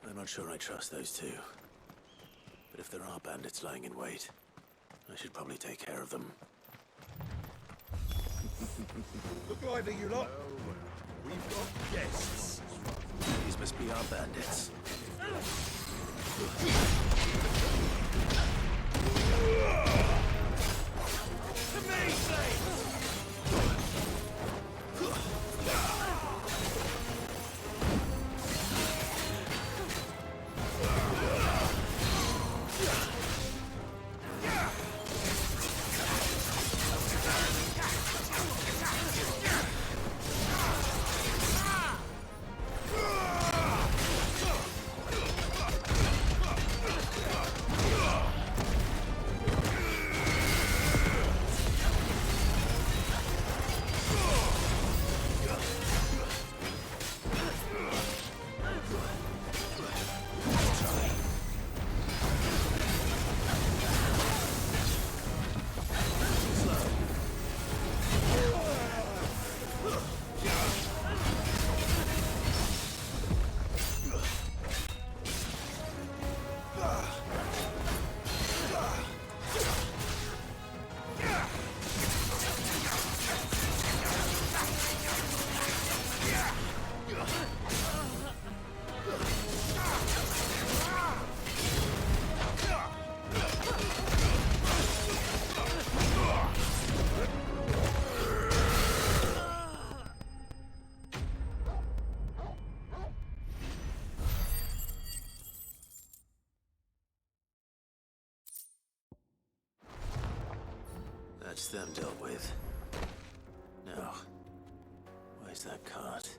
I'm not sure I trust those two. But if there are bandits lying in wait, I should probably take care of them. Look lively, you lot! We've got guests! These must be our bandits. To me, slaves! That's them dealt with. Now, where's that cart?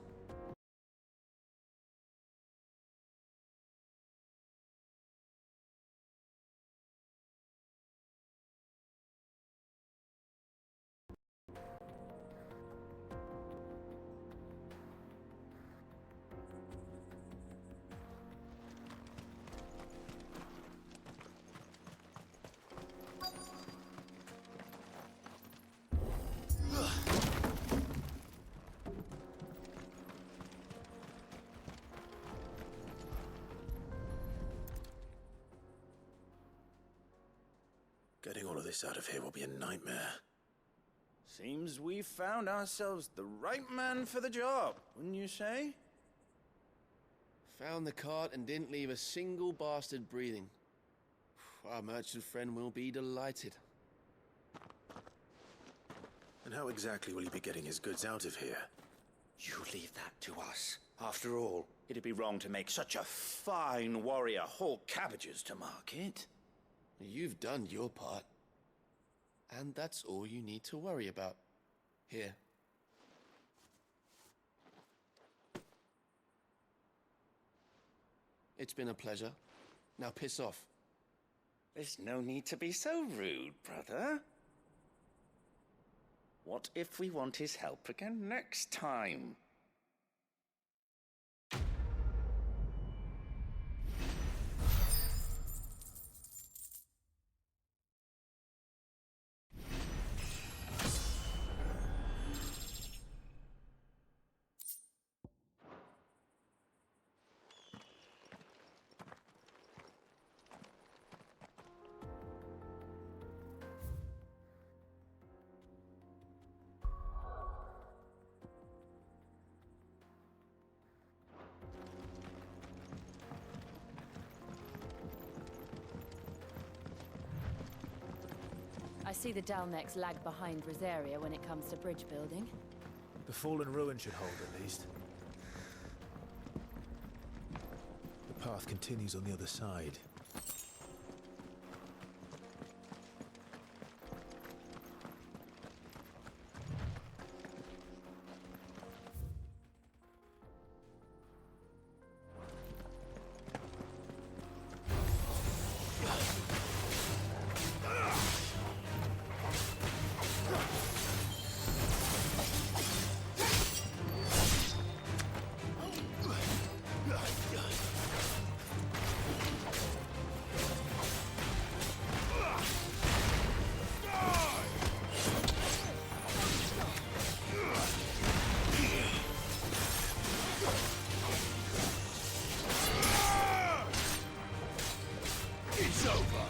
Getting all of this out of here will be a nightmare. Seems we've found ourselves the right man for the job, wouldn't you say? Found the cart and didn't leave a single bastard breathing. Our merchant friend will be delighted. And how exactly will he be getting his goods out of here? You leave that to us. After all, it'd be wrong to make such a fine warrior haul cabbages to market. You've done your part. And that's all you need to worry about. Here. It's been a pleasure. Now piss off. There's no need to be so rude, brother. What if we want his help again next time? I see the Dalnecks lag behind Rosaria when it comes to bridge building. The fallen ruin should hold, at least. The path continues on the other side. It's over.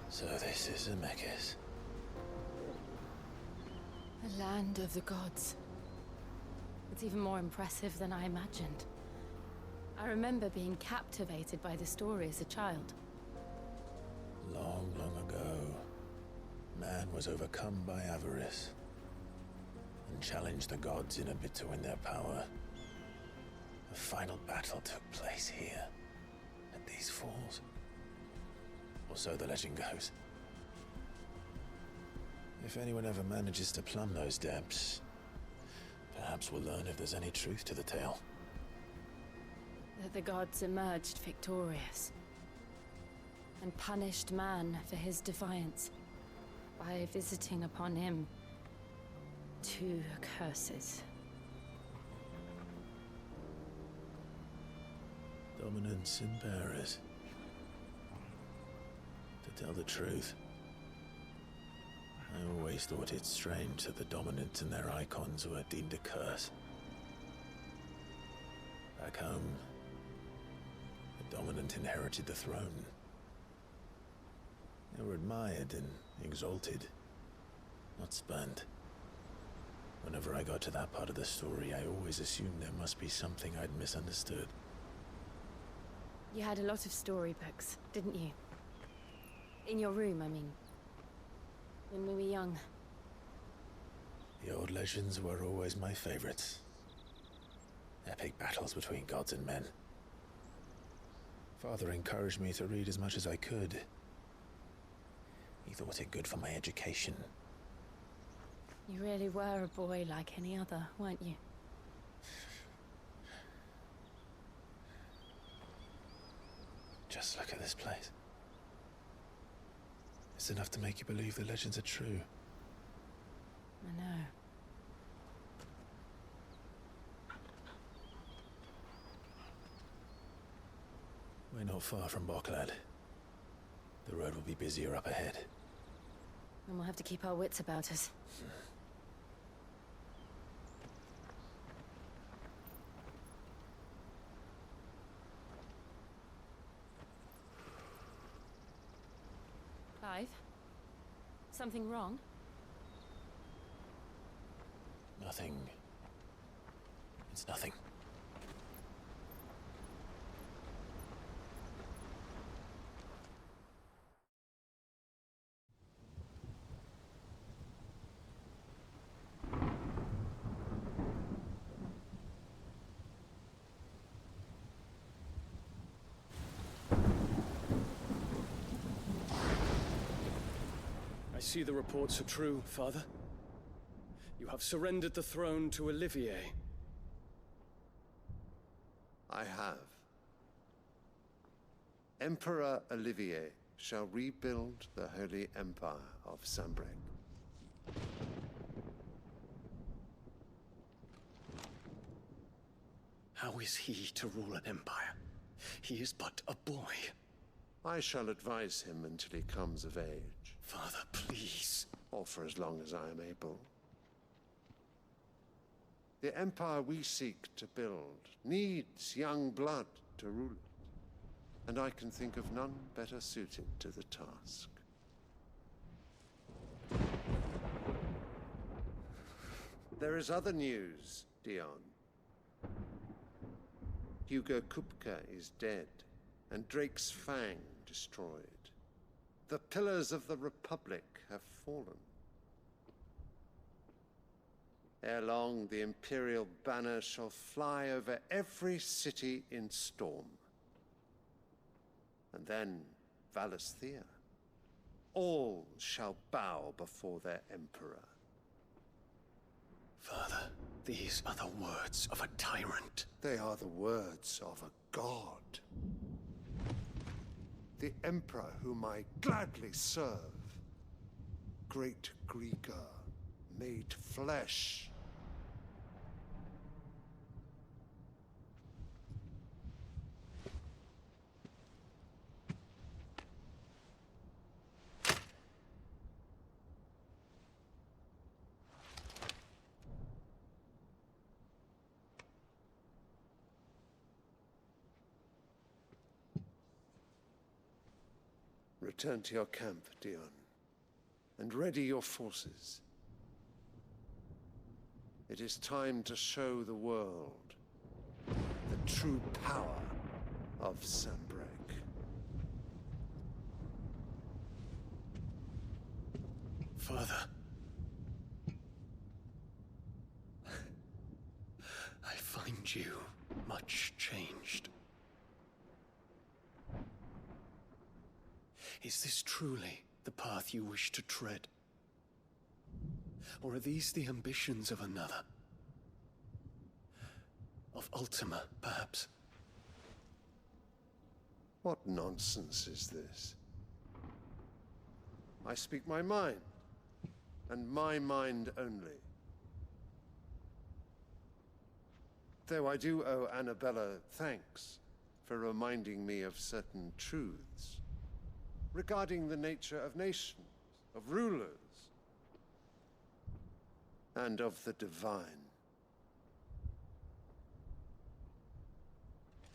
So this is Zemeckis. The land of the gods. It's even more impressive than I imagined. I remember being captivated by the story as a child. Long, long ago, man was overcome by avarice and challenged the gods in a bid to win their power. A final battle took place here, at these falls. Or so the legend goes. If anyone ever manages to plumb those depths, perhaps we'll learn if there's any truth to the tale. That the gods emerged victorious and punished man for his defiance by visiting upon him 2 curses. Dominance and bearers. To tell the truth, I always thought it strange that the dominant and their icons were deemed a curse. Back home, the dominant inherited the throne. They were admired and exalted, not spurned. Whenever I got to that part of the story, I always assumed there must be something I'd misunderstood. You had a lot of storybooks, didn't you? In your room, I mean. When we were young. The old legends were always my favorites. Epic battles between gods and men. Father encouraged me to read as much as I could. He thought it good for my education. You really were a boy like any other, weren't you? Just look at this place. It's enough to make you believe the legends are true. I know. We're not far from Boklad. The road will be busier up ahead. And we'll have to keep our wits about us. Clive? Something wrong? Nothing. It's nothing. I see the reports are true, Father. You have surrendered the throne to Olivier. I have. Emperor Olivier shall rebuild the Holy Empire of Sanbreque. How is he to rule an empire? He is but a boy. I shall advise him until he comes of age, Father, please. or for as long as I am able. The empire we seek to build needs young blood to rule it, and I can think of none better suited to the task. There is other news, Dion. Hugo Kupka is dead, and Drake's Fang destroyed. The pillars of the Republic have fallen. Ere long, the Imperial banner shall fly over every city in Storm. And then Valisthea. All shall bow before their Emperor. Father, these are the words of a tyrant. They are the words of a god. The Emperor whom I gladly serve. Great Greagor, made flesh. Return to your camp, Dion, and ready your forces. It is time to show the world the true power of Sanbreque. Father. I find you much changed. Is this truly the path you wish to tread? Or are these the ambitions of another? Of Ultima, perhaps? What nonsense is this? I speak my mind, and my mind only. Though I do owe Annabella thanks for reminding me of certain truths regarding the nature of nations, of rulers, and of the divine.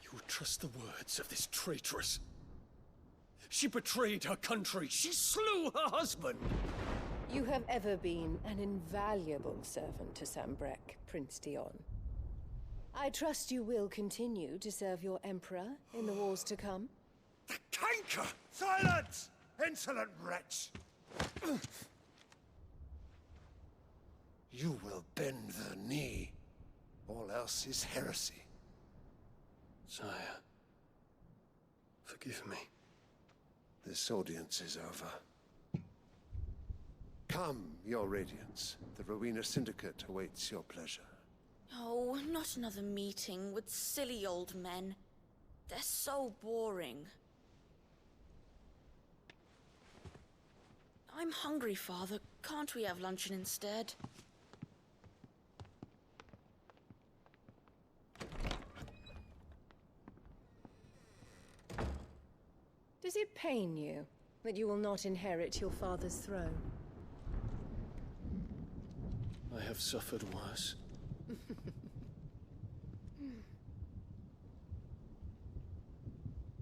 You would trust the words of this traitress? She betrayed her country. She slew her husband. You have ever been an invaluable servant to Sanbreque, Prince Dion. I trust you will continue to serve your Emperor in the wars to come. The canker! Silence! Insolent wretch! You will bend the knee. All else is heresy. Sire, forgive me. This audience is over. Come, your Radiance. The Rowena Syndicate awaits your pleasure. Oh, not another meeting with silly old men. They're so boring. I'm hungry, Father. Can't we have luncheon instead? Does it pain you that you will not inherit your father's throne? I have suffered worse.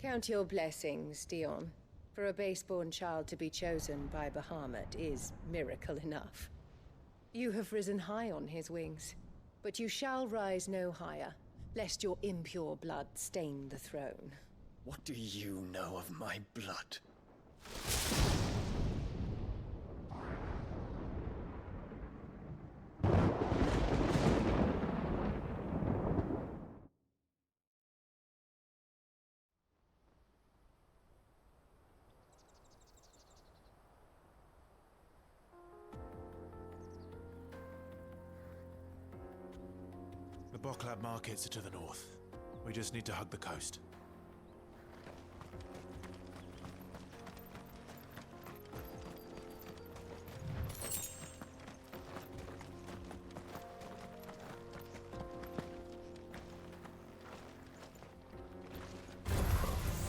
Count your blessings, Dion. For a base-born child to be chosen by Bahamut is miracle enough. You have risen high on his wings, but you shall rise no higher, lest your impure blood stain the throne. What do you know of my blood? The Boklab markets are to the north. We just need to hug the coast.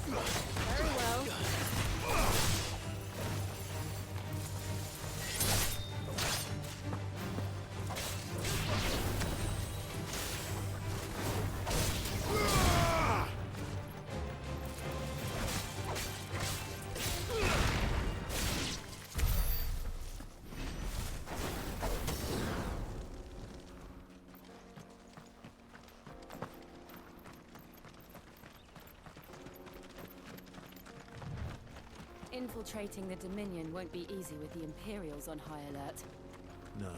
Very well. Infiltrating the Dominion won't be easy with the Imperials on high alert. No.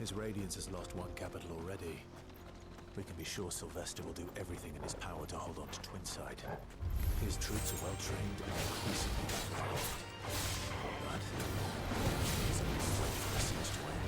His Radiance has lost one capital already. We can be sure Sylvester will do everything in his power to hold on to Twinside. His troops are well trained and increasingly involved. But he's only waiting for the siege to end.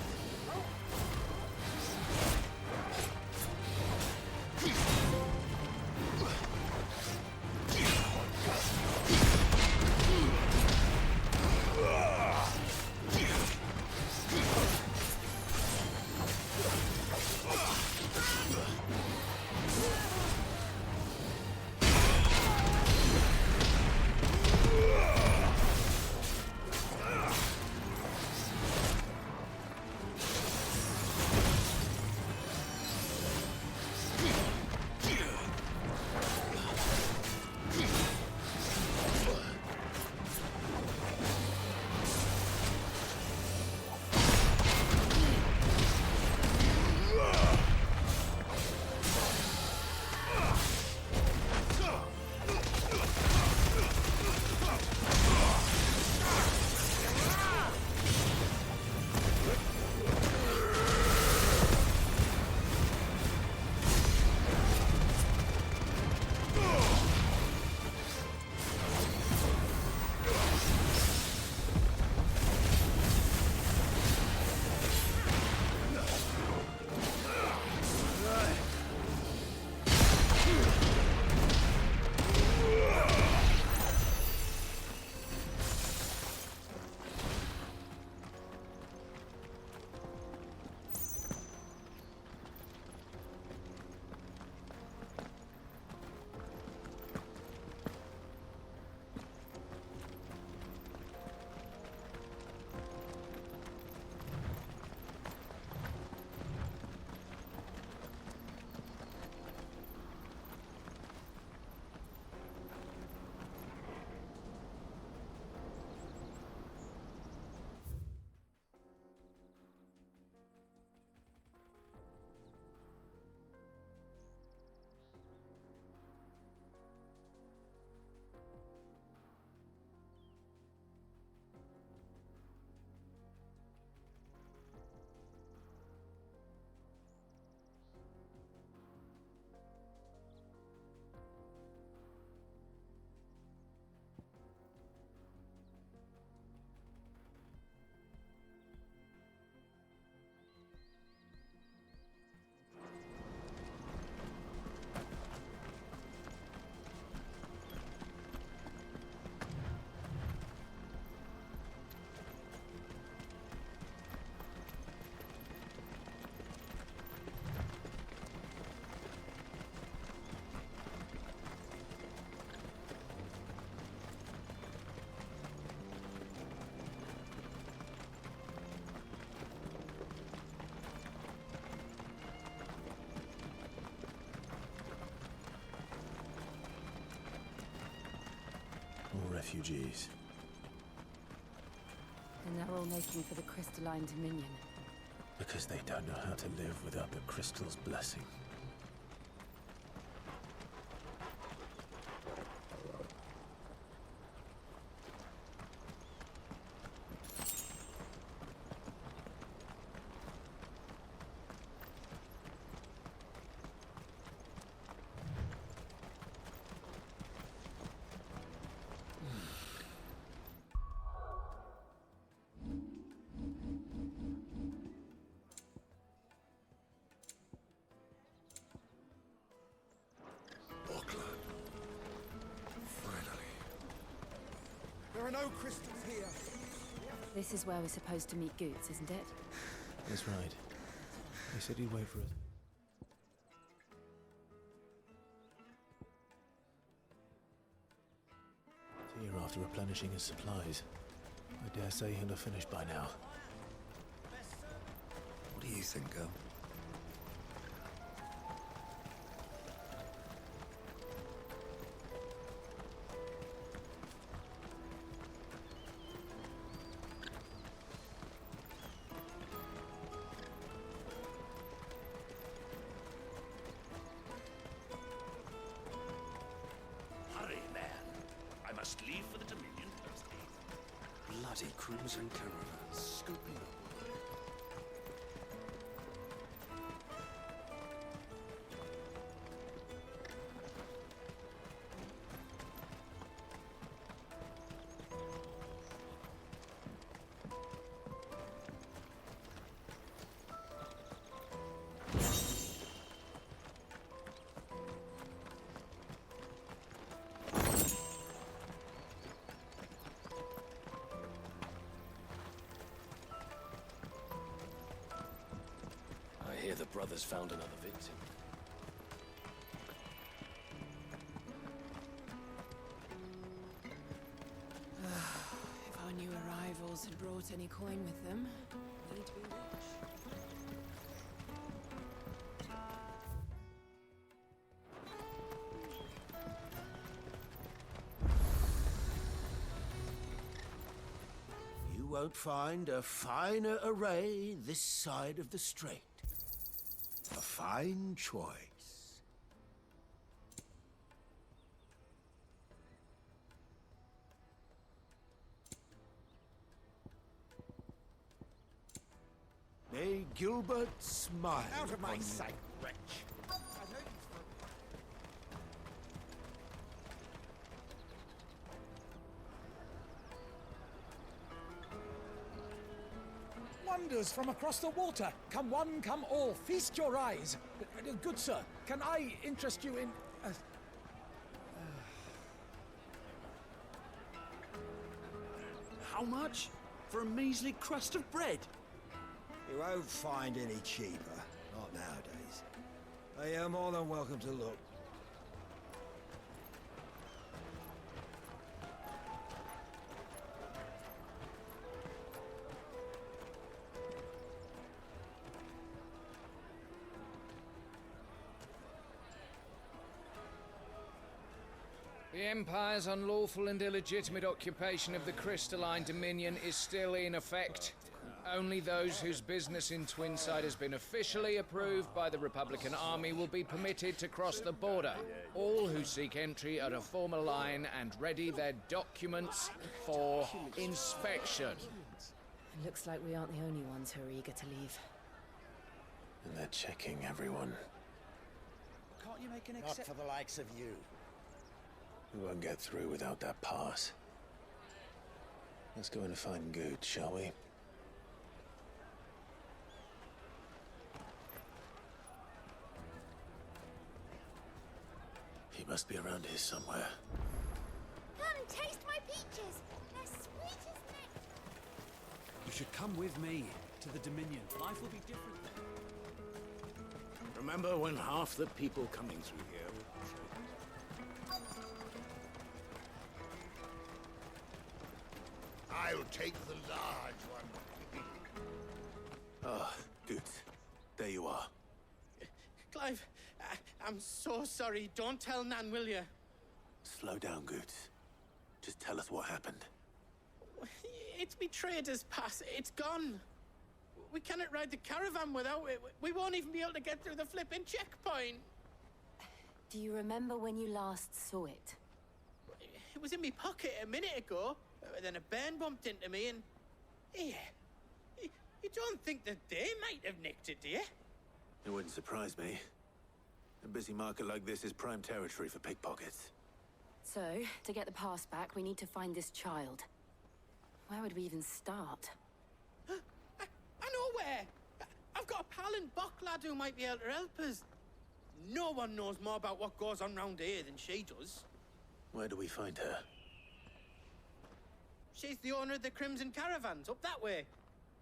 Refugees. And they're all making for the Crystalline Dominion. Because they don't know how to live without the Crystal's blessing. There are no crystals here. This is where we're supposed to meet Goetz, isn't it? That's right. He said he'd wait for us. Here after replenishing his supplies. I dare say he'll have finished by now. What do you think, girl? Leave for the Dominion Post. Bloody crimson caravans, scooping up. Father's found another victim. If our new arrivals had brought any coin with them, we'd be rich. You won't find a finer array this side of the strait. A fine choice. May Gilbert smile. Out of my on you. sight, wretch! Wonders from across the water. Come one, come all. Feast your eyes. Good sir, can I interest you in... How much? For a measly crust of bread? You won't find any cheaper. Not nowadays. But you're more than welcome to look. The Empire's unlawful and illegitimate occupation of the Crystalline Dominion is still in effect. Only those whose business in Twinside has been officially approved by the Republican Army will be permitted to cross the border. All who seek entry are to form a line and ready their documents for inspection. It looks like we aren't the only ones who are eager to leave. And they're checking everyone. Can't you make an Not for the likes of you. We won't get through without that pass. Let's go in and find Good, shall we? He must be around here somewhere. Come, taste my peaches. They're sweet as nectar. You should come with me to the Dominion. Life will be different then. Remember when half the people coming through here were I'll take the large one. Ah, Good. There you are. Clive, I'm so sorry. Don't tell Nan, will you? Slow down, Good. Just tell us what happened. It's betrayed us, Pass. It's gone. We cannot ride the caravan without it. We won't even be able to get through the flipping checkpoint. Do you remember when you last saw it? It was in my pocket a minute ago. Then a bairn bumped into me and... Here. You don't think that they might have nicked it, do you? It wouldn't surprise me. A busy market like this is prime territory for pickpockets. So, to get the pass back, we need to find this child. Where would we even start? I know where! I've got a pal in Bocklad who might be able to help us. No one knows more about what goes on round here than she does. Where do we find her? She's the owner of the Crimson Caravans, up that way.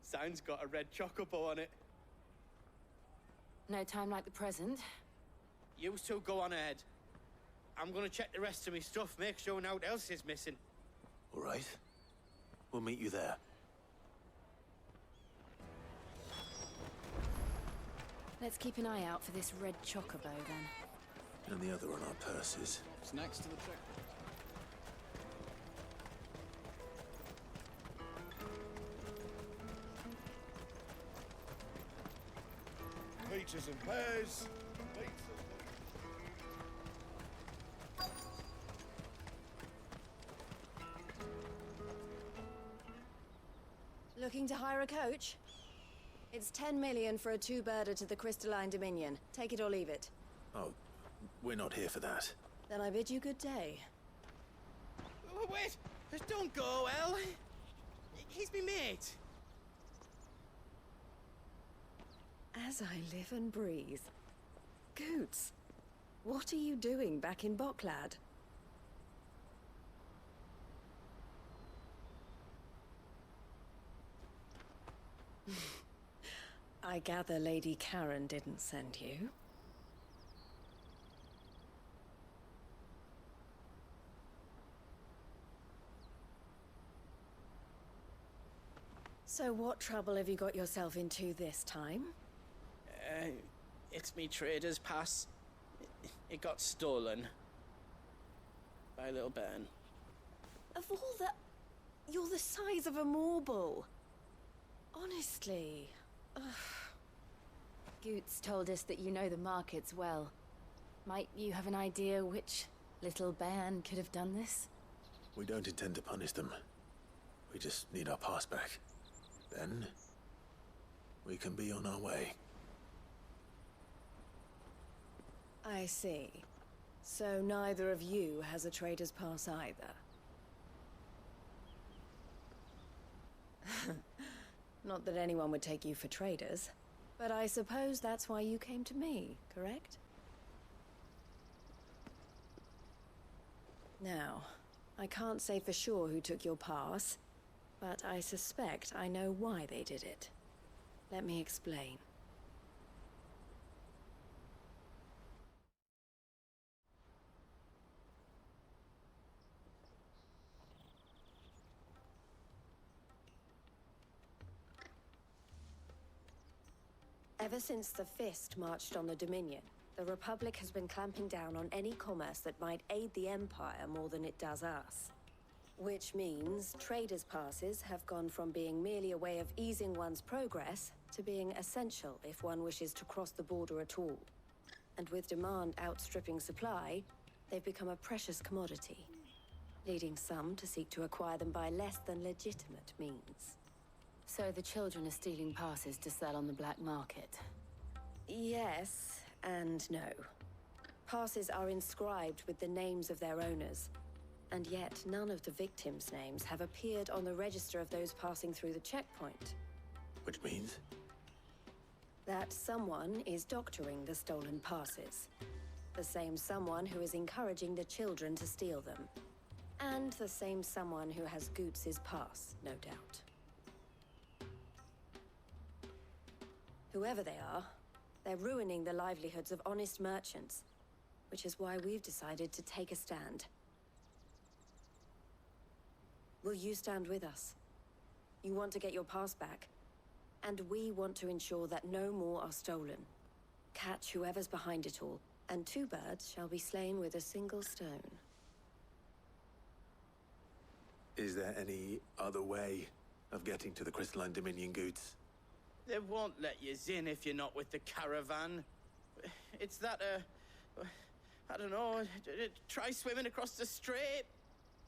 Sign's got a red chocobo on it. No time like the present. You two go on ahead. I'm gonna check the rest of my stuff, make sure naught else is missing. All right. We'll meet you there. Let's keep an eye out for this red chocobo, then. And the other on our purses. It's next to the checkpoint. Peaches and pears. Looking to hire a coach? It's 10 million for a two-birder to the Crystalline Dominion. Take it or leave it. Oh, we're not here for that. Then I bid you good day. Oh, wait! Don't go, El! He's me mate. As I live and breathe. Goots, what are you doing back in Bocklad? I gather Lady Karen didn't send you. So what trouble have you got yourself into this time? It's me trader's pass. It got stolen. By little Ben. Of all the... You're the size of a marble. Honestly. Ugh. Goots told us that you know the markets well. Might you have an idea which little bairn could have done this? We don't intend to punish them. We just need our pass back. Then, we can be on our way. I see. So neither of you has a trader's pass either. Not that anyone would take you for traders, but I suppose that's why you came to me, correct? Now, I can't say for sure who took your pass, but I suspect I know why they did it. Let me explain. Ever since the Fist marched on the Dominion, the Republic has been clamping down on any commerce that might aid the Empire more than it does us. Which means traders' passes have gone from being merely a way of easing one's progress to being essential if one wishes to cross the border at all. And with demand outstripping supply, they've become a precious commodity, leading some to seek to acquire them by less than legitimate means. So the children are stealing passes to sell on the black market? Yes and no. Passes are inscribed with the names of their owners, and yet none of the victims' names have appeared on the register of those passing through the checkpoint. Which means? That someone is doctoring the stolen passes. The same someone who is encouraging the children to steal them. And the same someone who has Goots' pass, no doubt. Whoever they are, they're ruining the livelihoods of honest merchants, which is why we've decided to take a stand. Will you stand with us? You want to get your pass back, and we want to ensure that no more are stolen. Catch whoever's behind it all, and two birds shall be slain with a single stone. Is there any other way of getting to the Crystalline Dominion, Goots? They won't let you in if you're not with the caravan. It's that, I don't know, try swimming across the strait.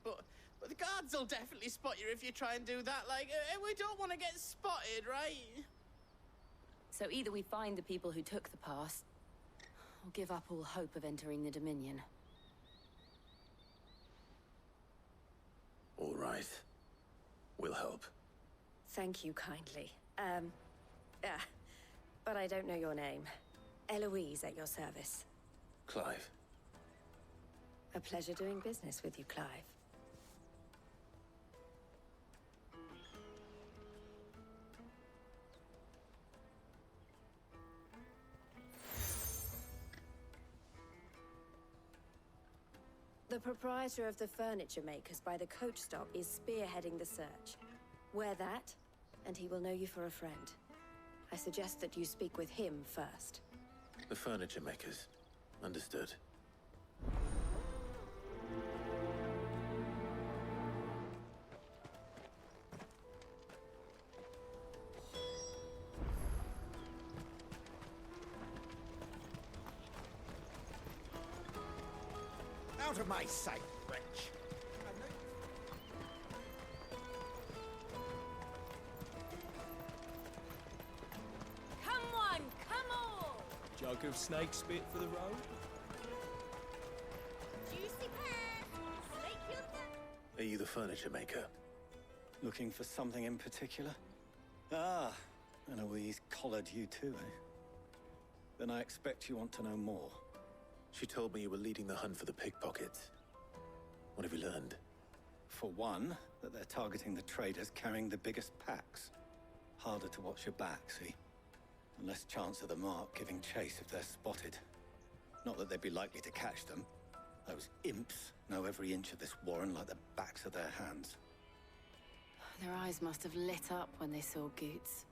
But the guards will definitely spot you if you try and do that. Like, we don't want to get spotted, right? So either we find the people who took the pass, or give up all hope of entering the Dominion. All right. We'll help. Thank you kindly. But I don't know your name. Eloise at your service. Clive. A pleasure doing business with you, Clive. The proprietor of the furniture makers by the coach stop is spearheading the search. Wear that, and he will know you for a friend. I suggest that you speak with him first. The furniture makers. Understood. Out of my sight, wretch! Come on, come on! Jug of snake spit for the road? Juicy pear! Snake your thirst! Are you the furniture maker? Looking for something in particular? Ah, Eloise collared you too, eh? Then I expect you want to know more. She told me you were leading the hunt for the pickpockets. What have you learned? For one, that they're targeting the traders carrying the biggest packs. Harder to watch your back, see? and less chance of the mark giving chase if they're spotted. Not that they'd be likely to catch them. Those imps know every inch of this warren like the backs of their hands. Their eyes must have lit up when they saw Goots.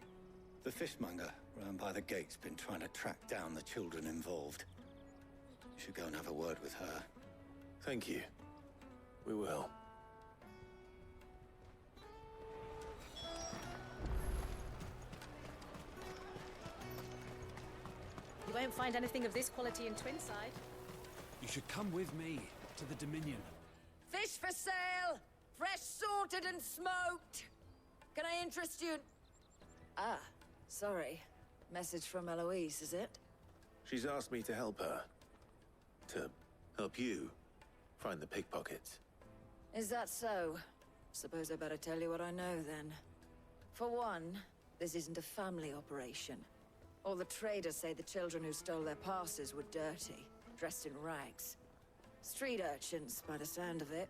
The fishmonger round by the gate's been trying to track down the children involved. You should go and have a word with her. Thank you. We will. You won't find anything of this quality in Twinside. You should come with me to the Dominion. Fish for sale! Fresh sorted and smoked! Can I interest you? Ah, sorry. Message from Eloise, is it? She's asked me to help her. To help you find the pickpockets. Is that so? Suppose I better tell you what I know, then. For one, this isn't a family operation. All the traders say the children who stole their passes were dirty, dressed in rags. Street urchins, by the sound of it.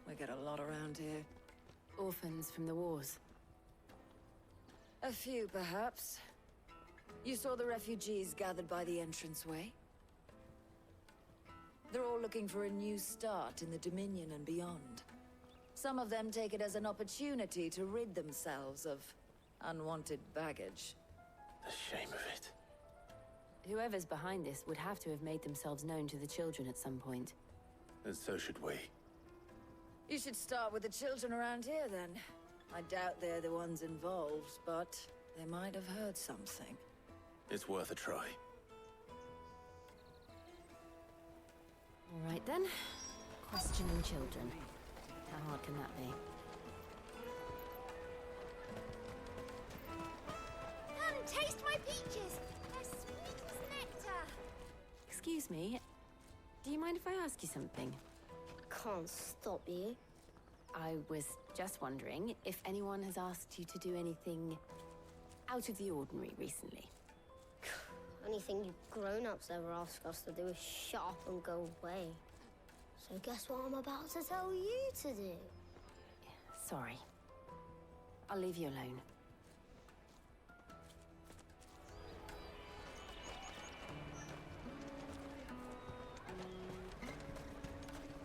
We get a lot around here. Orphans from the wars. A few, perhaps. You saw the refugees gathered by the entranceway? They're all looking for a new start in the Dominion and beyond. Some of them take it as an opportunity to rid themselves of unwanted baggage. The shame of it. Whoever's behind this would have to have made themselves known to the children at some point. And so should we. You should start with the children around here, then. I doubt they're the ones involved, but they might have heard something. It's worth a try. All right, then. Questioning children. How hard can that be? Come, taste my peaches! They're sweet as nectar! Excuse me. Do you mind if I ask you something? Can't stop you. I was just wondering if anyone has asked you to do anything out of the ordinary recently. Anything you grown-ups ever ask us to do is shut up and go away. So guess what I'm about to tell you to do? Sorry. I'll leave you alone.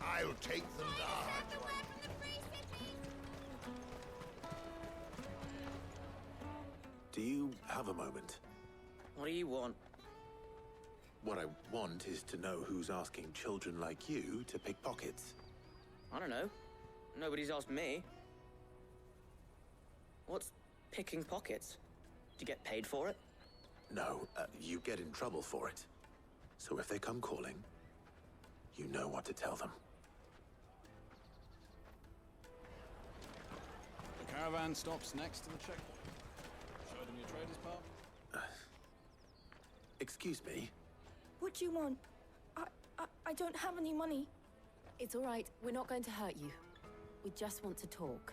I'll take them down. Do you have a moment? What do you want? What I want is to know who's asking children like you to pick pockets. I don't know. Nobody's asked me. What's picking pockets? Do you get paid for it? No, you get in trouble for it. So if they come calling, you know what to tell them. The caravan stops next to the checkpoint. Show them your trader's path. Excuse me? What do you want? I don't have any money. It's all right. We're not going to hurt you. We just want to talk.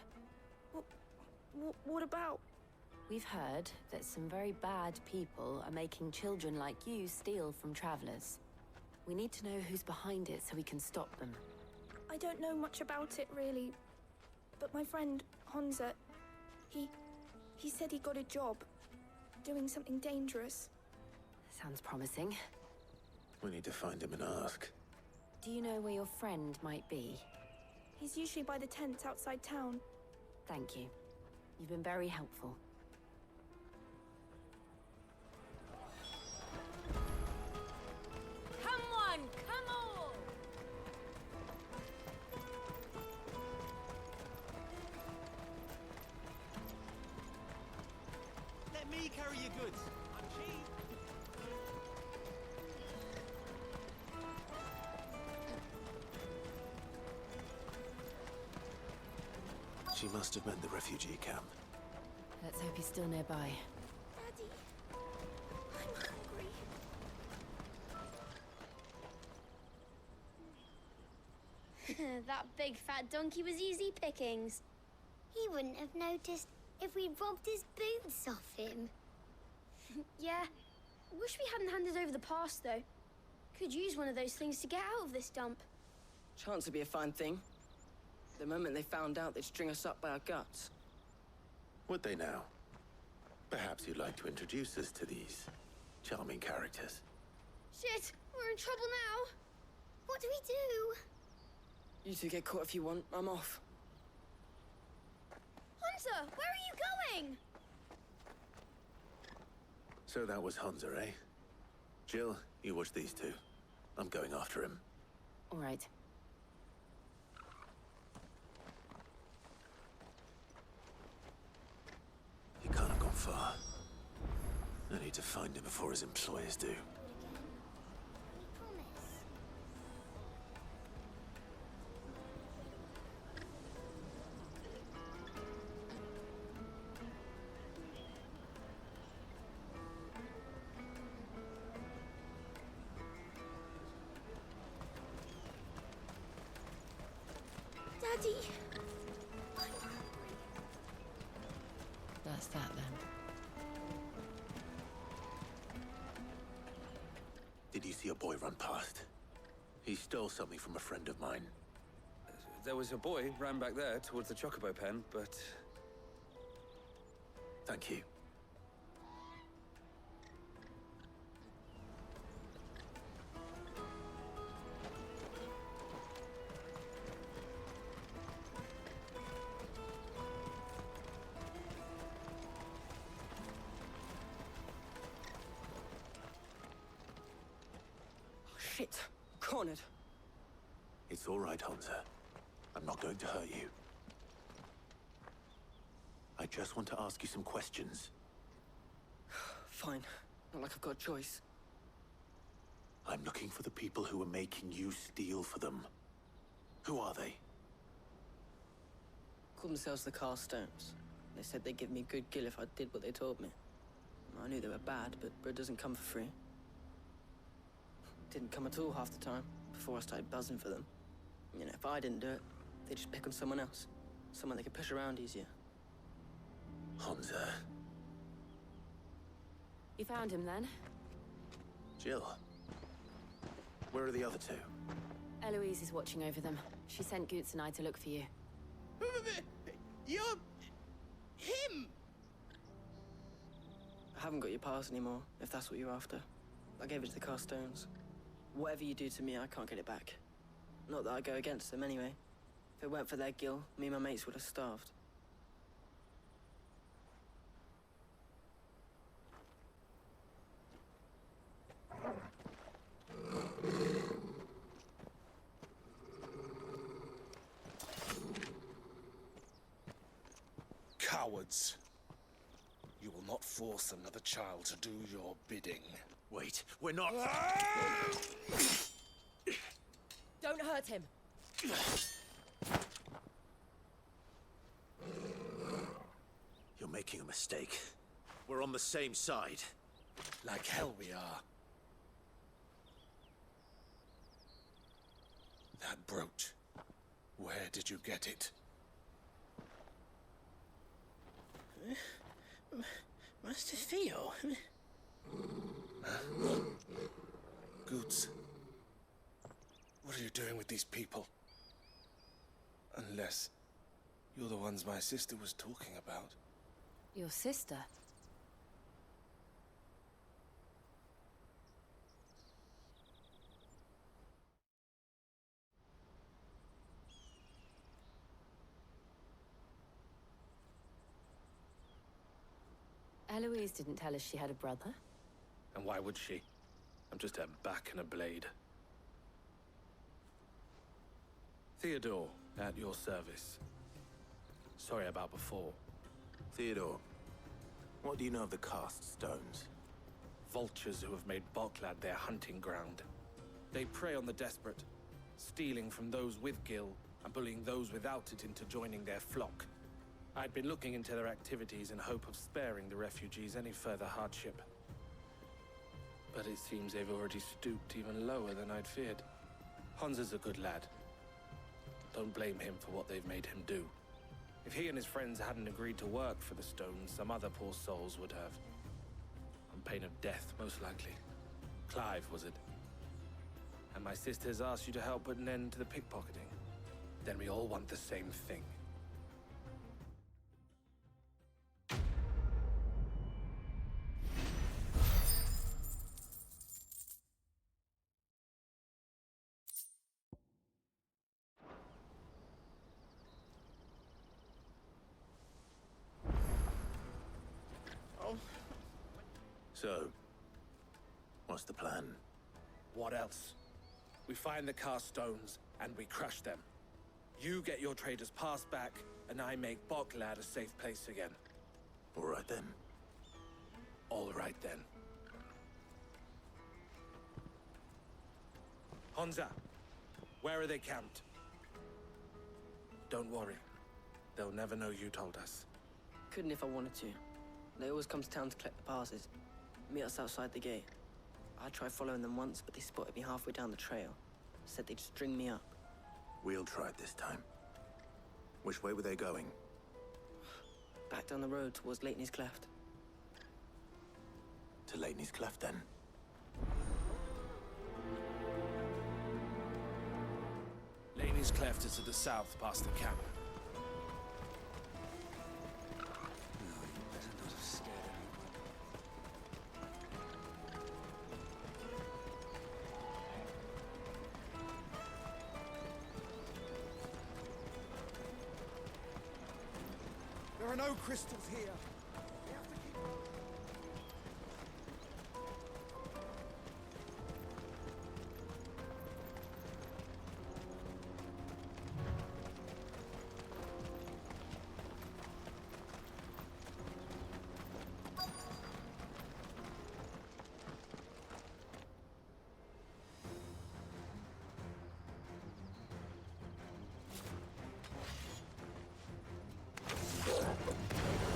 What about? We've heard that some very bad people are making children like you steal from travelers. We need to know who's behind it so we can stop them. I don't know much about it, really. But my friend, Honza, he said he got a job. Doing something dangerous. Sounds promising. We need to find him and ask. Do you know where your friend might be? He's usually by the tents outside town. Thank you. You've been very helpful. Come on, come on! Let me carry your goods. I'm cheap. She must have meant the refugee camp. Let's hope he's still nearby. Daddy, I'm hungry. That big fat donkey was easy pickings. He wouldn't have noticed if we'd robbed his boots off him. Yeah, wish we hadn't handed over the pass, though. Could use one of those things to get out of this dump. Chance would be a fine thing. The moment they found out, they'd string us up by our guts. Would they now? Perhaps you'd like to introduce us to these charming characters. Shit, we're in trouble now. What do we do? You two get caught if you want. I'm off. Hunter, where are you going? So that was Hunter, eh? Jill, you watch these two. I'm going after him. All right. He can't have gone far. I need to find him before his employers do. Daddy. That's that then. Did you see a boy run past? He stole something from a friend of mine. There was a boy ran back there towards the Chocobo pen, but... Thank you. Shit. Cornered. It's all right, Hunter. I'm not going to hurt you. I just want to ask you some questions. Fine. Not like I've got a choice. I'm looking for the people who are making you steal for them. Who are they? Call themselves the Carstones. They said they'd give me good gil if I did what they told me. I knew they were bad, but bread doesn't come for free. Didn't come at all half the time, before I started buzzing for them. You know, if I didn't do it, they'd just pick on someone else. Someone they could push around easier. Hunter. You found him then? Jill. Where are the other two? Eloise is watching over them. She sent Goots and I to look for you. You're... him! I haven't got your pass anymore, if that's what you're after. I gave it to the Carstones. Whatever you do to me, I can't get it back. Not that I go against them anyway. If it weren't for their gil, me and my mates would have starved. Cowards. You will not force another child to do your bidding. Wait, we're not... Don't hurt him. You're making a mistake. We're on the same side. Like hell we are. That brooch. Where did you get it? Master Theo? Goots. What are you doing with these people? Unless you're the ones my sister was talking about. Your sister? Eloise didn't tell us she had a brother. And why would she? I'm just her back and a blade. Theodore, at your service. Sorry about before. Theodore, what do you know of the Cast Stones? Vultures who have made Boklad their hunting ground. They prey on the desperate, stealing from those with gil and bullying those without it into joining their flock. I'd been looking into their activities in hope of sparing the refugees any further hardship. But it seems they've already stooped even lower than I'd feared. Hunzer's a good lad. Don't blame him for what they've made him do. If he and his friends hadn't agreed to work for the Stones, some other poor souls would have. On pain of death, most likely. Clive, was it? And my sisters asked you to help put an end to the pickpocketing. Then we all want the same thing. So, what's the plan? What else? We find the cast stones, and we crush them. You get your trader's pass back, and I make Boklad a safe place again. All right then. All right then. Honza, where are they camped? Don't worry. They'll never know you told us. Couldn't if I wanted to. They always come to town to collect the passes. Meet us outside the gate. I tried following them once, but they spotted me halfway down the trail. Said they'd string me up. We'll try it this time. Which way were they going? Back down the road towards Leitney's Cleft. To Leitney's Cleft, then? Leitney's Cleft is to the south, past the camp. There are no crystals here. We have to keep...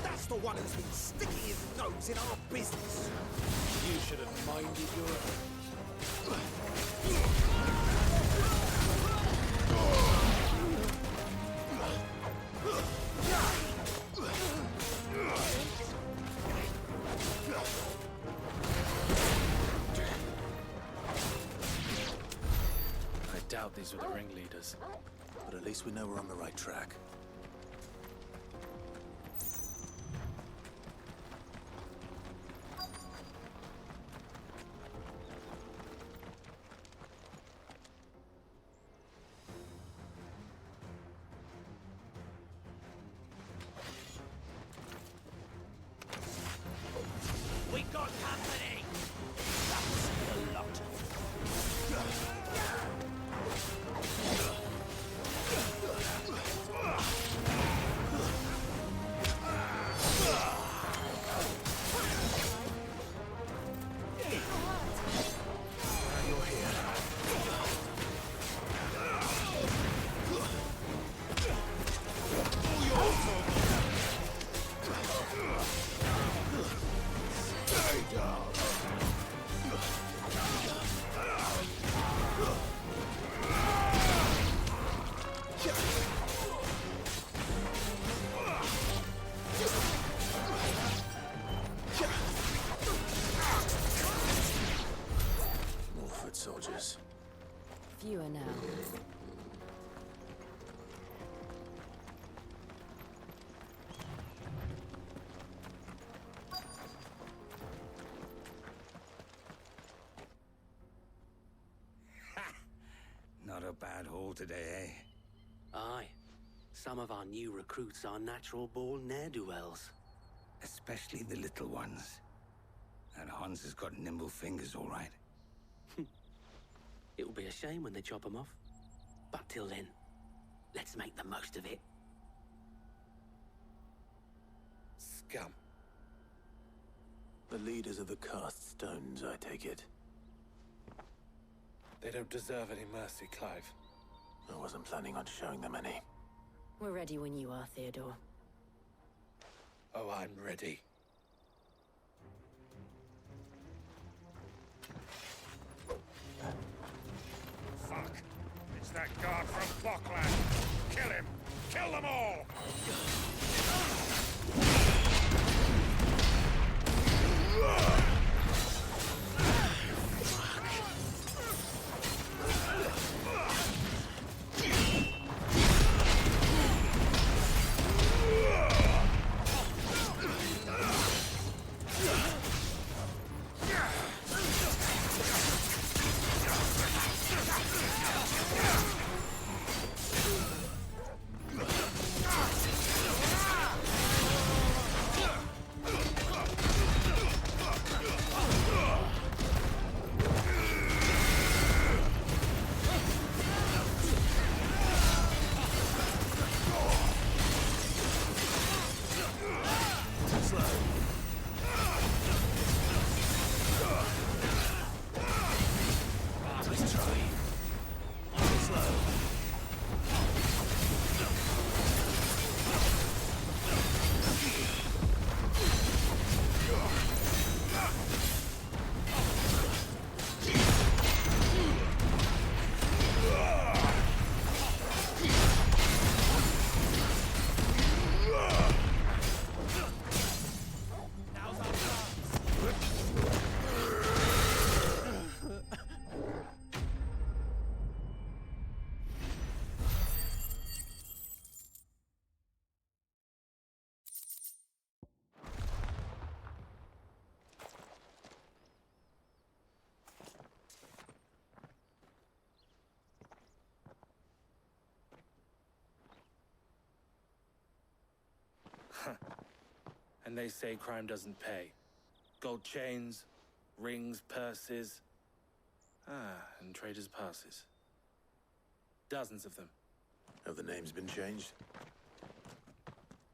That's the one who's been sticking his nose in our business. You should have minded your... I doubt these were the ringleaders. But at least we know we're on the right track. We got company! That's a lot. You're here. Stay down. More foot soldiers. Fewer now. Not a bad haul today, eh? Aye. Some of our new recruits are natural-born ne'er-do-wells. Especially the little ones. And Hans has got nimble fingers, all right. It will be a shame when they chop them off. But till then, let's make the most of it. Scum. The leaders of the cast stones, I take it. They don't deserve any mercy, Clive. I wasn't planning on showing them any. We're ready when you are, Theodore. Oh, I'm ready. Fuck! It's that guard from Boklad! Kill him! Kill them all! And they say crime doesn't pay. Gold chains, rings, purses. And traders' passes. Dozens of them. Have the names been changed?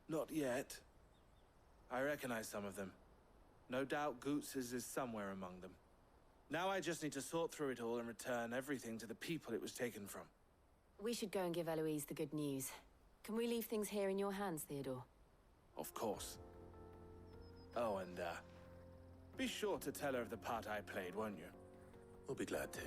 Not yet. I recognize some of them. No doubt Goots's is somewhere among them. Now I just need to sort through it all and return everything to the people it was taken from. We should go and give Eloise the good news. Can we leave things here in your hands, Theodore? Of course. Oh, and, be sure to tell her of the part I played, won't you? We'll be glad to.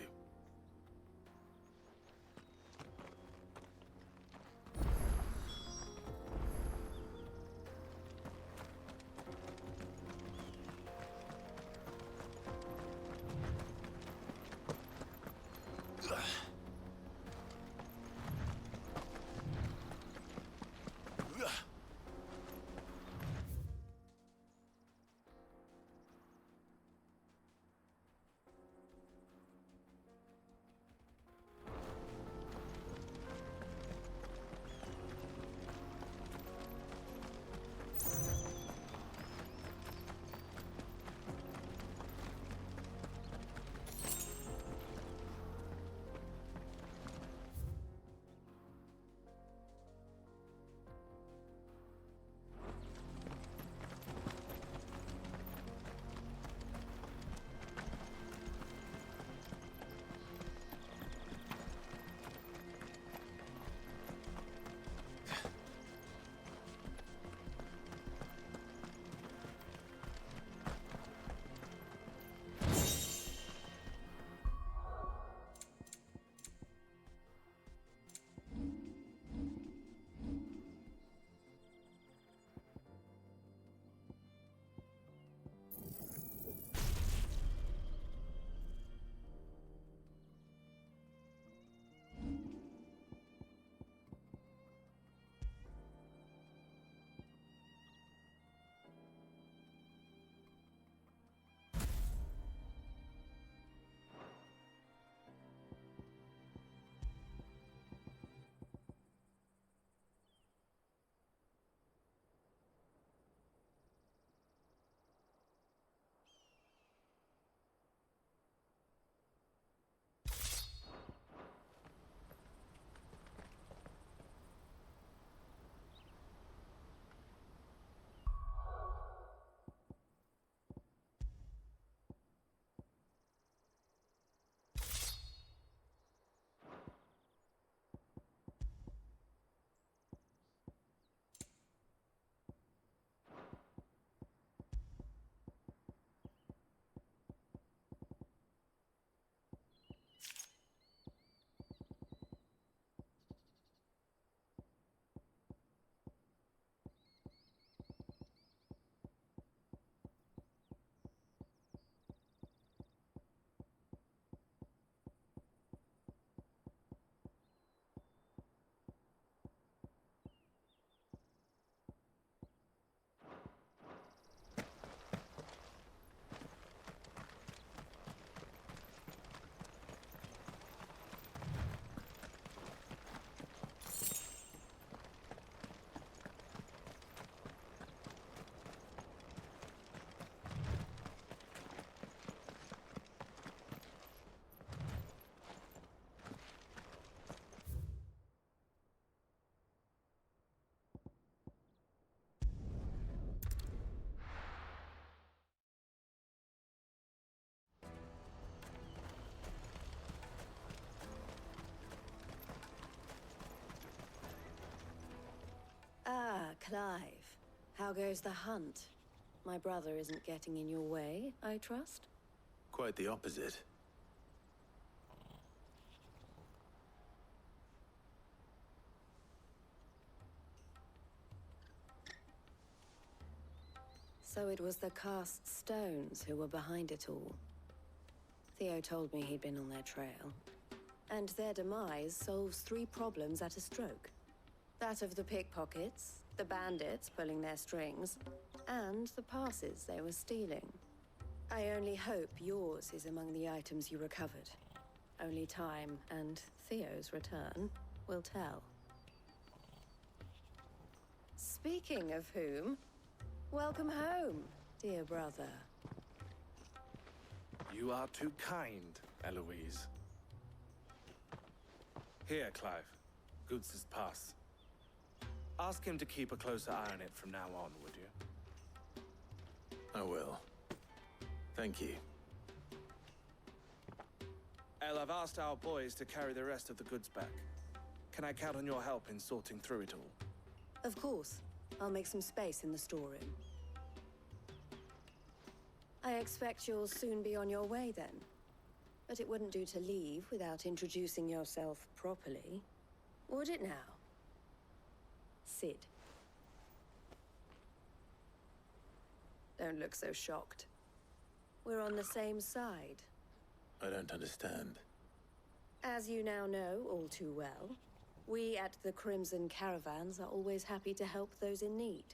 Clive. How goes the hunt? My brother isn't getting in your way, I trust? Quite the opposite. So it was the cast stones who were behind it all. Theo told me he'd been on their trail. And their demise solves 3 problems at a stroke. That of the pickpockets, the bandits pulling their strings, and the passes they were stealing. I only hope yours is among the items you recovered. Only time and Theo's return will tell. Speaking of whom, Welcome home, dear brother. You are too kind, Eloise. Here, Clive. Goots' pass. Ask him to keep a closer eye on it from now on, would you? I will. Thank you. El, I've asked our boys to carry the rest of the goods back. Can I count on your help in sorting through it all? Of course. I'll make some space in the storeroom. I expect you'll soon be on your way then. But it wouldn't do to leave without introducing yourself properly. Would it now? Cid. Don't look so shocked. We're on the same side. I don't understand. As you now know all too well, we at the Crimson Caravans are always happy to help those in need.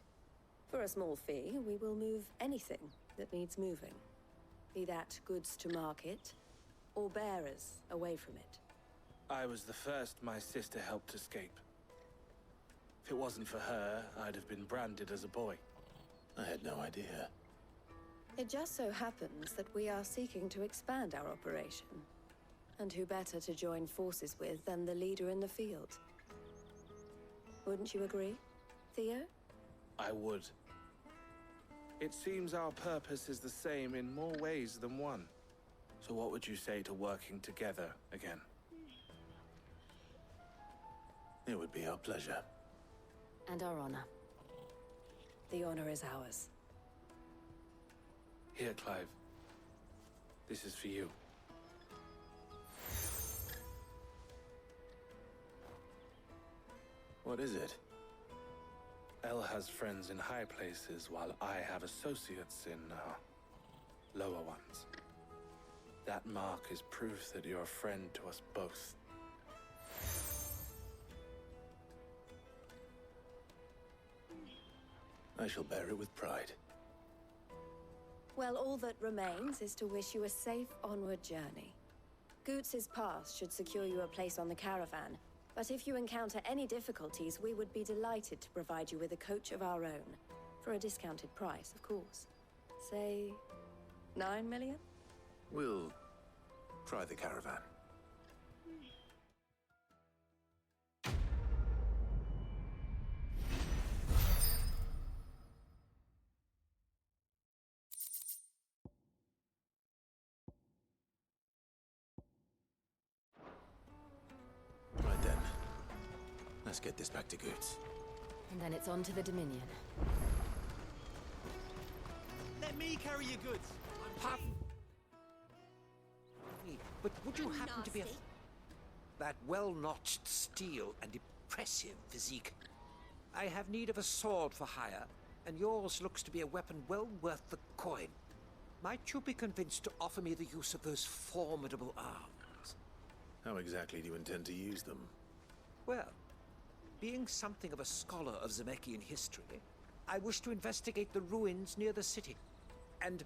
For a small fee, we will move anything that needs moving. Be that goods to market, or bearers away from it. I was the first my sister helped escape. If it wasn't for her, I'd have been branded as a boy. I had no idea. It just so happens that we are seeking to expand our operation. And who better to join forces with than the leader in the field? Wouldn't you agree, Theo? I would. It seems our purpose is the same in more ways than one. So what would you say to working together again? It would be our pleasure. And our honor. The honor is ours. Here, Clive. This is for you. What is it? El has friends in high places, while I have associates in, lower ones. That mark is proof that you're a friend to us both. I shall bear it with pride. Well, all that remains is to wish you a safe onward journey. Goots' pass should secure you a place on the caravan, but if you encounter any difficulties, we would be delighted to provide you with a coach of our own. For a discounted price, of course. Say, 9 million? We'll try the caravan. Right then. Let's get this back to Goots. And then it's on to the Dominion. Let me carry your goods. Pardon? But would you happen to be that well-notched steel and impressive physique? I have need of a sword for hire, and yours looks to be a weapon well worth the coin. Might you be convinced to offer me the use of those formidable arms? How exactly do you intend to use them? Well, being something of a scholar of Zemeckis history, I wish to investigate the ruins near the city. And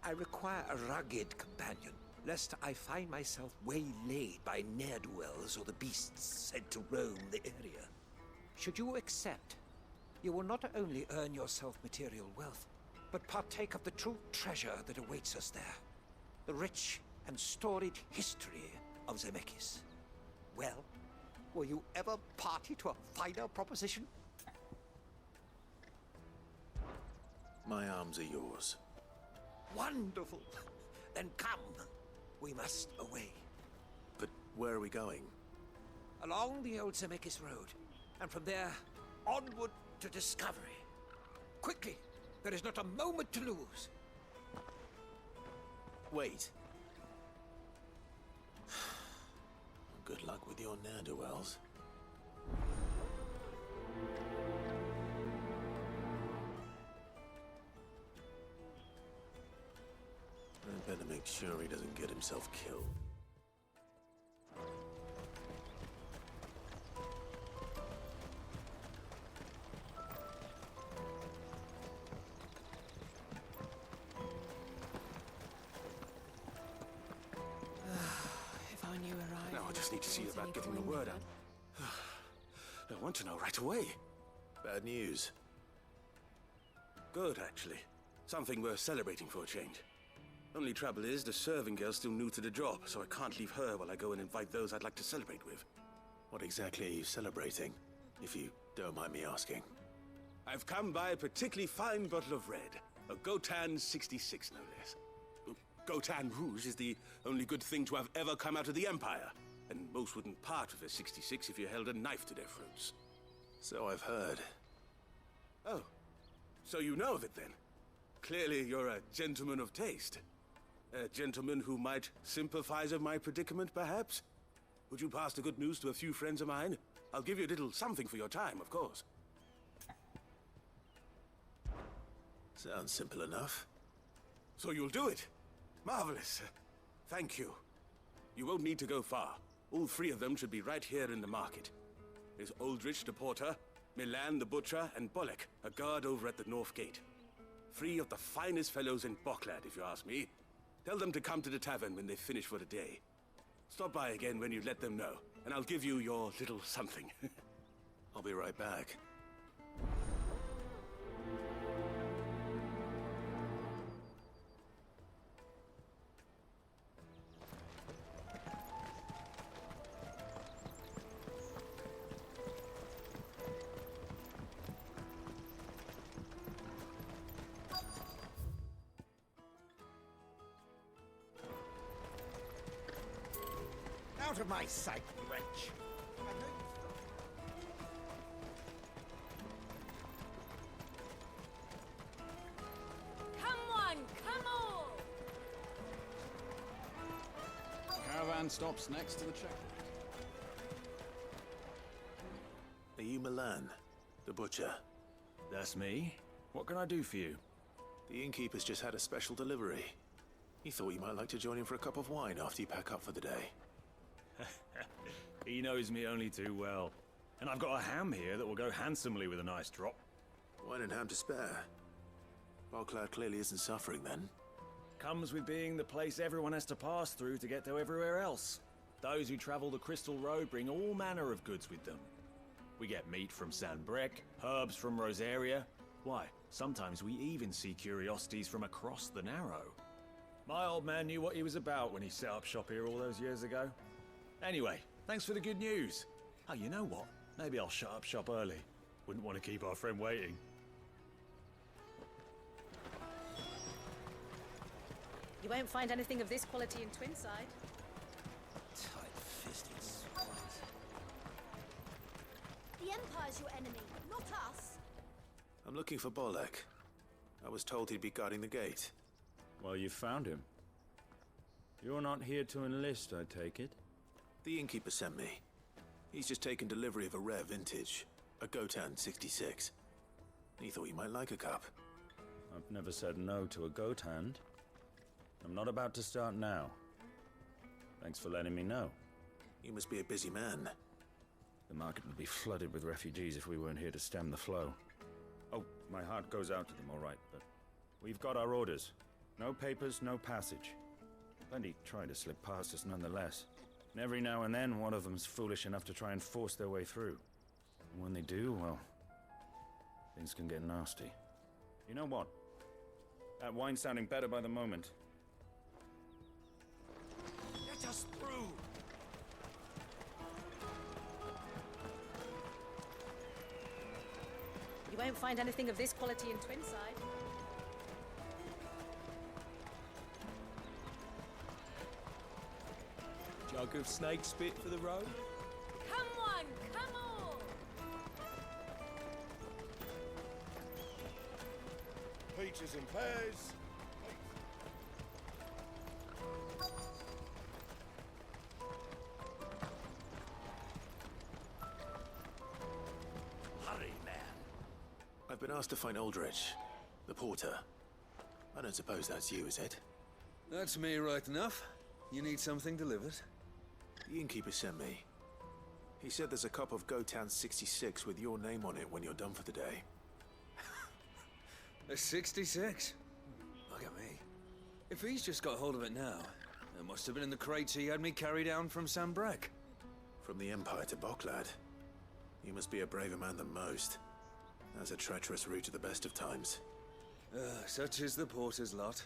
I require a rugged companion, lest I find myself waylaid by ne'er-do-wells or the beasts sent to roam the area. Should you accept, you will not only earn yourself material wealth, but partake of the true treasure that awaits us there. The rich and storied history of Zemeckis. Well, were you ever party to a finer proposition? My arms are yours. Wonderful! Then come. We must away. But where are we going? Along the old Zemeckis Road, and from there, onward to discovery. Quickly! There is not a moment to lose. Wait. Good luck with your ne'er-do-wells. I'd better make sure he doesn't get himself killed. If I knew where I... Now I just need to see about getting the word out. I want to know right away. Bad news. Good, actually. Something worth celebrating for a change. Only trouble is, the serving girl's still new to the job, so I can't leave her while I go and invite those I'd like to celebrate with. What exactly are you celebrating, if you don't mind me asking? I've come by a particularly fine bottle of red. A Gotan 66, no less. Gotan Rouge is the only good thing to have ever come out of the Empire. And most wouldn't part with a 66 if you held a knife to their throats. So I've heard. Oh, so you know of it then? Clearly you're a gentleman of taste. A gentleman who might sympathize with my predicament, perhaps? Would you pass the good news to a few friends of mine? I'll give you a little something for your time, of course. Sounds simple enough. So you'll do it? Marvelous. Thank you. You won't need to go far. All three of them should be right here in the market. There's Aldrich the porter, Milan the butcher, and Bolek, a guard over at the north gate. Three of the finest fellows in Boklad, if you ask me. Tell them to come to the tavern when they finish for the day. Stop by again when you let them know, and I'll give you your little something. I'll be right back. Out of my sight, wretch! Come on, come on! Caravan stops next to the checkpoint. Are you Milan, the butcher? That's me. What can I do for you? The innkeeper's just had a special delivery. He thought you might like to join him for a cup of wine after you pack up for the day. He knows me only too well. And I've got a ham here that will go handsomely with a nice drop. Wine and ham to spare. Boklad clearly isn't suffering then. Comes with being the place everyone has to pass through to get to everywhere else. Those who travel the Crystal Road bring all manner of goods with them. We get meat from Sanbreque, herbs from Rosaria. Why, sometimes we even see curiosities from across the Narrow. My old man knew what he was about when he set up shop here all those years ago. Anyway, thanks for the good news. Oh, you know what? Maybe I'll shut up shop early. Wouldn't want to keep our friend waiting. You won't find anything of this quality in Twinside. Tight-fisted swine. The Empire's your enemy, not us. I'm looking for Bolek. I was told he'd be guarding the gate. Well, you found him. You're not here to enlist, I take it? The innkeeper sent me. He's just taken delivery of a rare vintage, a Gotan 66. He thought you might like a cup. I've never said no to a goat hand. I'm not about to start now. Thanks for letting me know. You must be a busy man. The market would be flooded with refugees if we weren't here to stem the flow. Oh, my heart goes out to them, all right, but we've got our orders. No papers, no passage. Plenty try to slip past us nonetheless. And every now and then, one of them's foolish enough to try and force their way through. And when they do, well, things can get nasty. You know what? That wine's sounding better by the moment. Let us through! You won't find anything of this quality in Twinside. Jug of snake spit for the road? Come on, come on! Peaches and pears. Hurry, man. I've been asked to find Aldrich, the porter. I don't suppose that's you, is it? That's me right enough. You need something delivered? The innkeeper sent me. He said there's a cup of Gotan 66 with your name on it when you're done for the day. A 66? Look at me. If he's just got hold of it now, it must have been in the crates he had me carry down from Sanbreque. From the Empire to Boklad. You must be a braver man than most. That's a treacherous route at the best of times. Such is the porter's lot.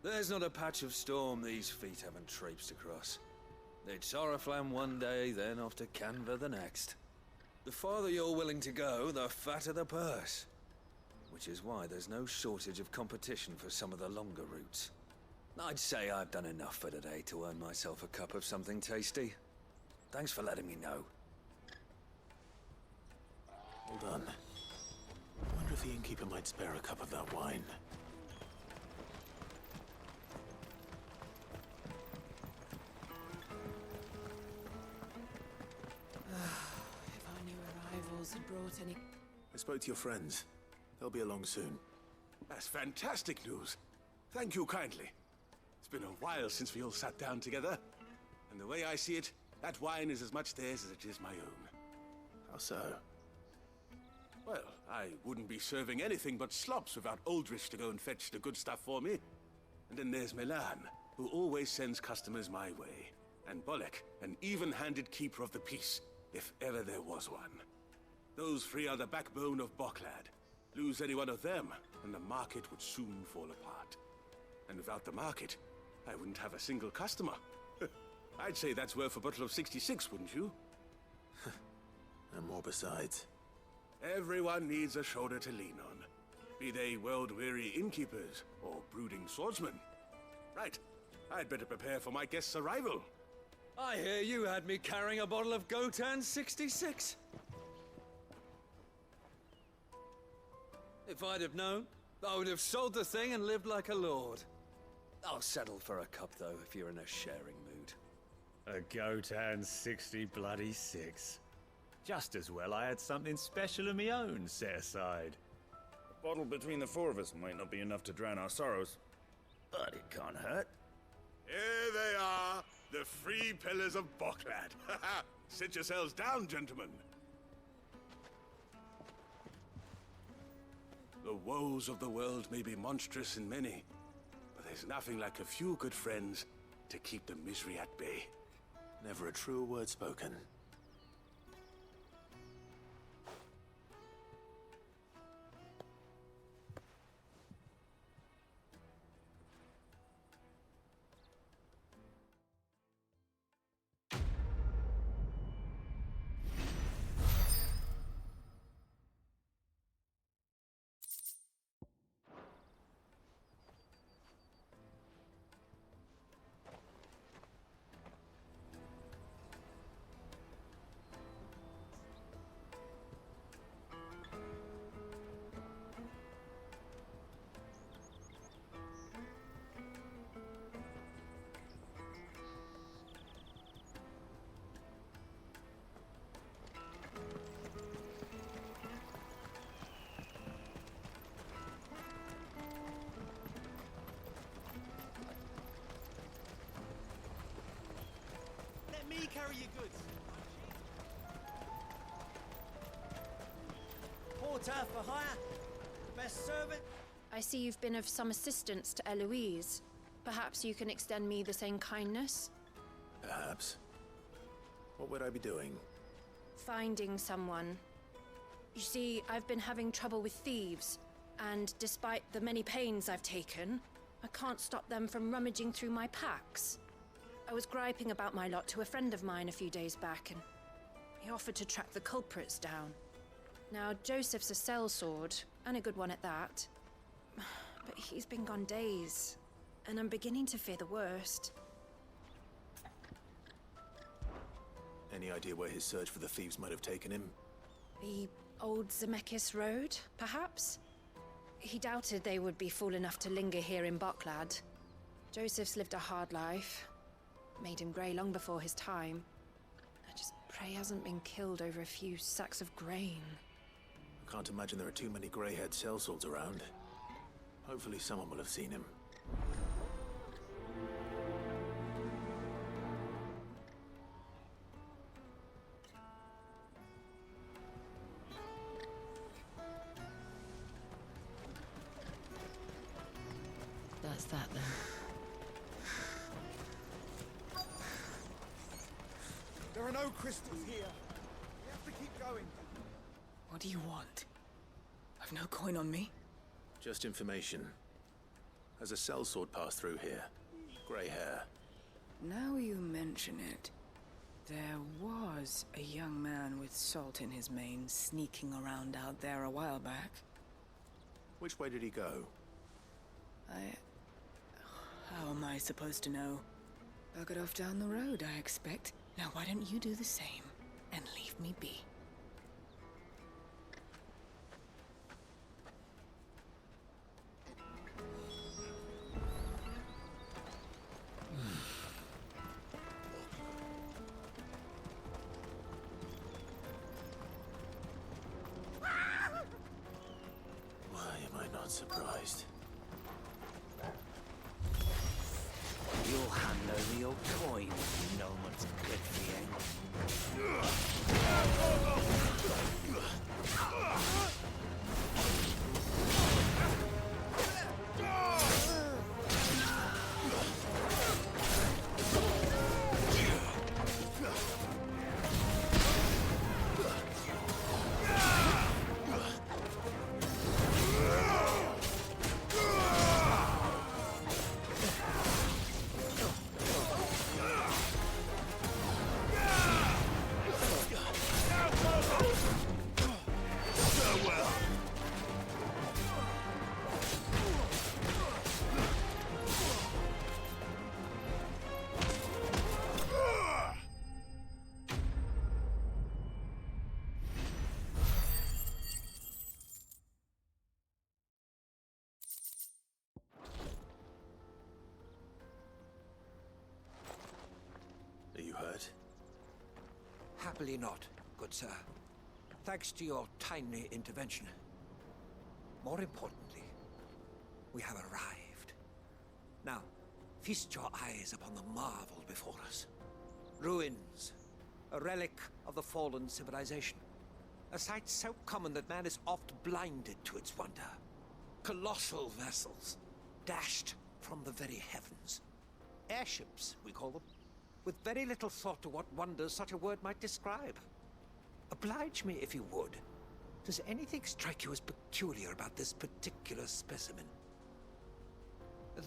There's not a patch of storm these feet haven't traipsed across. It's Oriflamme one day, then off to Canva the next. The farther you're willing to go, the fatter the purse. Which is why there's no shortage of competition for some of the longer routes. I'd say I've done enough for today to earn myself a cup of something tasty. Thanks for letting me know. Hold on. I wonder if the innkeeper might spare a cup of that wine. If our new arrivals had brought any... I spoke to your friends. They'll be along soon. That's fantastic news. Thank you kindly. It's been a while since we all sat down together. And the way I see it, that wine is as much theirs as it is my own. How so? Well, I wouldn't be serving anything but slops without Aldrich to go and fetch the good stuff for me. And then there's Milan, who always sends customers my way. And Bolek, an even-handed keeper of the peace, if ever there was one. Those three are the backbone of Boklad. Lose any one of them, and the market would soon fall apart. And without the market, I wouldn't have a single customer. I'd say that's worth a bottle of 66, wouldn't you? And more besides. Everyone needs a shoulder to lean on. Be they world-weary innkeepers or brooding swordsmen. Right, I'd better prepare for my guest's arrival. I hear you had me carrying a bottle of Gotan 66. If I'd have known, I would have sold the thing and lived like a lord. I'll settle for a cup, though, if you're in a sharing mood. A Gotan 66. Just as well I had something special of my own set aside. A bottle between the four of us might not be enough to drown our sorrows, but it can't hurt. Here they are, the three pillars of Boklad. Sit yourselves down, gentlemen. The woes of the world may be monstrous in many, but there's nothing like a few good friends to keep the misery at bay. Never a truer word spoken. Let me carry your goods. Porter for hire. Best servant. I see you've been of some assistance to Eloise. Perhaps you can extend me the same kindness? Perhaps. What would I be doing? Finding someone. You see, I've been having trouble with thieves, and despite the many pains I've taken, I can't stop them from rummaging through my packs. I was griping about my lot to a friend of mine a few days back, and he offered to track the culprits down. Now, Joseph's a sellsword, and a good one at that. But he's been gone days, and I'm beginning to fear the worst. Any idea where his search for the thieves might have taken him? The old Zemeckis Road, perhaps? He doubted they would be fool enough to linger here in Boklad. Joseph's lived a hard life. Made him grey long before his time. I just pray he hasn't been killed over a few sacks of grain. I can't imagine there are too many grey-haired sellswords around. Hopefully someone will have seen him. That's that then. There are no crystals here. We have to keep going. What do you want? I've no coin on me. Just information. Has a sellsword passed through here? Grey hair. Now you mention it, there was a young man with salt in his mane sneaking around out there a while back. Which way did he go? How am I supposed to know? Buggered off down the road, I expect. Now why don't you do the same and leave me be? Why am I not surprised? You'll hand over your coin if you know what's good for you. Are you hurt? Happily not, good sir. Thanks to your timely intervention. More importantly, we have arrived. Now, feast your eyes upon the marvel before us. Ruins, a relic of the fallen civilization. A sight so common that man is oft blinded to its wonder. Colossal vessels, dashed from the very heavens. Airships, we call them, with very little thought to what wonders such a word might describe. Oblige me if you would. Does anything strike you as peculiar about this particular specimen?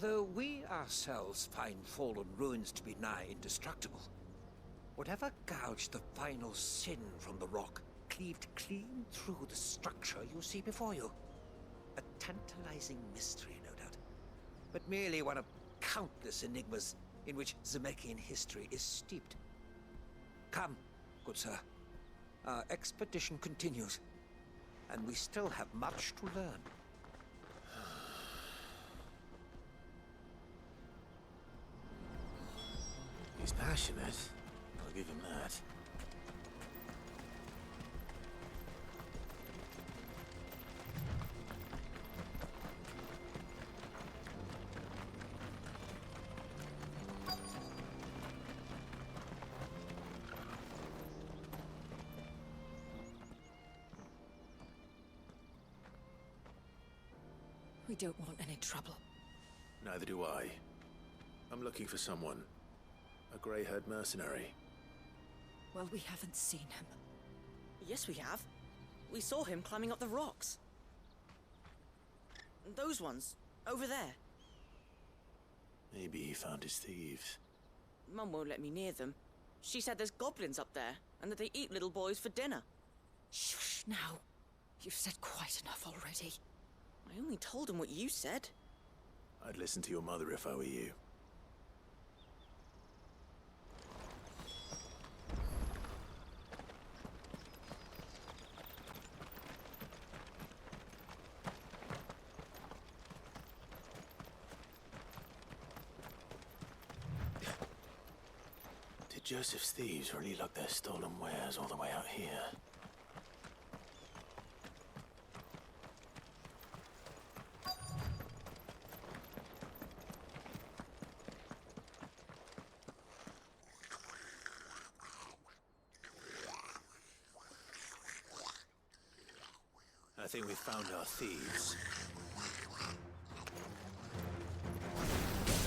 Though we ourselves find fallen ruins to be nigh indestructible, whatever gouged the final sin from the rock cleaved clean through the structure you see before you. A tantalizing mystery, no doubt, but merely one of countless enigmas in which Zemeckyan history is steeped. Come, good sir. Our expedition continues, and we still have much to learn. He's passionate. I'll give him that. We don't want any trouble. Neither do I. I'm looking for someone. A grey-haired mercenary. Well, we haven't seen him. Yes, we have. We saw him climbing up the rocks. Those ones, over there. Maybe he found his thieves. Mum won't let me near them. She said there's goblins up there, and that they eat little boys for dinner. Shush now. You've said quite enough already. I only told him what you said. I'd listen to your mother if I were you. Did Joseph's thieves really lug their stolen wares all the way out here? I think we've found our thieves.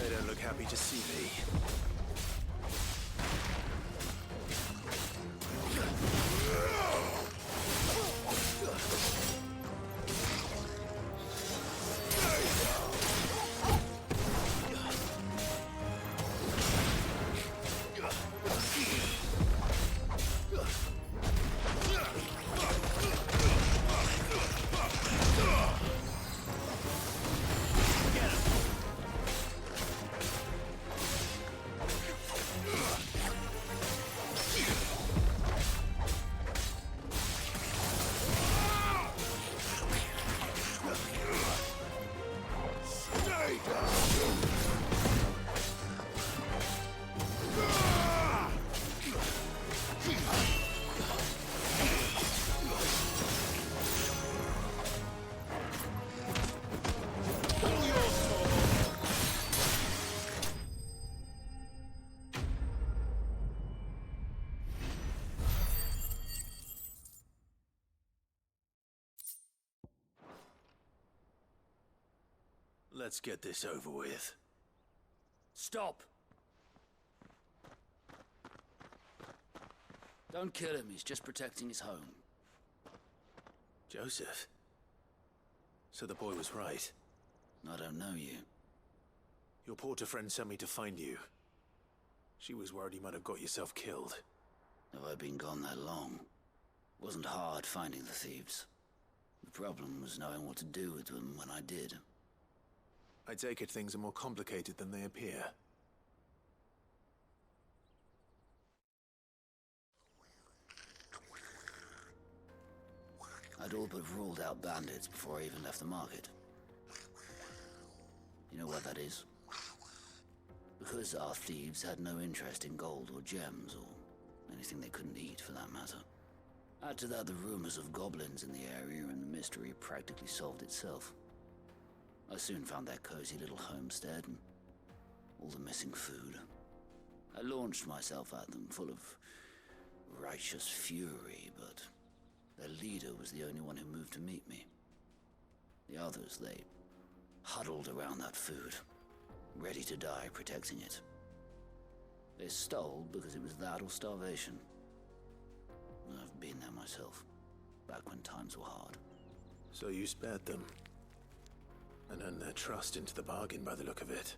They don't look happy to see me. Let's get this over with. Stop! Don't kill him, he's just protecting his home. Joseph? So the boy was right. I don't know you. Your porter friend sent me to find you. She was worried you might have got yourself killed. Have I been gone that long? It wasn't hard finding the thieves. The problem was knowing what to do with them when I did. I take it things are more complicated than they appear. I'd all but ruled out bandits before I even left the market. You know what that is? Because our thieves had no interest in gold or gems or anything they couldn't eat for that matter. Add to that the rumors of goblins in the area and the mystery practically solved itself. I soon found their cozy little homestead and all the missing food. I launched myself at them full of righteous fury, but their leader was the only one who moved to meet me. The others, they huddled around that food, ready to die protecting it. They stole because it was that or starvation. I've been there myself, back when times were hard. So you spared them, and earned their trust into the bargain by the look of it.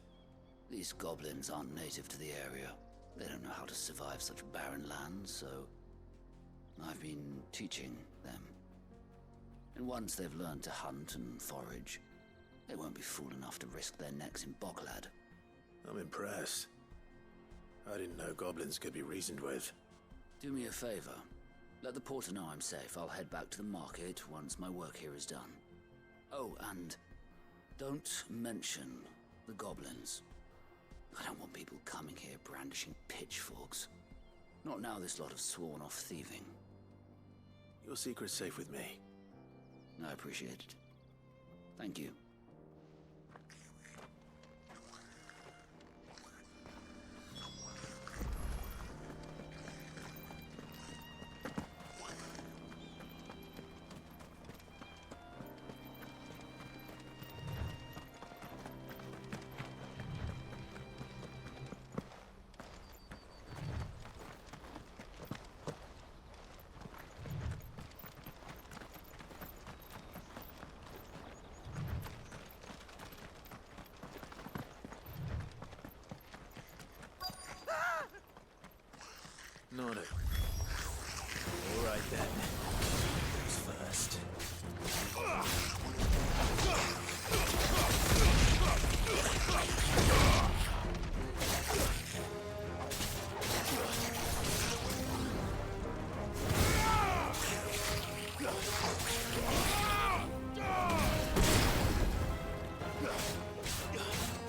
These goblins aren't native to the area. They don't know how to survive such barren lands, so I've been teaching them. And once they've learned to hunt and forage, they won't be fool enough to risk their necks in Boklad. I'm impressed. I didn't know goblins could be reasoned with. Do me a favor. Let the porter know I'm safe. I'll head back to the market once my work here is done. Oh, and don't mention the goblins. I don't want people coming here brandishing pitchforks. Not now this lot have sworn off thieving. Your secret's safe with me. I appreciate it. Thank you. Not it. All right then. Who's first?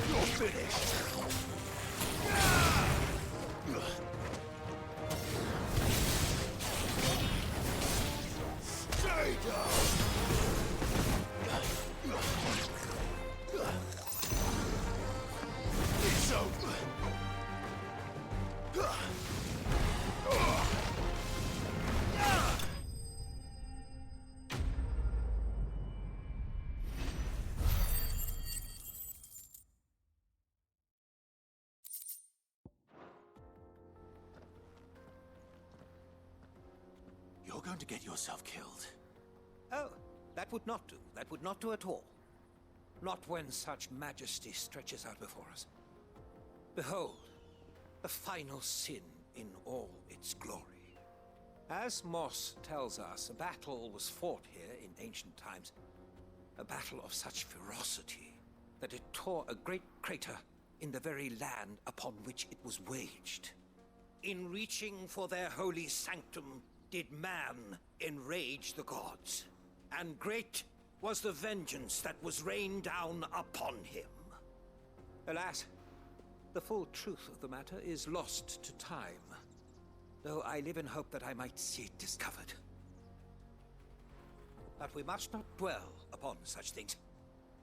You're finished. It's over. You're going to get yourself killed. Oh, that would not do. That would not do at all. Not when such majesty stretches out before us. Behold, the final sin in all its glory. As Moss tells us, a battle was fought here in ancient times. A battle of such ferocity that it tore a great crater in the very land upon which it was waged. In reaching for their holy sanctum, did man enrage the gods. And great was the vengeance that was rained down upon him. Alas, the full truth of the matter is lost to time, though I live in hope that I might see it discovered. But we must not dwell upon such things.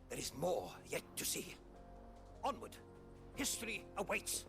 There is more yet to see. Onward! History awaits!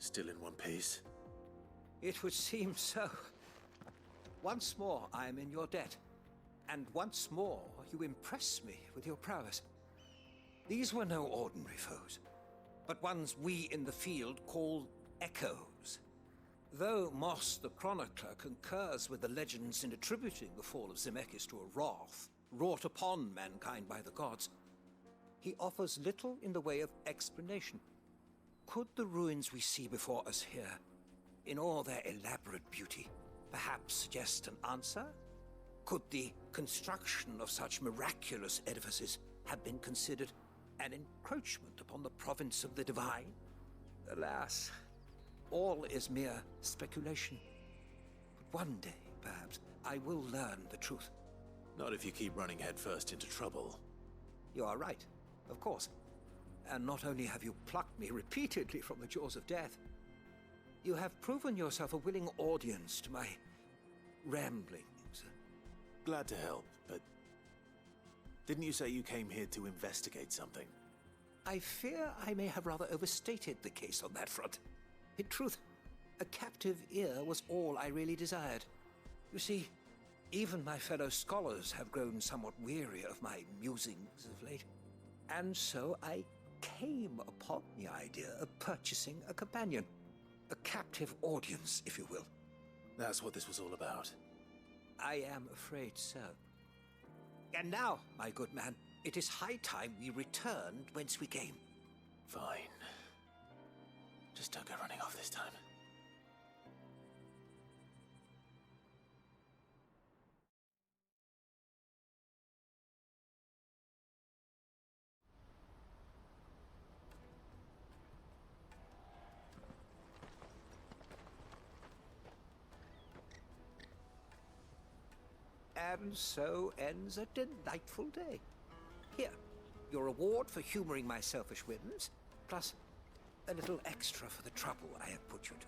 Still in one piece? It would seem so. Once more, I am in your debt. And once more, you impress me with your prowess. These were no ordinary foes, but ones we in the field call echoes. Though Moss the Chronicler concurs with the legends in attributing the fall of Zemeckis to a wrath wrought upon mankind by the gods, he offers little in the way of explanation. Could the ruins we see before us here, in all their elaborate beauty, perhaps suggest an answer? Could the construction of such miraculous edifices have been considered an encroachment upon the province of the divine? Alas, all is mere speculation. But one day, perhaps, I will learn the truth. Not if you keep running headfirst into trouble. You are right, of course. And not only have you plucked me repeatedly from the jaws of death, you have proven yourself a willing audience to my ramblings. Glad to help, but didn't you say you came here to investigate something? I fear I may have rather overstated the case on that front. In truth, a captive ear was all I really desired. You see, even my fellow scholars have grown somewhat weary of my musings of late. And so I came upon the idea of purchasing a companion. A captive audience, if you will. That's what this was all about. I am afraid so. And now, my good man, it is high time we returned whence we came. Fine. Just don't go running off this time. And so ends a delightful day. Here, your reward for humoring my selfish whims, plus a little extra for the trouble I have put you to.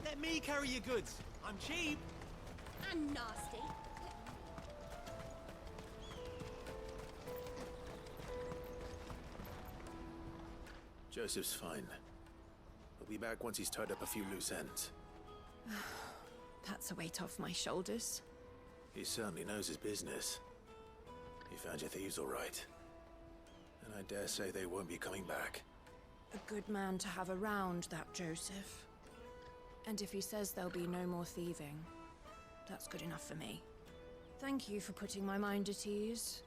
Let me carry your goods. I'm cheap. And nasty. Joseph's fine. He'll be back once he's tied up a few loose ends. That's a weight off my shoulders. He certainly knows his business. He found your thieves all right. And I dare say they won't be coming back. A good man to have around, that Joseph. And if he says there'll be no more thieving, that's good enough for me. Thank you for putting my mind at ease.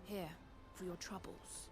Here, for your troubles.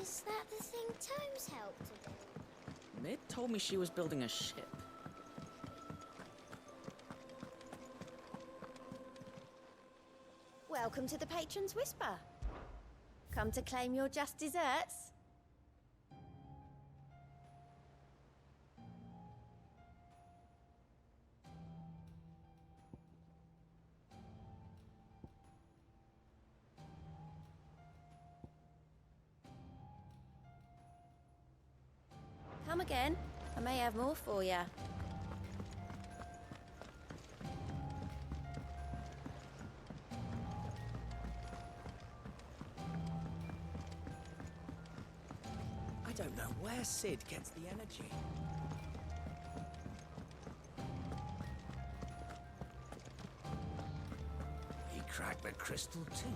Is that the thing Tomes helped to do? Mid told me she was building a ship. Welcome to the Patron's Whisper. Come to claim your just desserts? Come again. I may have more for you. I don't know where Sid gets the energy. He cracked the crystal too.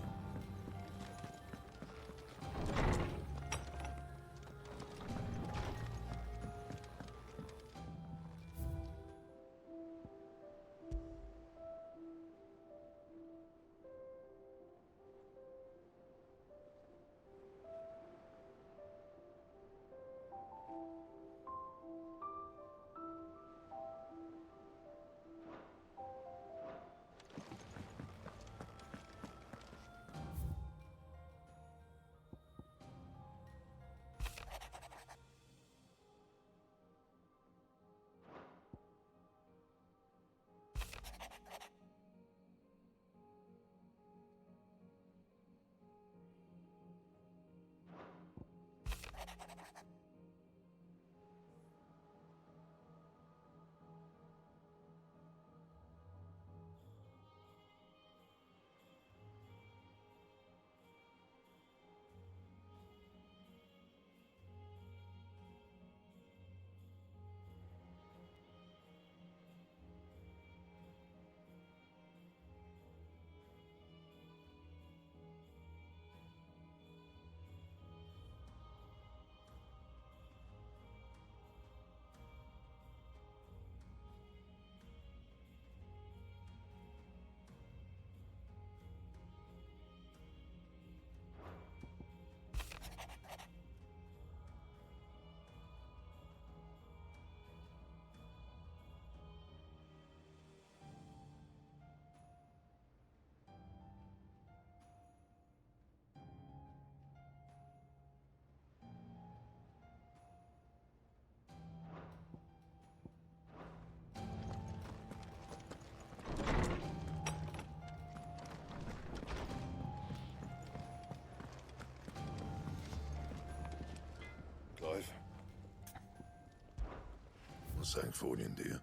Sanktfordian, do you?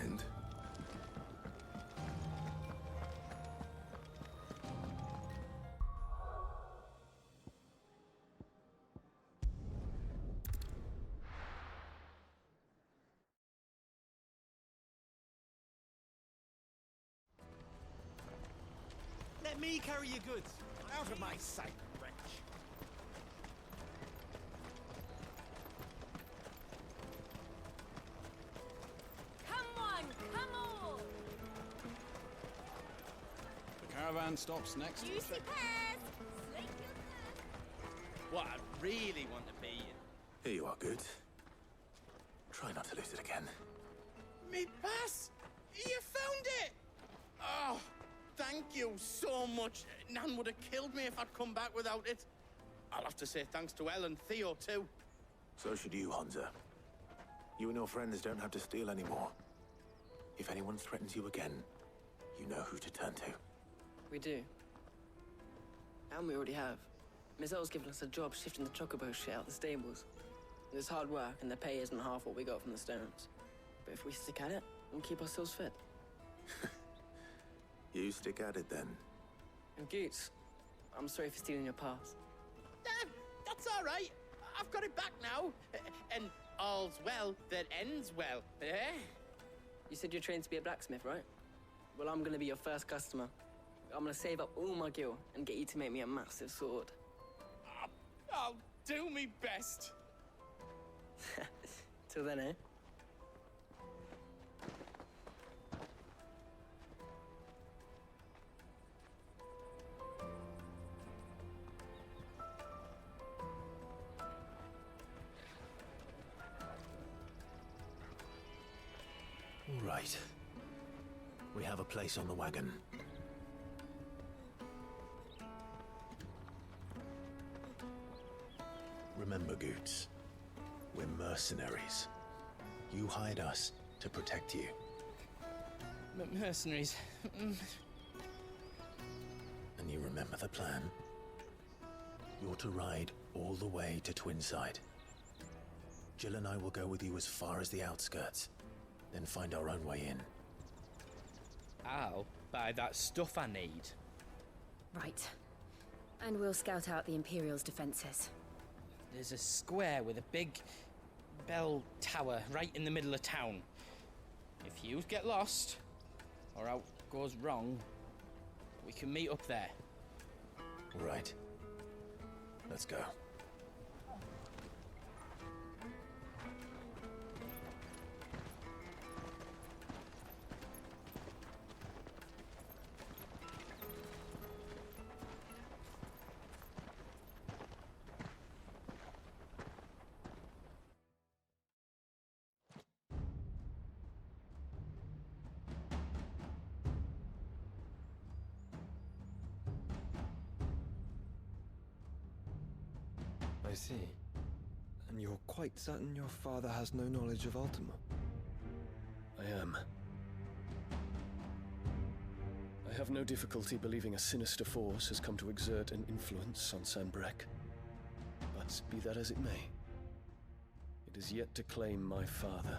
And? Let me carry your goods. Out of my sight, wretch. Come on, come on! The caravan stops next to the Juicy checkpoint. pears! What I really want to be. Here you are, Goods. Try not to lose it again. Me pass! You found it! Oh, thank you so much. Nan would have killed me if I'd come back without it. I'll have to say thanks to Elle and Theo, too. So should you, Hansa. You and your friends don't have to steal anymore. If anyone threatens you again, you know who to turn to. We do. And we already have. Miss Earl's given us a job shifting the chocobo shit out the stables. It's hard work, and the pay isn't half what we got from the Stones. But if we stick at it, we'll keep ourselves fit. You stick at it, then. And Goots, I'm sorry for stealing your pass. That's all right. I've got it back now. And all's well that ends well, eh? You said you're trained to be a blacksmith, right? Well, I'm gonna be your first customer. I'm gonna save up all my gil and get you to make me a massive sword. I'll do me best. Till then, eh? All right. We have a place on the wagon. Remember, Goots, we're mercenaries. You hired us to protect you. Mercenaries. And you remember the plan? You're to ride all the way to Twinside. Jill and I will go with you as far as the outskirts, then find our own way in. I'll buy that stuff I need. Right. And we'll scout out the Imperial's defenses. There's a square with a big bell tower right in the middle of town. If you get lost, or out goes wrong, we can meet up there. Right. Let's go. I see. And you're quite certain your father has no knowledge of Ultima? I am. I have no difficulty believing a sinister force has come to exert an influence on Sanbreque. But be that as it may, it is yet to claim my father.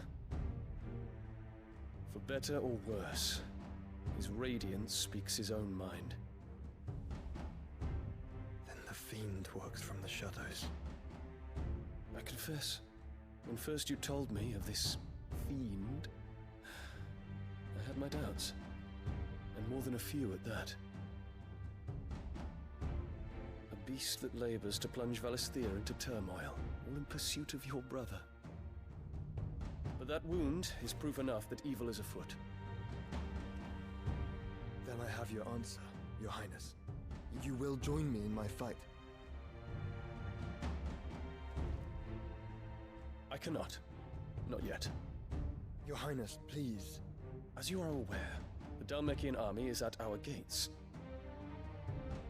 For better or worse, his radiance speaks his own mind. Then the fiend works from the shadows. I confess, when first you told me of this fiend, I had my doubts, and more than a few at that. A beast that labors to plunge Valisthea into turmoil, all in pursuit of your brother. But that wound is proof enough that evil is afoot. Then I have your answer, Your Highness. You will join me in my fight. I cannot. Not yet. Your Highness, please. As you are aware, the Dhalmekian army is at our gates.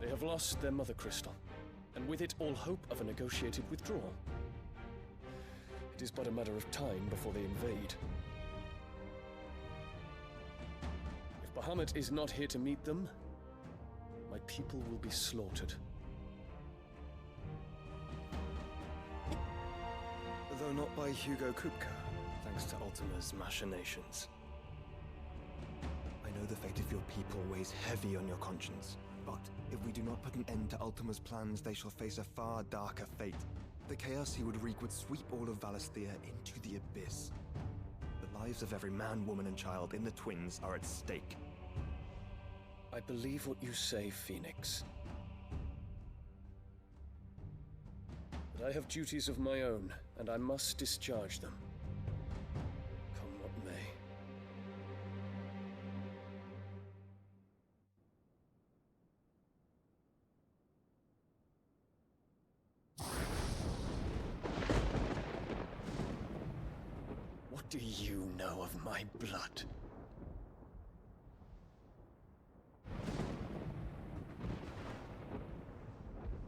They have lost their mother crystal, and with it all hope of a negotiated withdrawal. It is but a matter of time before they invade. If Bahamut is not here to meet them, my people will be slaughtered. Though not by Hugo Kupka, thanks to Ultima's machinations. I know the fate of your people weighs heavy on your conscience, but if we do not put an end to Ultima's plans, they shall face a far darker fate. The chaos he would wreak would sweep all of Valisthea into the abyss. The lives of every man, woman, and child in the Twins are at stake. I believe what you say, Phoenix. But I have duties of my own, and I must discharge them. Come what may. What do you know of my blood?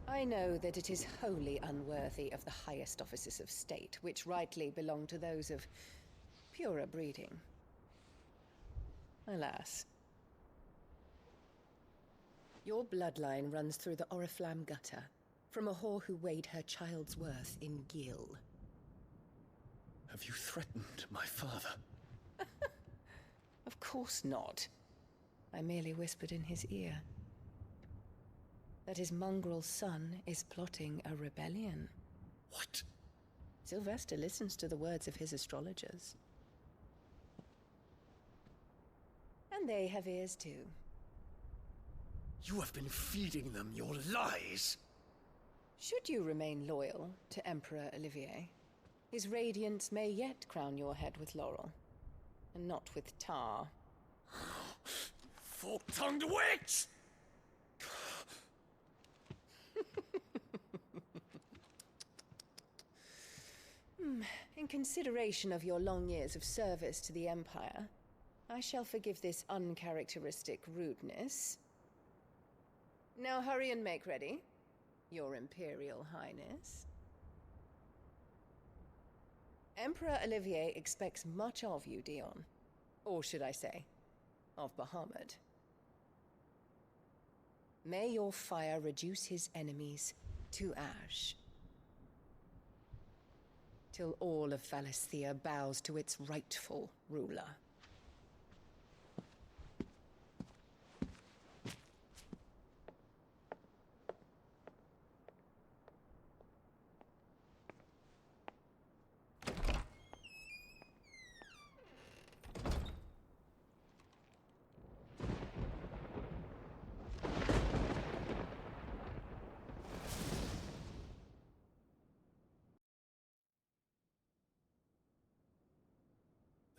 I know that it is wholly unworthy of the highest offices of state, which rightly belong to those of purer breeding. Alas. Your bloodline runs through the Oriflamme gutter, from a whore who weighed her child's worth in gil. Have you threatened my father? Of course not. I merely whispered in his ear that his mongrel son is plotting a rebellion. What? Sylvester listens to the words of his astrologers. And they have ears too. You have been feeding them your lies! Should you remain loyal to Emperor Olivier, his radiance may yet crown your head with laurel, and not with tar. Fork-tongued witch! In consideration of your long years of service to the Empire, I shall forgive this uncharacteristic rudeness. Now hurry and make ready, Your Imperial Highness. Emperor Olivier expects much of you, Dion. Or should I say, of Bahamut. May your fire reduce his enemies to ash, till all of Valisthea bows to its rightful ruler.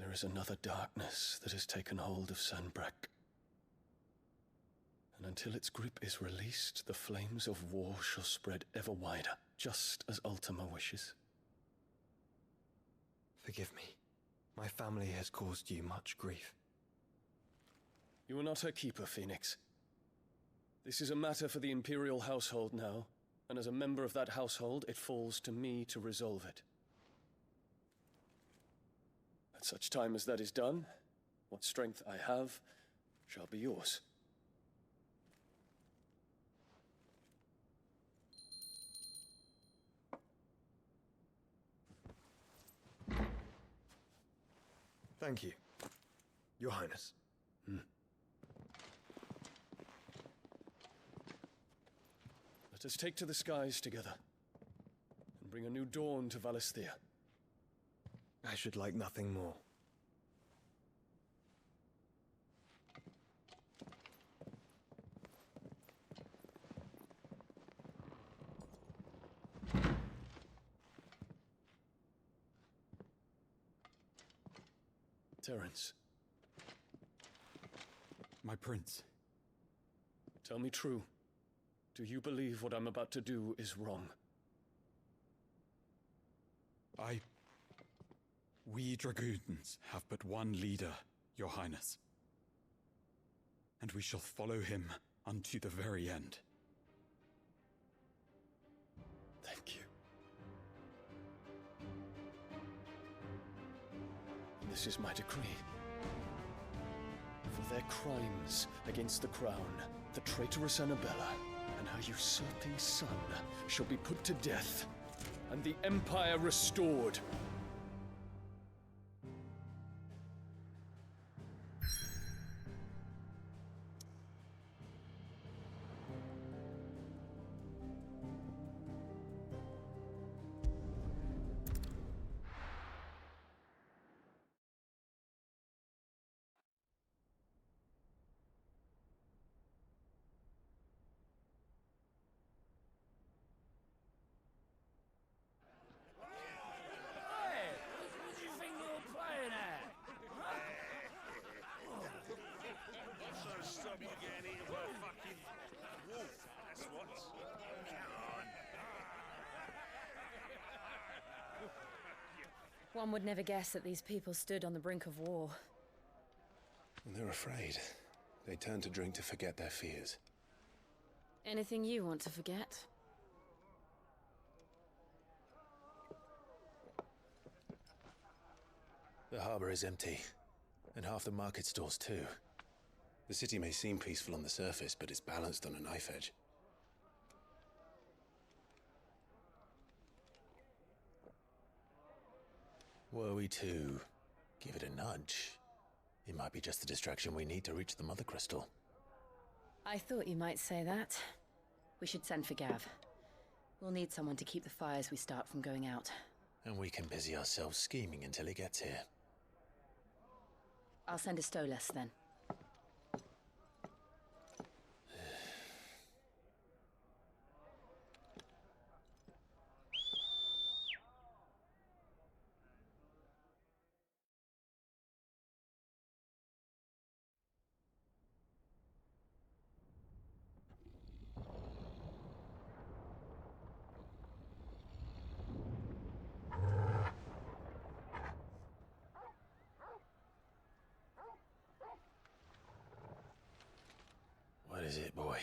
There is another darkness that has taken hold of Sanbreque. And until its grip is released, the flames of war shall spread ever wider, just as Ultima wishes. Forgive me. My family has caused you much grief. You are not her keeper, Phoenix. This is a matter for the Imperial household now, and as a member of that household, it falls to me to resolve it. At such time as that is done, what strength I have shall be yours. Thank you, Your Highness. Let us take to the skies together, and bring a new dawn to Valisthea. I should like nothing more. Terence. My prince. Tell me true. Do you believe what I'm about to do is wrong? We Dragoons have but one leader, Your Highness. And we shall follow him unto the very end. Thank you. This is my decree. For their crimes against the crown, the traitorous Annabella and her usurping son shall be put to death, and the Empire restored. One would never guess that these people stood on the brink of war. And they're afraid. They turn to drink to forget their fears. Anything you want to forget? The harbor is empty, and half the market stalls too. The city may seem peaceful on the surface, but it's balanced on a knife edge. Were we to give it a nudge, it might be just the distraction we need to reach the Mother Crystal. I thought you might say that. We should send for Gav. We'll need someone to keep the fires we start from going out. And we can busy ourselves scheming until he gets here. I'll send a Stolas then. What is it, boy?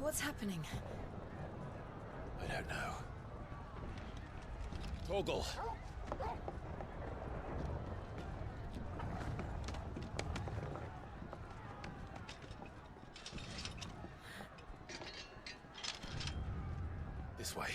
What's happening? I don't know. Torgal! This way.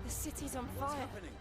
The city's on fire. What's happening?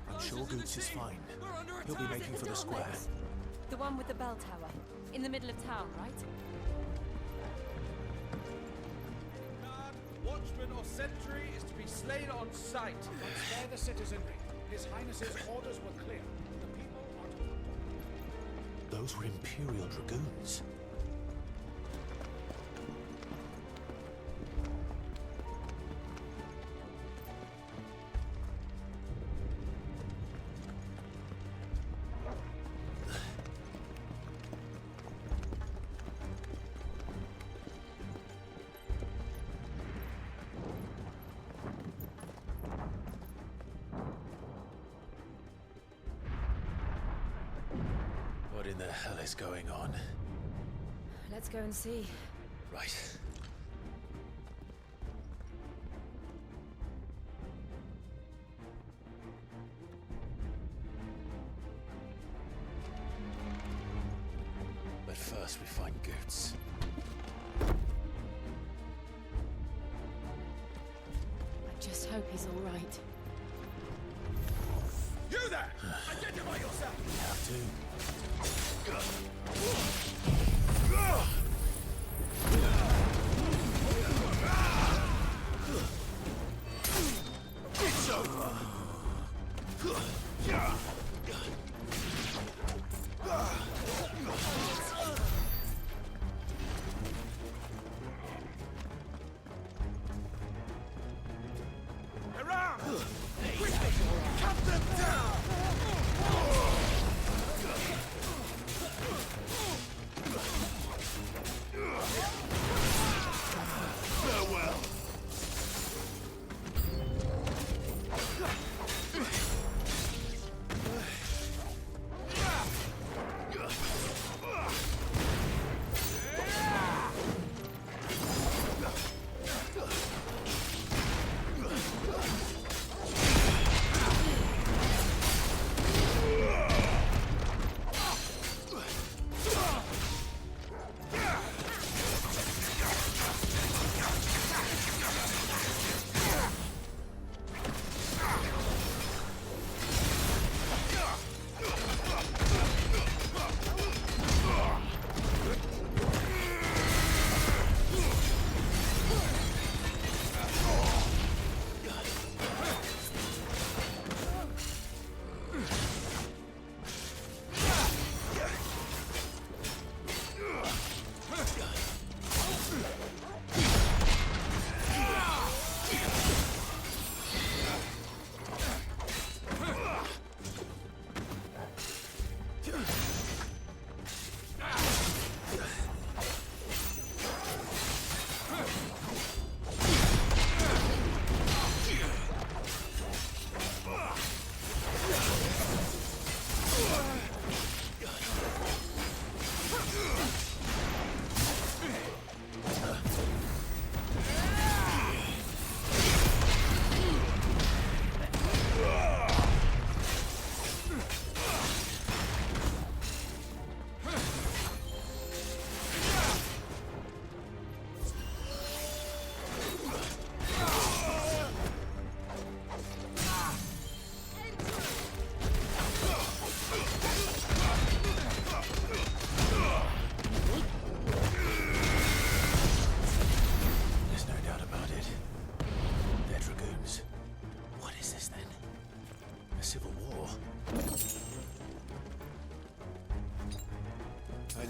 I'm sure Goots is fine. He'll be making for the square. The one with the bell tower. In the middle of town, right? Guard, watchman or sentry is to be slain on sight. But spare the citizenry. His Highness's orders were clear. The people are to... Those were Imperial Dragoons. What in the hell is going on? Let's go and see. Right. But first we find Goots. I just hope he's all right. You there! Identify yourself! We have to. It's over! Around! Quickly! Cut them down! Farewell!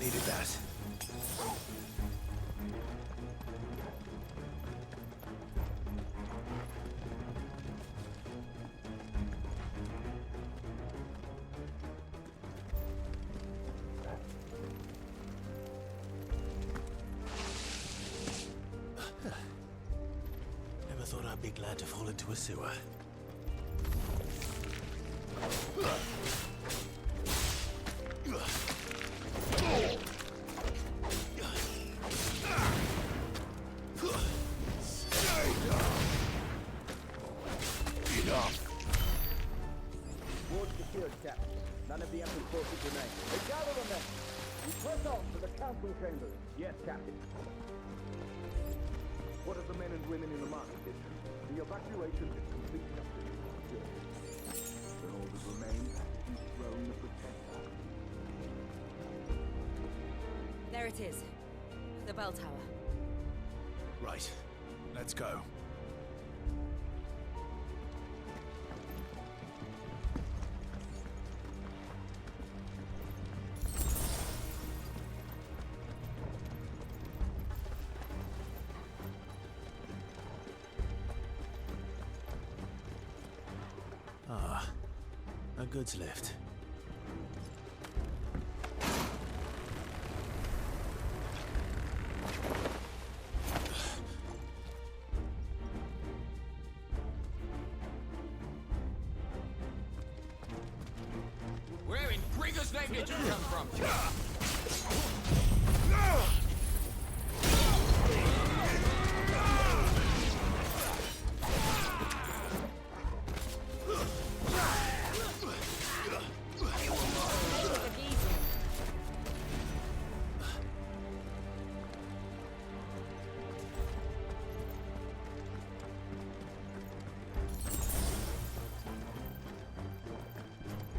needed that. Never thought I'd be glad to fall into a sewer. Ward secured, Captain. None of the Emperor's forces remain. They gather the men. We press on to the council chambers. Yes, Captain. What of the men and women in the market district? The evacuation is complete, Captain. But all that remains is to dethrone the Protector. There it is. The bell tower. Right. Let's go. Ah, a goods lift. Where in Gregor's name did you come from?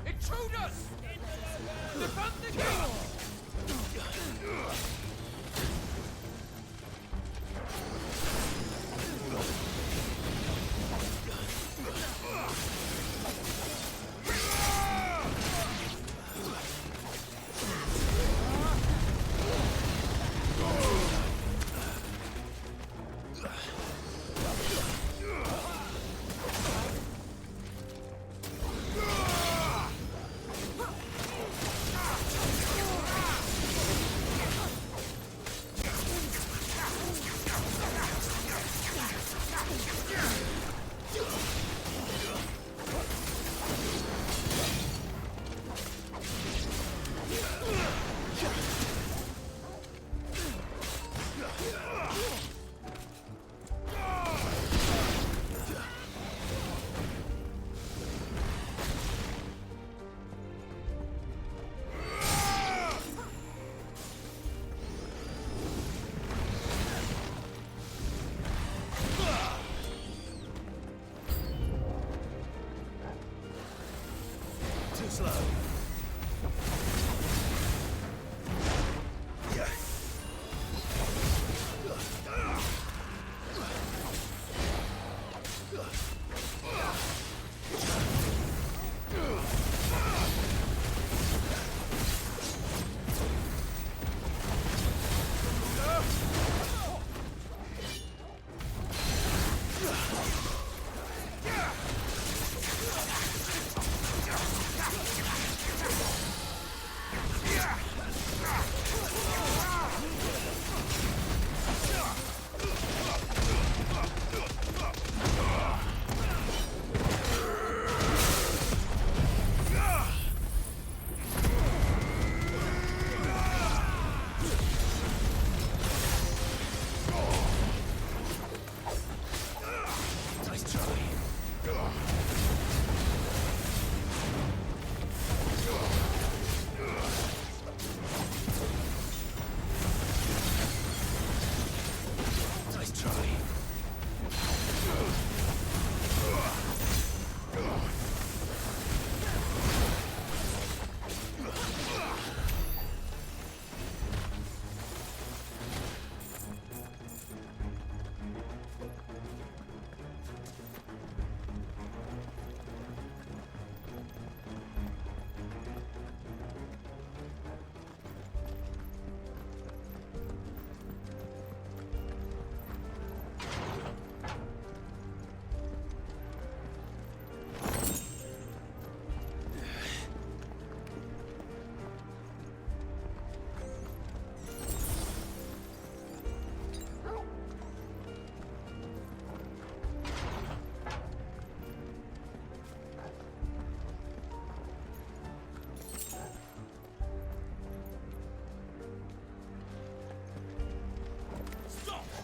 Intruders! Defend the king!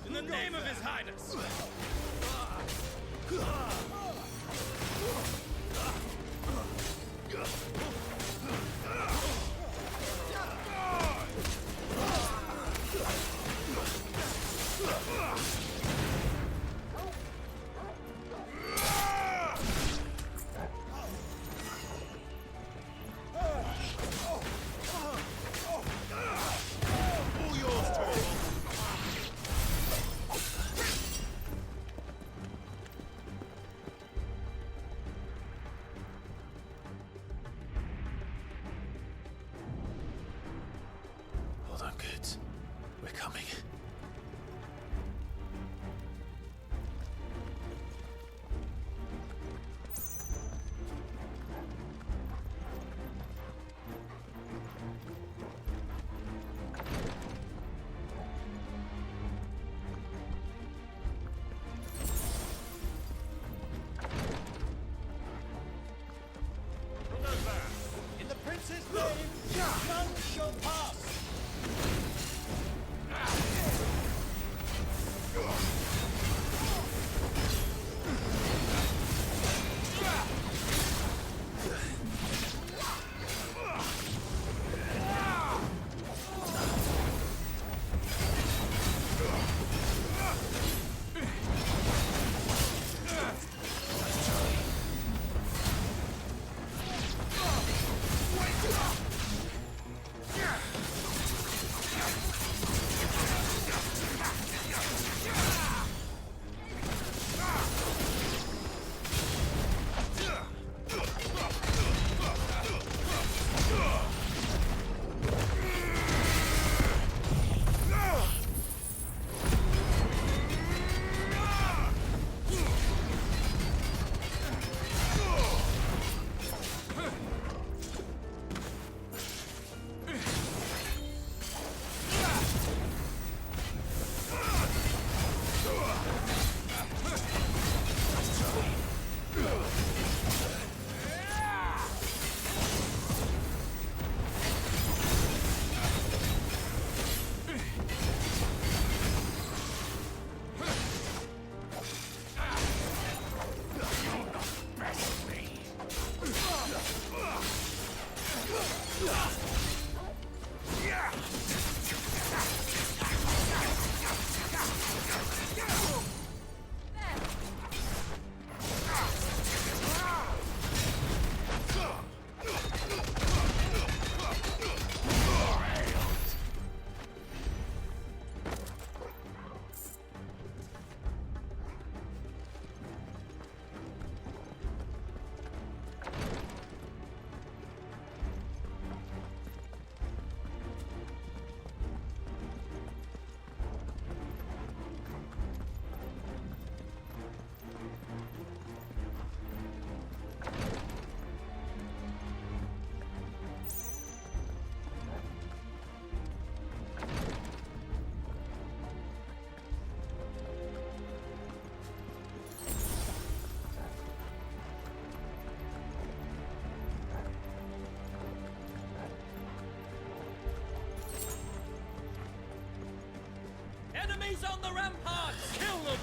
In the name of His Highness! coming. In the prince's name, none shall pass! Enemies on the ramparts! Kill them!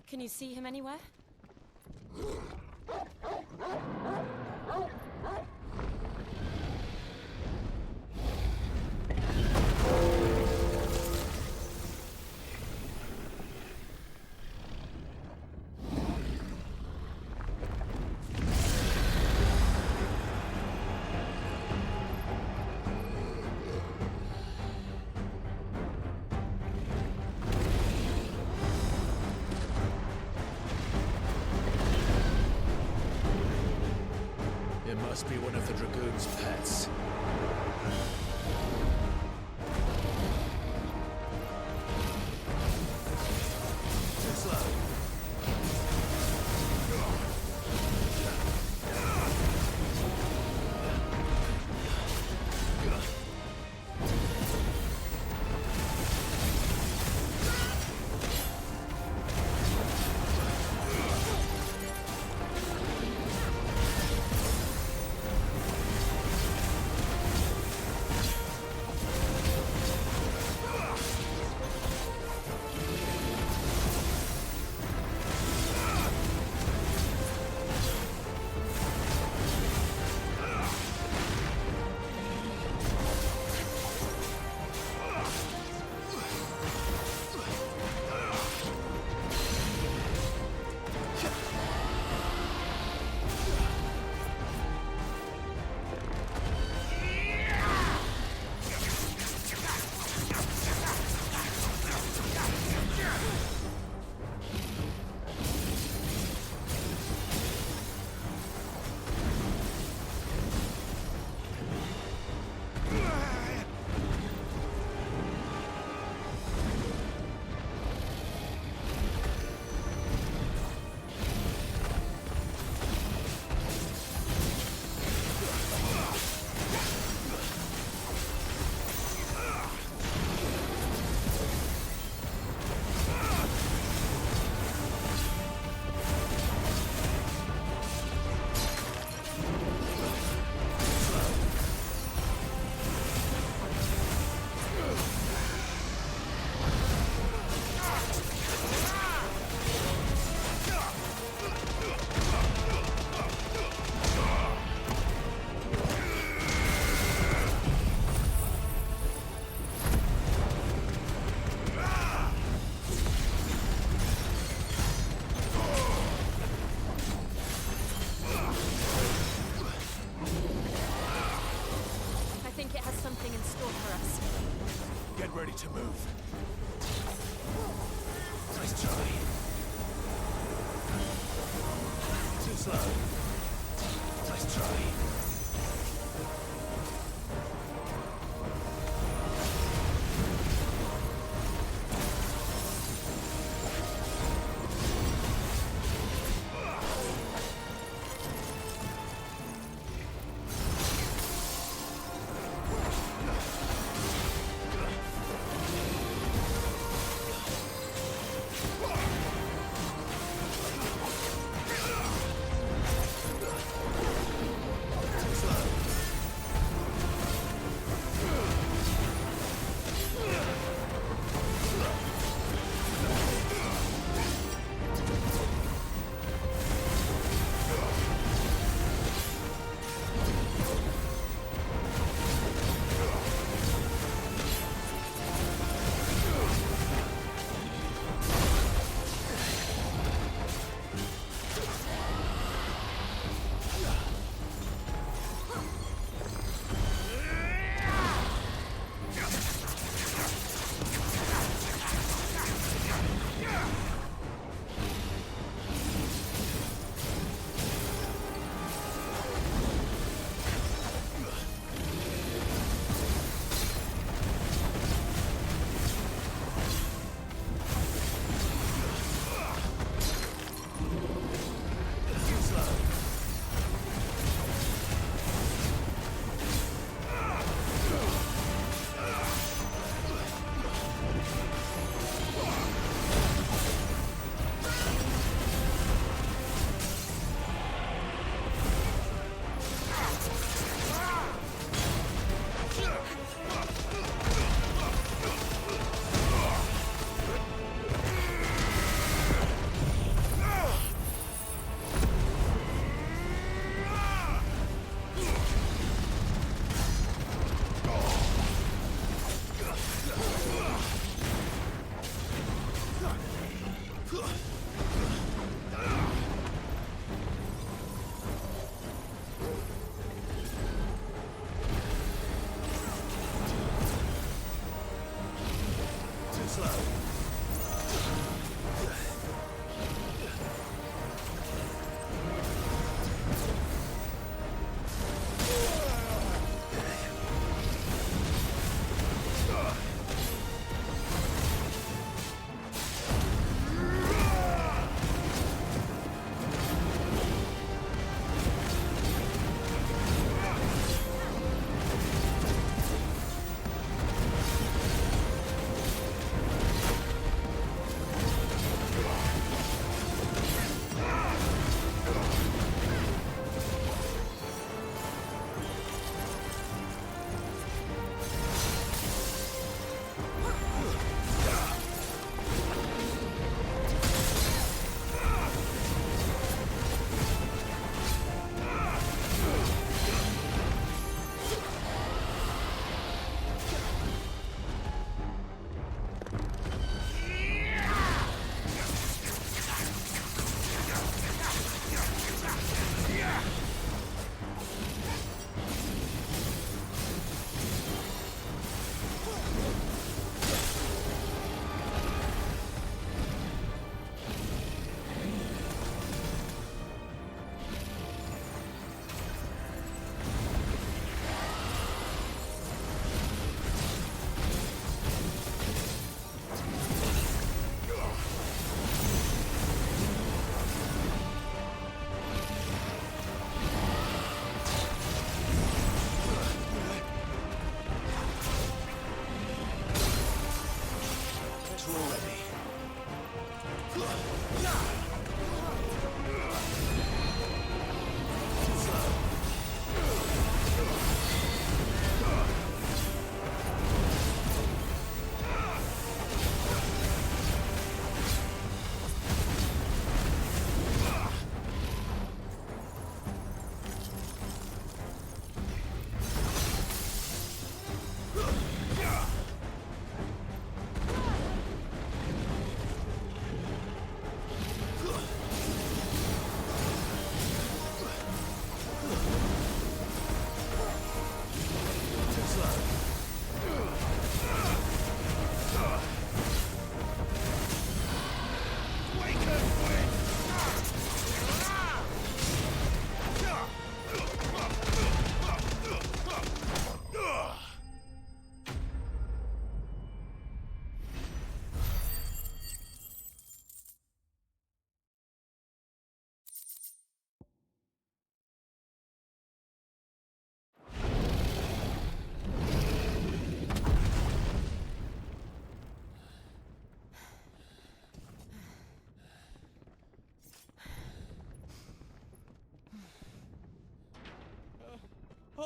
Can you see him anywhere? It must be one of the Dragoon's pets. Too slow. something in store for us. Get ready to move. Nice try. Too slow. Nice try.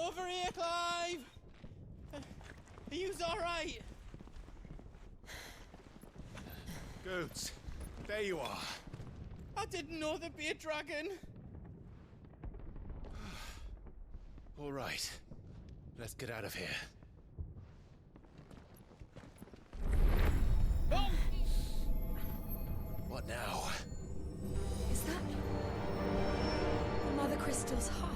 over here, Clive! Are you alright? Goods, there you are. I didn't know there'd be a dragon. All right, let's get out of here. Oh! What now? Is that Mother Crystal's heart?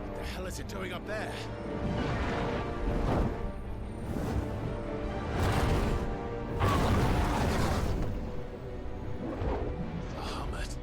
What the hell is it doing up there? Bahamut.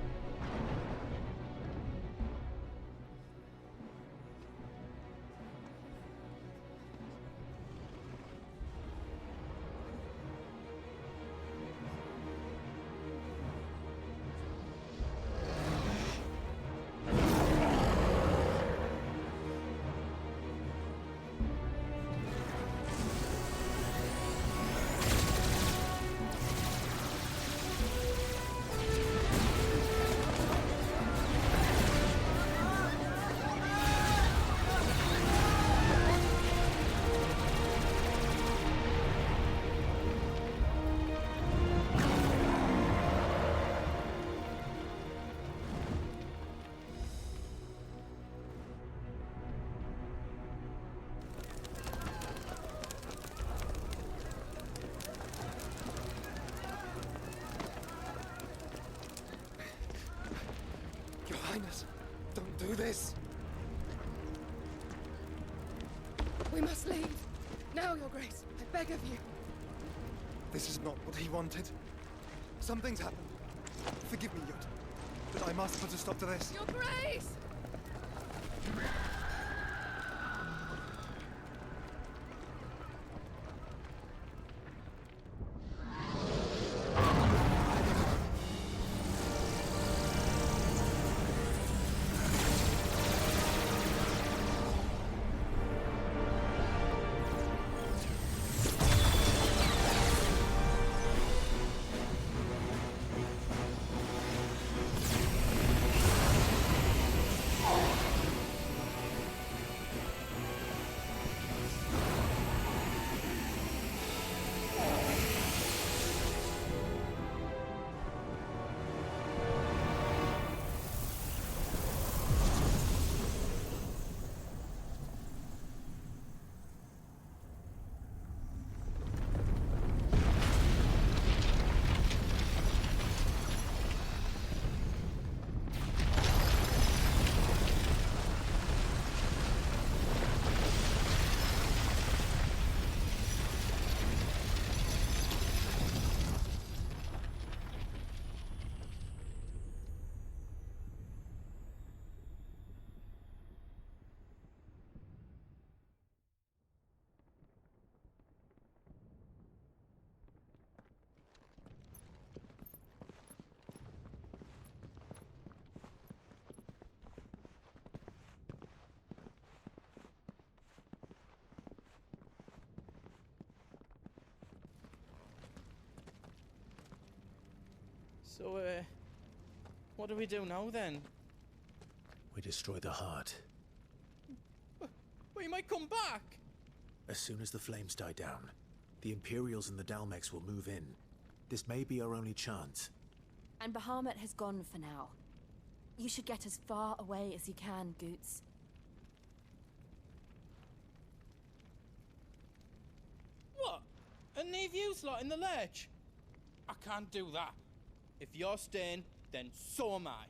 Your Highness, don't do this. We must leave. Now, Your Grace. I beg of you. This is not what he wanted. Something's happened. Forgive me, Yod, but I must put a stop to this. Your Grace! So, what do we do now then? We destroy the heart. We might come back! As soon as the flames die down, the Imperials and the Dalmex will move in. This may be our only chance. And Bahamut has gone for now. You should get as far away as you can, Goots. What? And leave you lot in the lurch? I can't do that. If you're staying, then so am I.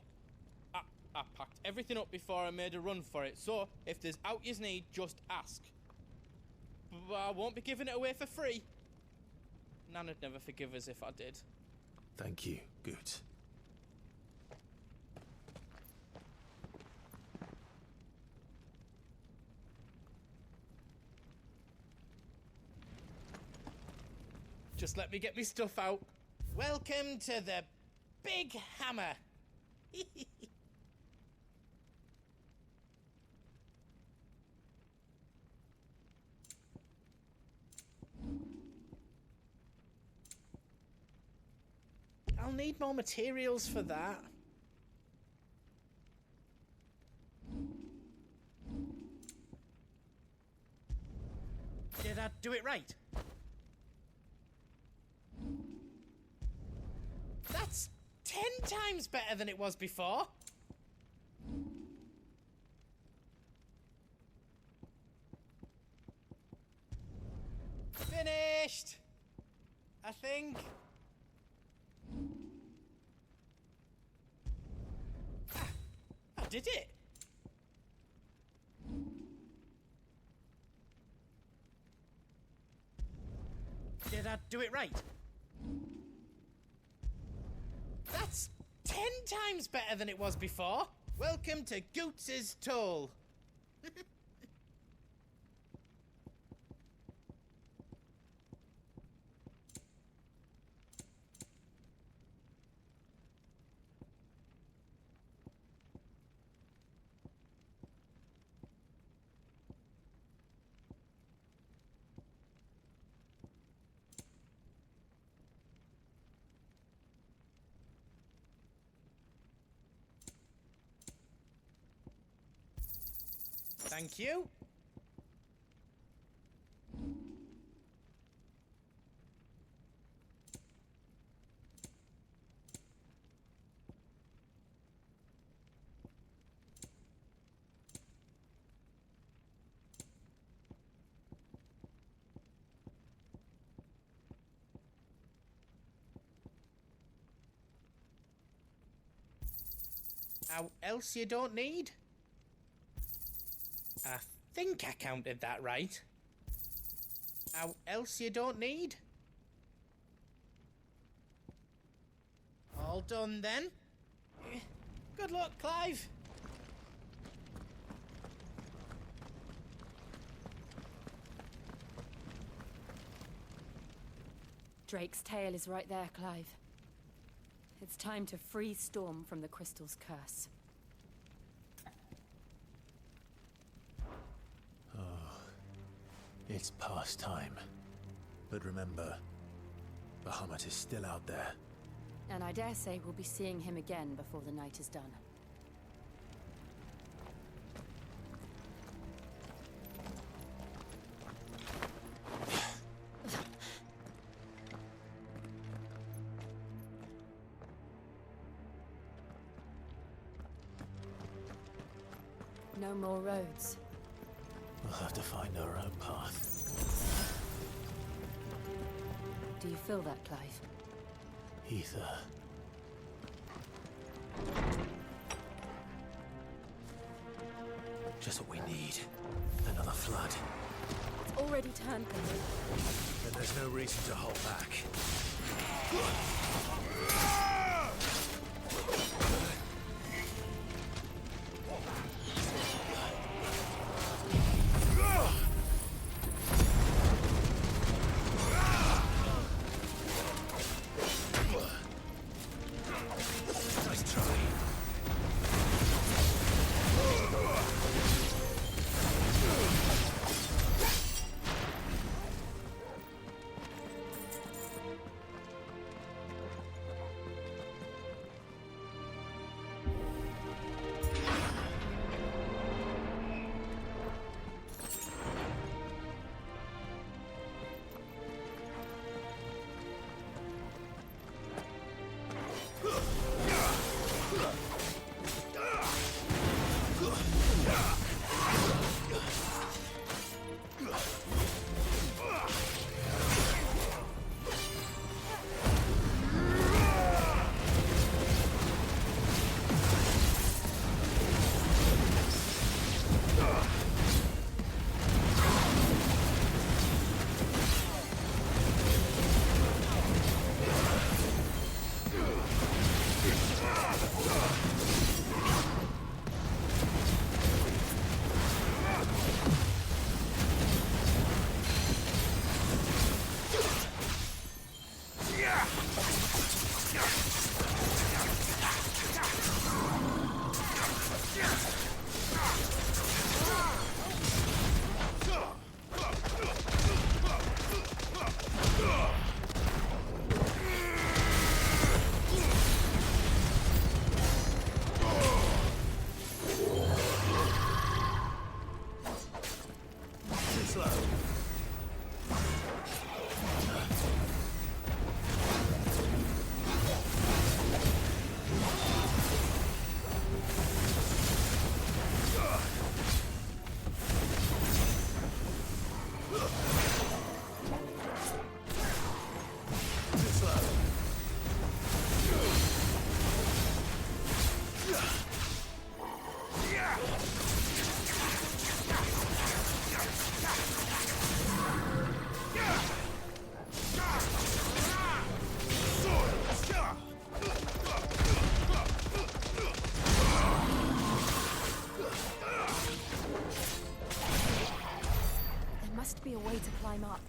I packed everything up before I made a run for it, so if there's out yous need, just ask. But I won't be giving it away for free. Nana'd never forgive us if I did. Thank you, Goots. Just let me get me stuff out. Welcome to the Big Hammer. I'll need more materials for that. Did I do it right? That's 10 times better than it was before. Finished! I think. I did it! Did I do it right? That's 10 times better than it was before. Welcome to Goots's Toll. Thank you. How else you don't need? I think I counted that right. How else you don't need? All done then. Good luck, Clive. Drake's tail is right there, Clive. It's time to free Storm from the Crystal's curse. It's past time. But remember, Bahamut is still out there. And I dare say we'll be seeing him again before the night is done. No more roads. We'll have to find our own path. Do you feel that, Clive? Ether. Just what we need. Another flood. It's already turned. Then there's no reason to hold back. Be a way to climb up.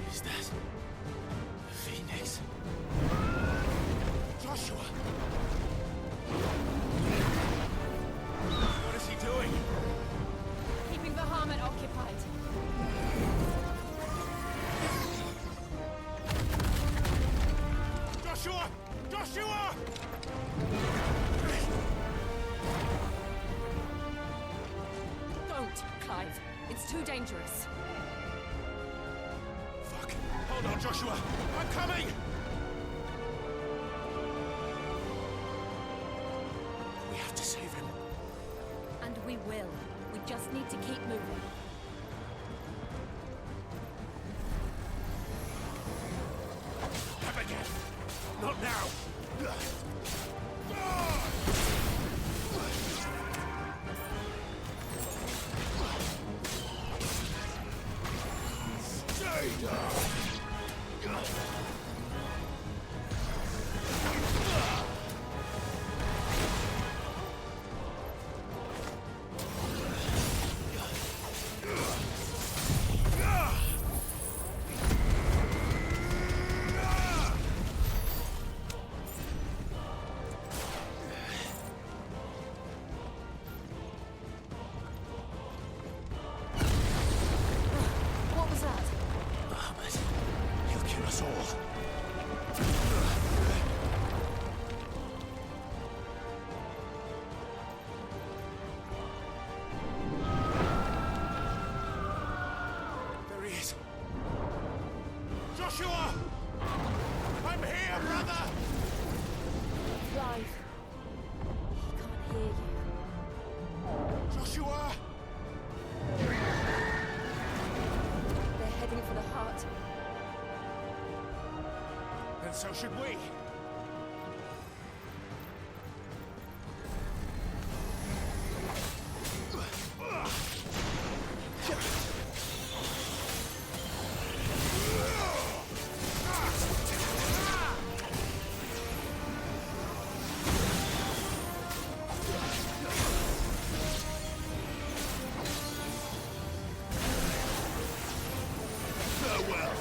Is that the Phoenix? Joshua! What is he doing? Keeping the Bahamut occupied. Joshua! Joshua! Don't, Clive. It's too dangerous. Fuck! Hold on, Joshua! I'm coming! We have to save him. And we will. We just need to keep moving. Have again! Not now! Stay down! What was that? Bahamut. He'll kill us all. There he is. Joshua! I'm here, brother! Clive. He can't hear you. Joshua! They're heading for the heart. And so should we. Farewell.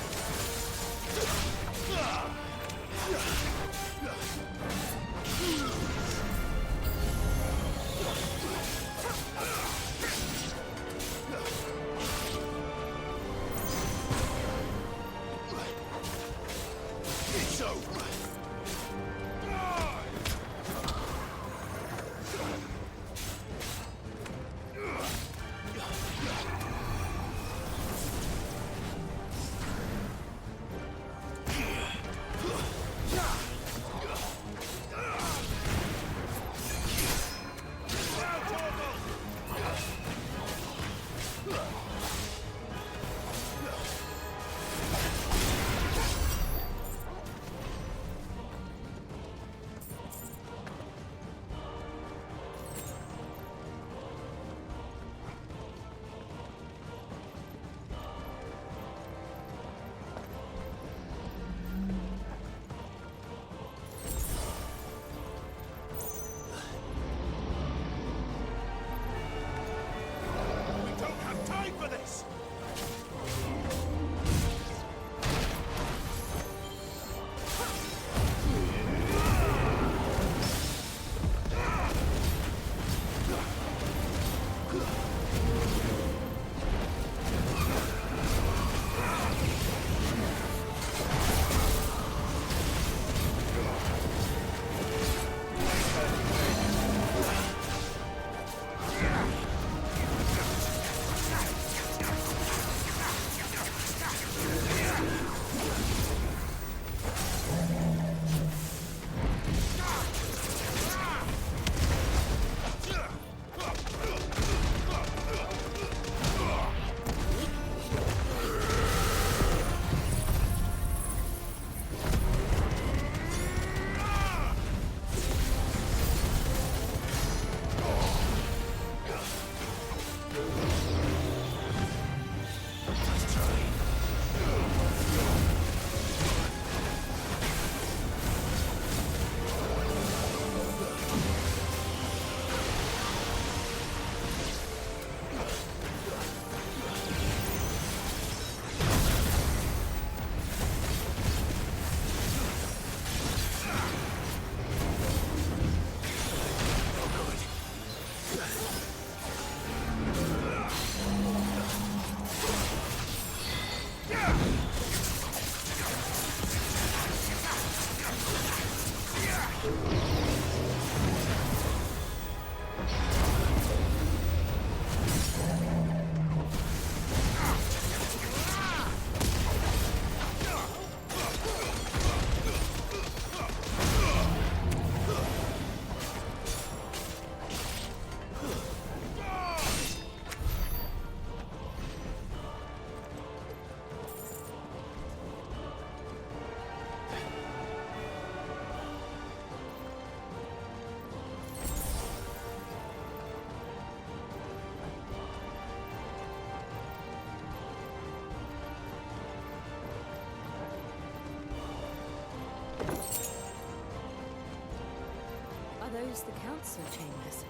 Are those the council chambers?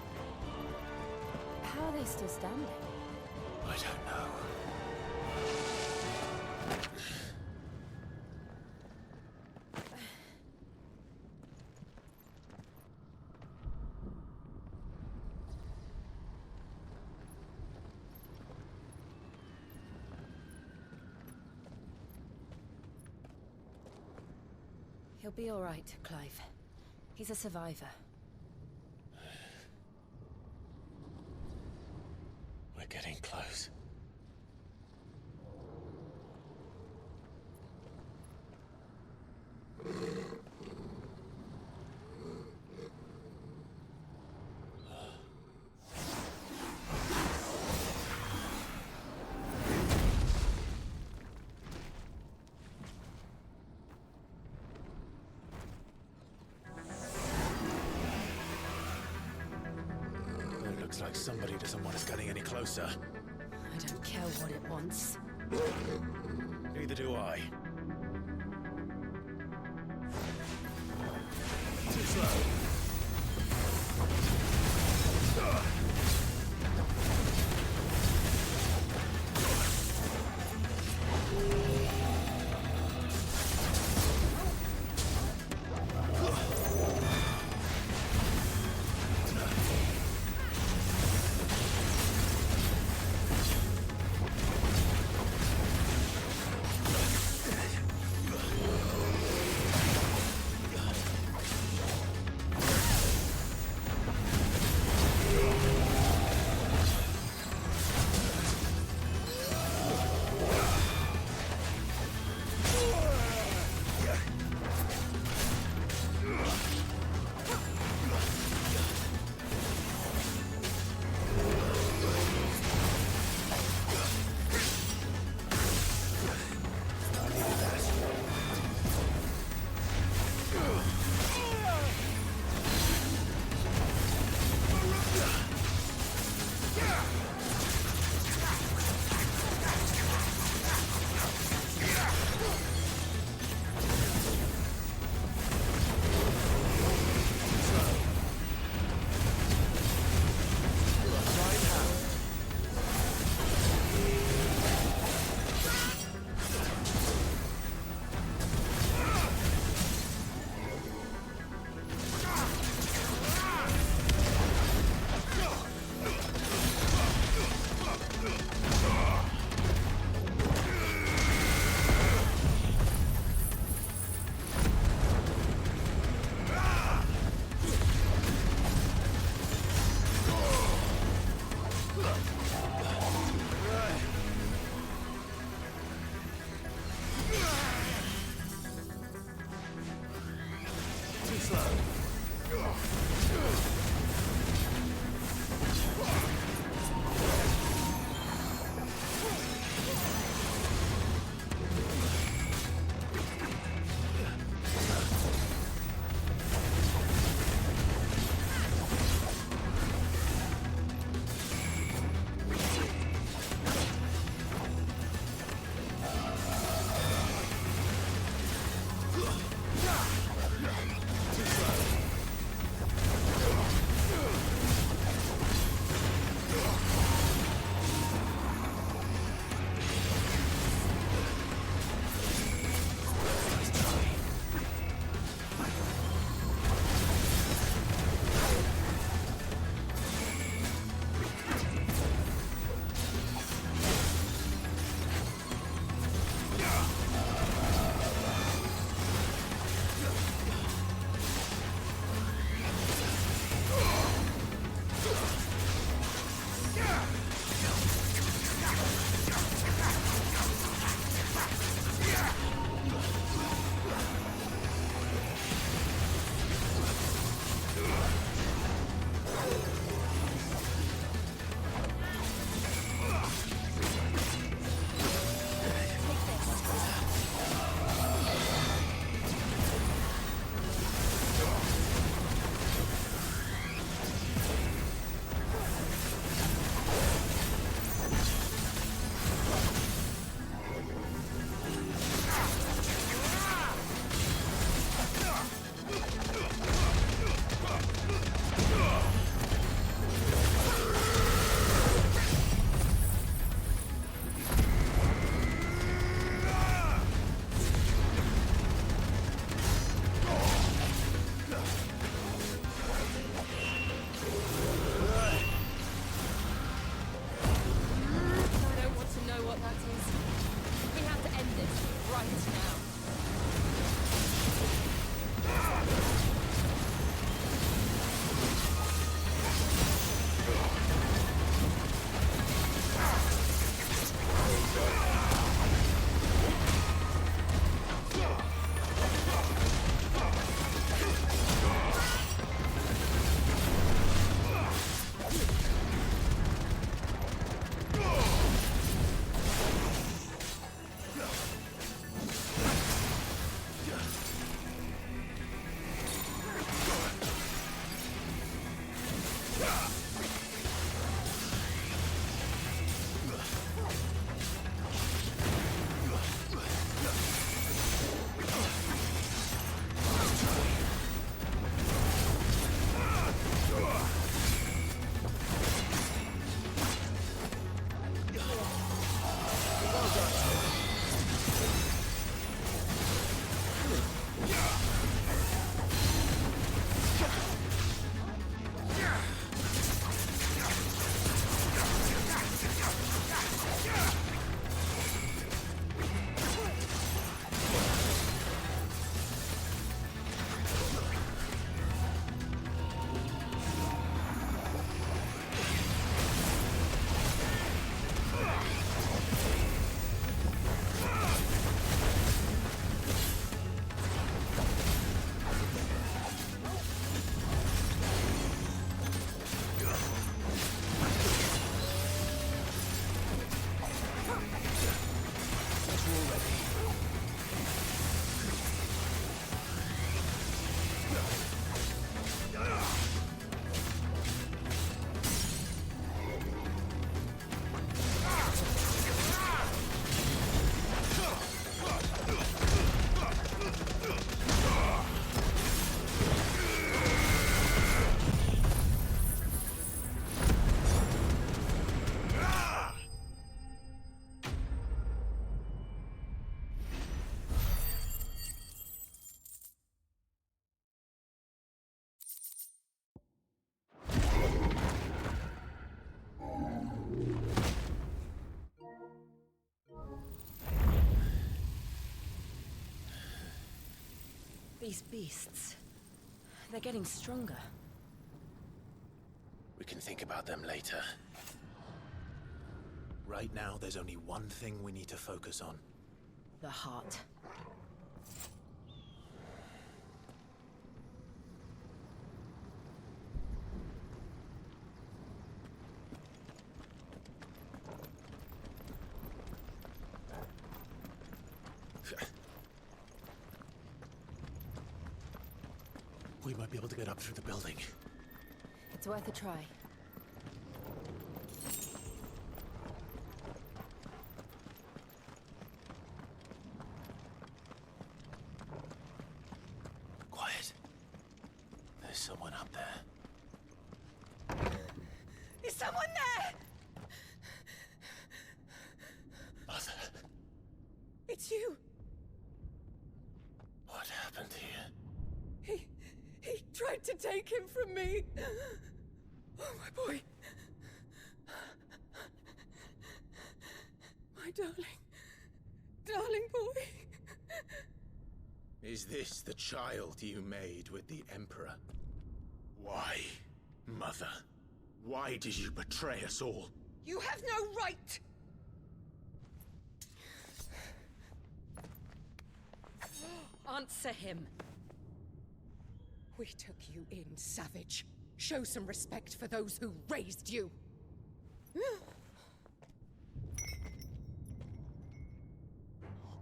How are they still standing? I don't know. He'll be all right, Clive. He's a survivor. We're getting close. It looks like somebody doesn't want us getting any closer. I don't care what it wants. Neither do I. Too slow. These beasts... they're getting stronger. We can think about them later. Right now, there's only one thing we need to focus on. The heart. We might be able to get up through the building. It's worth a try. Quiet. There's someone up there. Is someone there? Mother. It's you. What happened here? He tried to take him from me. Oh, my boy. My darling boy. Is this the child you made with the Emperor? Why, Mother? Why did you betray us all? You have no right! Answer him. We took you in, savage. Show some respect for those who raised you.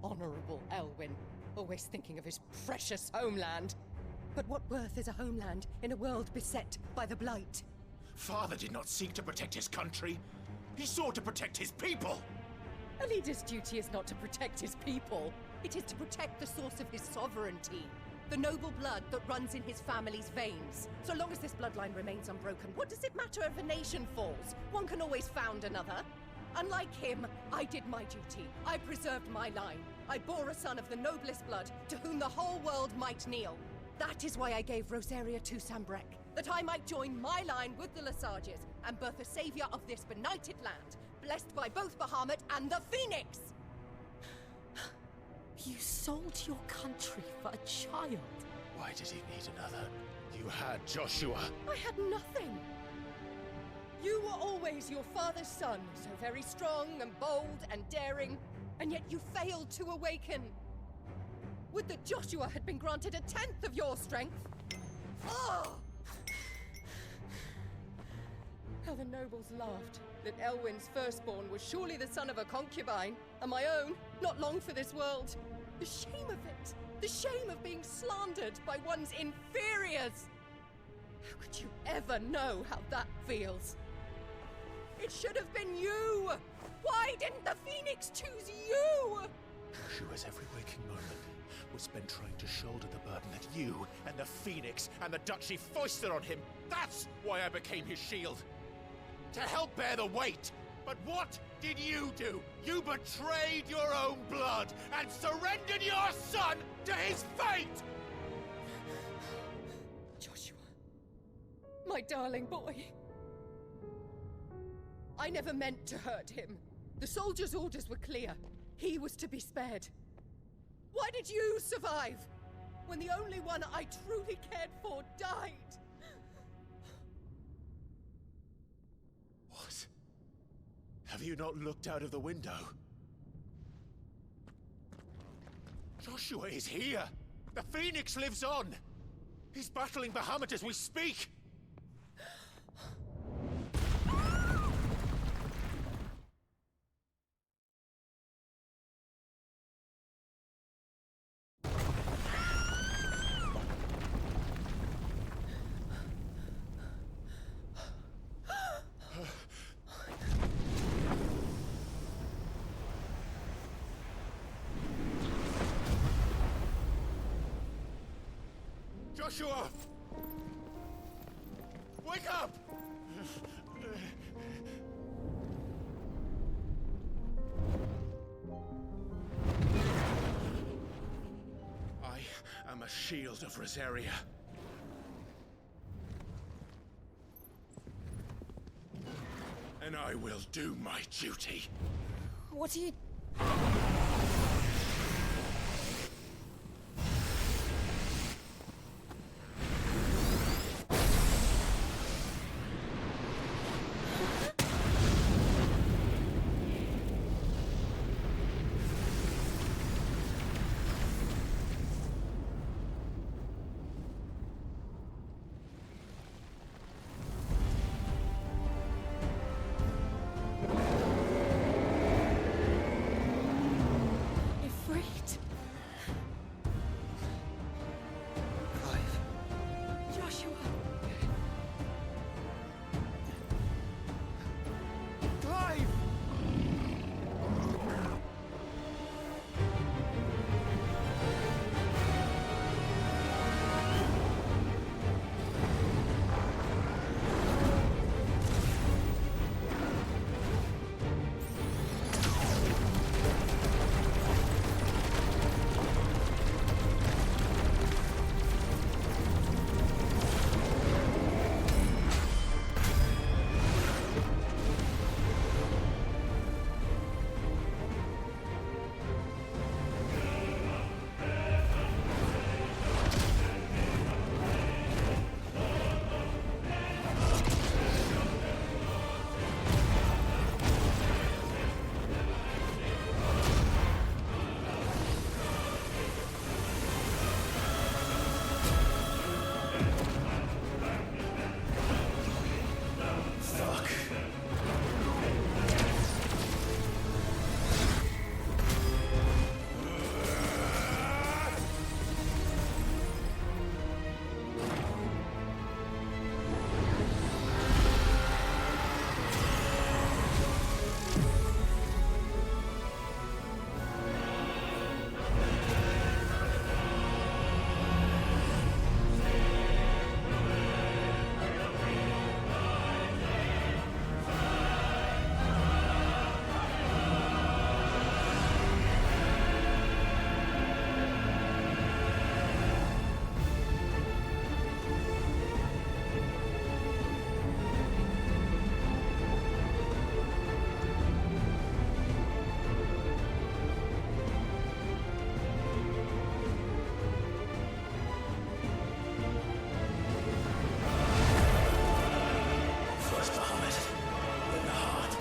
Honorable Elwyn, always thinking of his precious homeland. But what worth is a homeland in a world beset by the Blight? Father did not seek to protect his country. He sought to protect his people. A leader's duty is not to protect his people. It is to protect the source of his sovereignty. The noble blood that runs in his family's veins. So long as this bloodline remains unbroken, what does it matter if a nation falls? One can always found another. Unlike him, I did my duty. I preserved my line. I bore a son of the noblest blood, to whom the whole world might kneel. That is why I gave Rosaria to Sanbreque, that I might join my line with the Lesages and birth a savior of this benighted land, blessed by both Bahamut and the Phoenix! You sold your country for a child. Why did he need another? You had Joshua. I had nothing. You were always your father's son, so very strong and bold and daring, and yet you failed to awaken. Would that Joshua had been granted 1/10 of your strength? Oh! How the nobles laughed that Elwyn's firstborn was surely the son of a concubine, and my own, not long for this world. The shame of it! The shame of being slandered by one's inferiors! How could you ever know how that feels? It should have been you! Why didn't the Phoenix choose you? Joshua's every waking moment was spent trying to shoulder the burden that you and the Phoenix and the Duchy foisted on him. That's why I became his shield. To help bear the weight. But what did you do? You betrayed your own blood and surrendered your son to his fate! Joshua, my darling boy. I never meant to hurt him. The soldiers' orders were clear. He was to be spared. Why did you survive when the only one I truly cared for died? What? Have you not looked out of the window? Joshua is here! The Phoenix lives on! He's battling Bahamut as we speak! Joshua! Wake up! I am a shield of Rosaria. And I will do my duty. What are you... us, Bahamut. We're in the heart.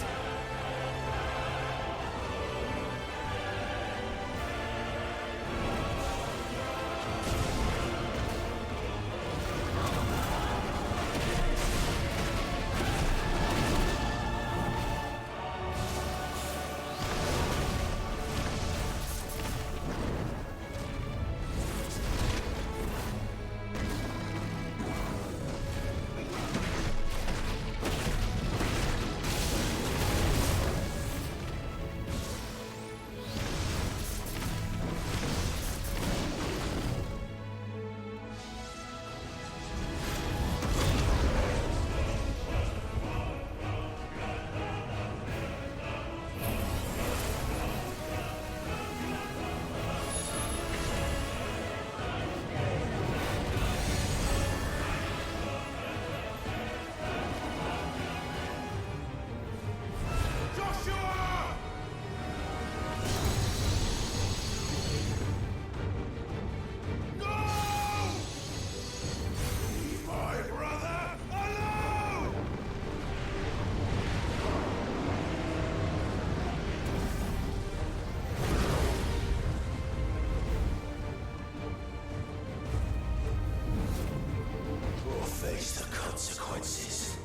Face the consequences.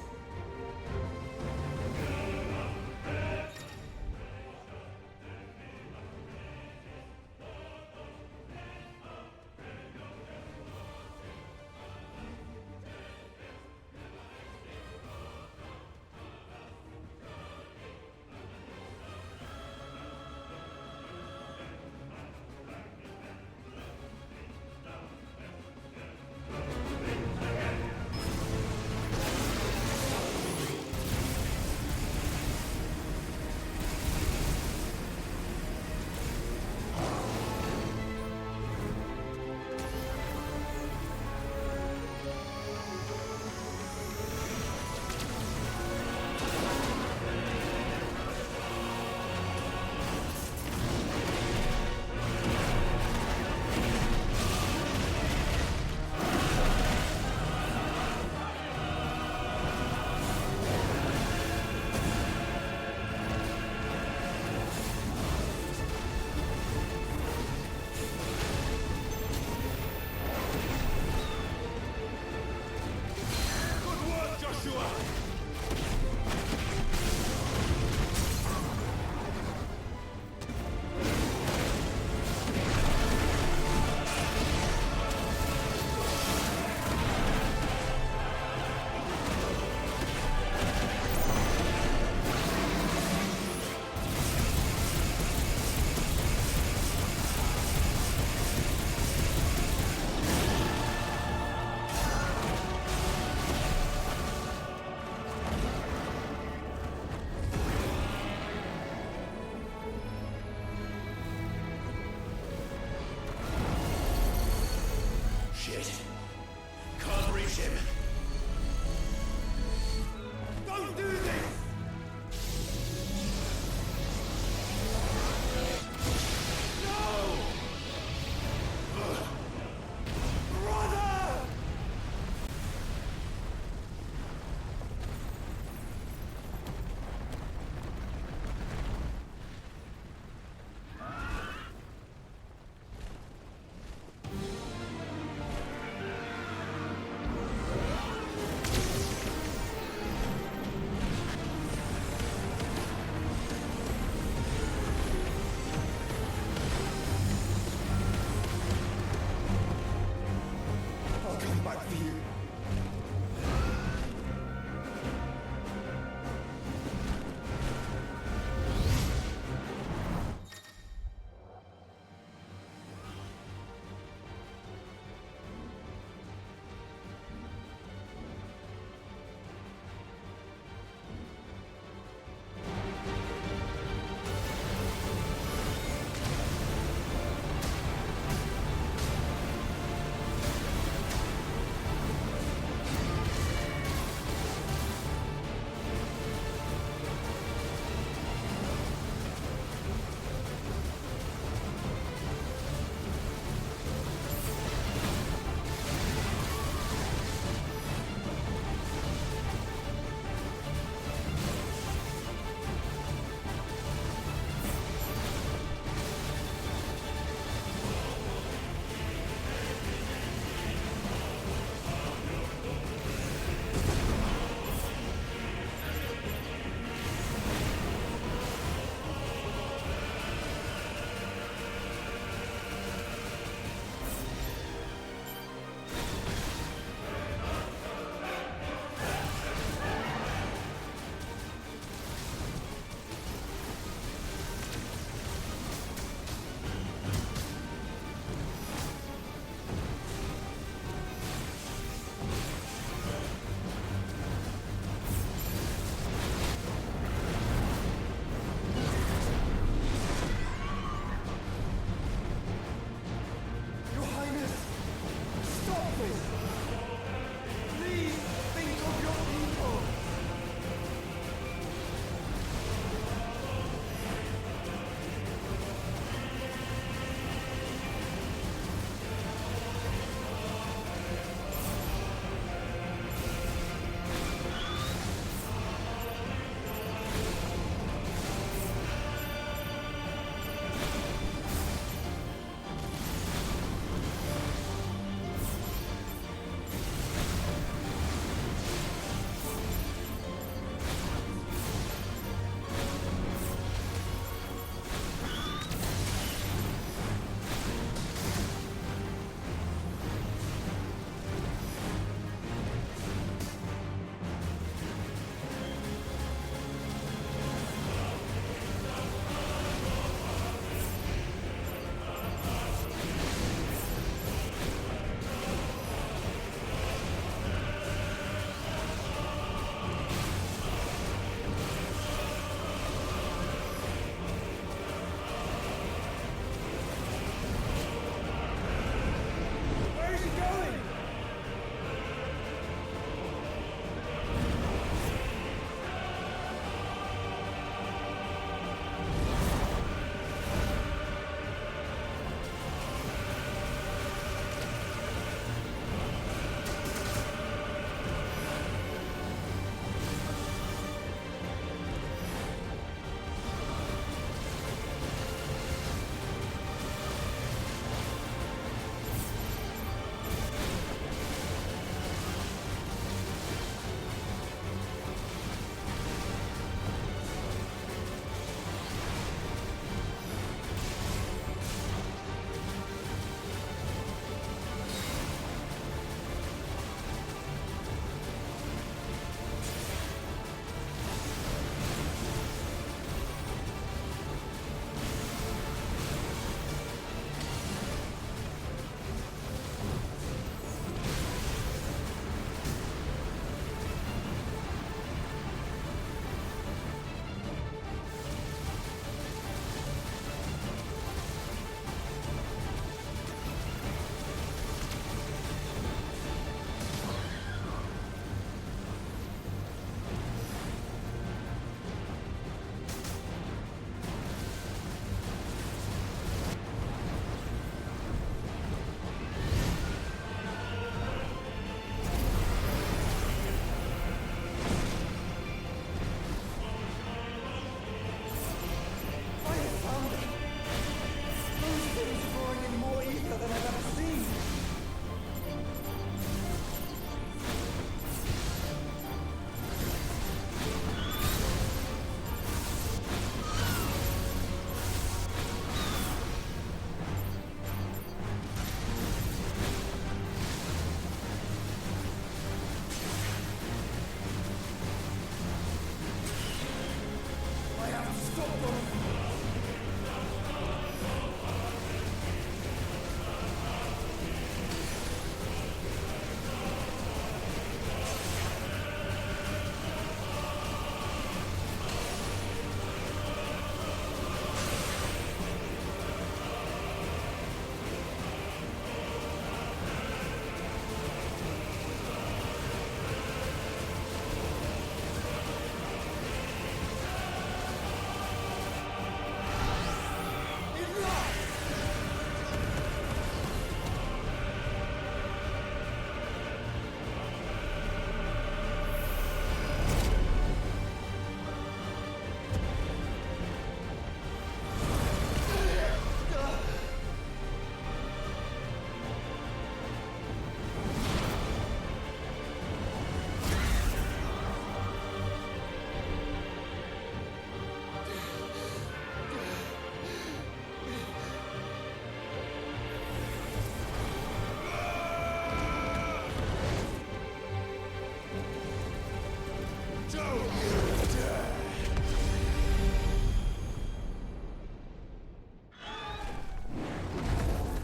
Shit. Can't reach him. Don't do this! No! Brother!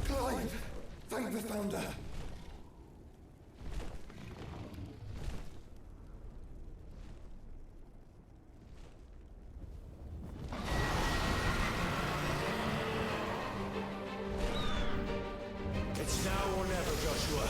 Clive! Thank the Founder! It's now or never, Joshua.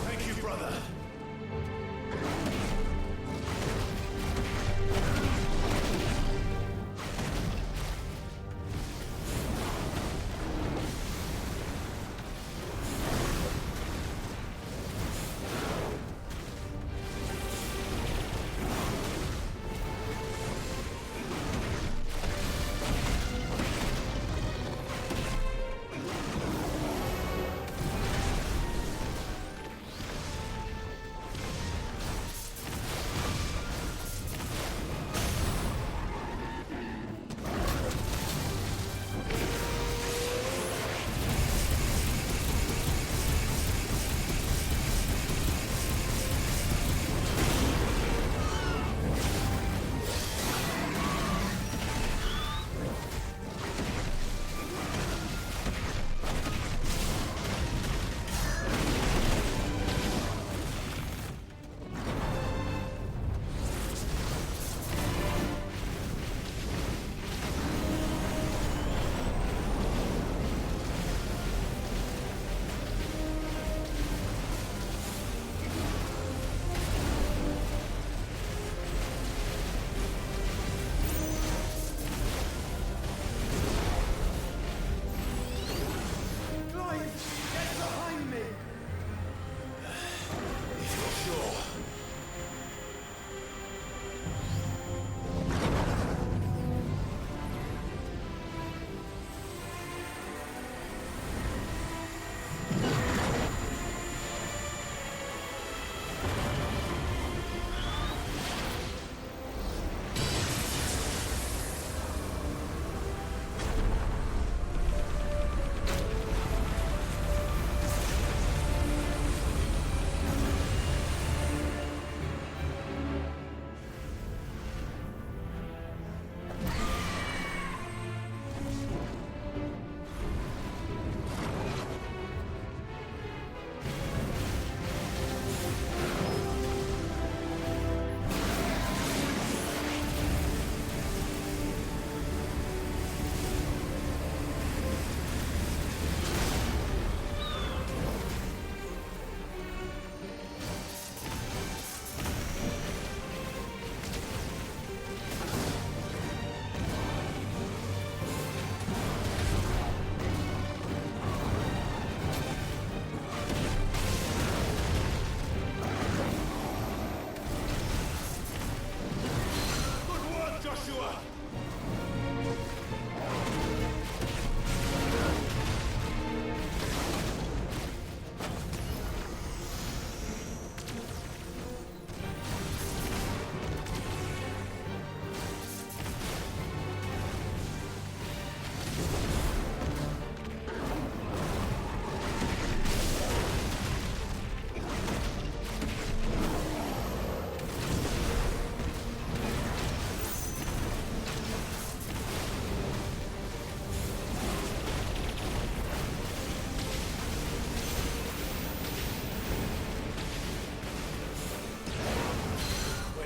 Thank you, brother.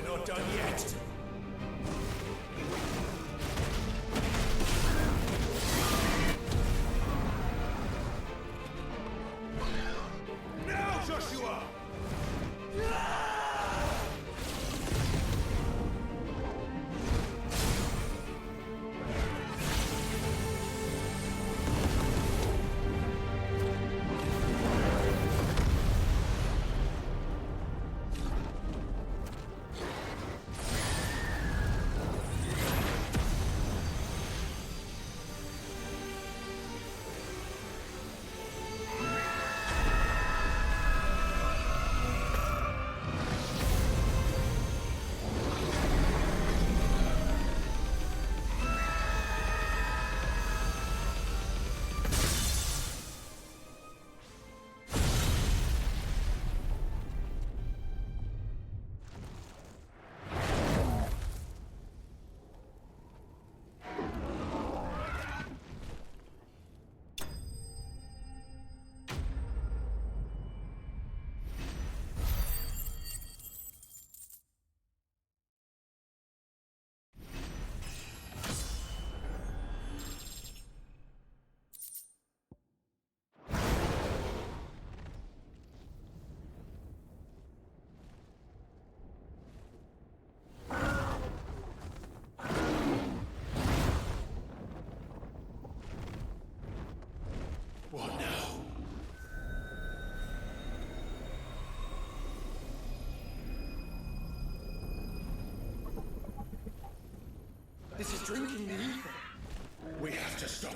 Not done yet. Now, Joshua!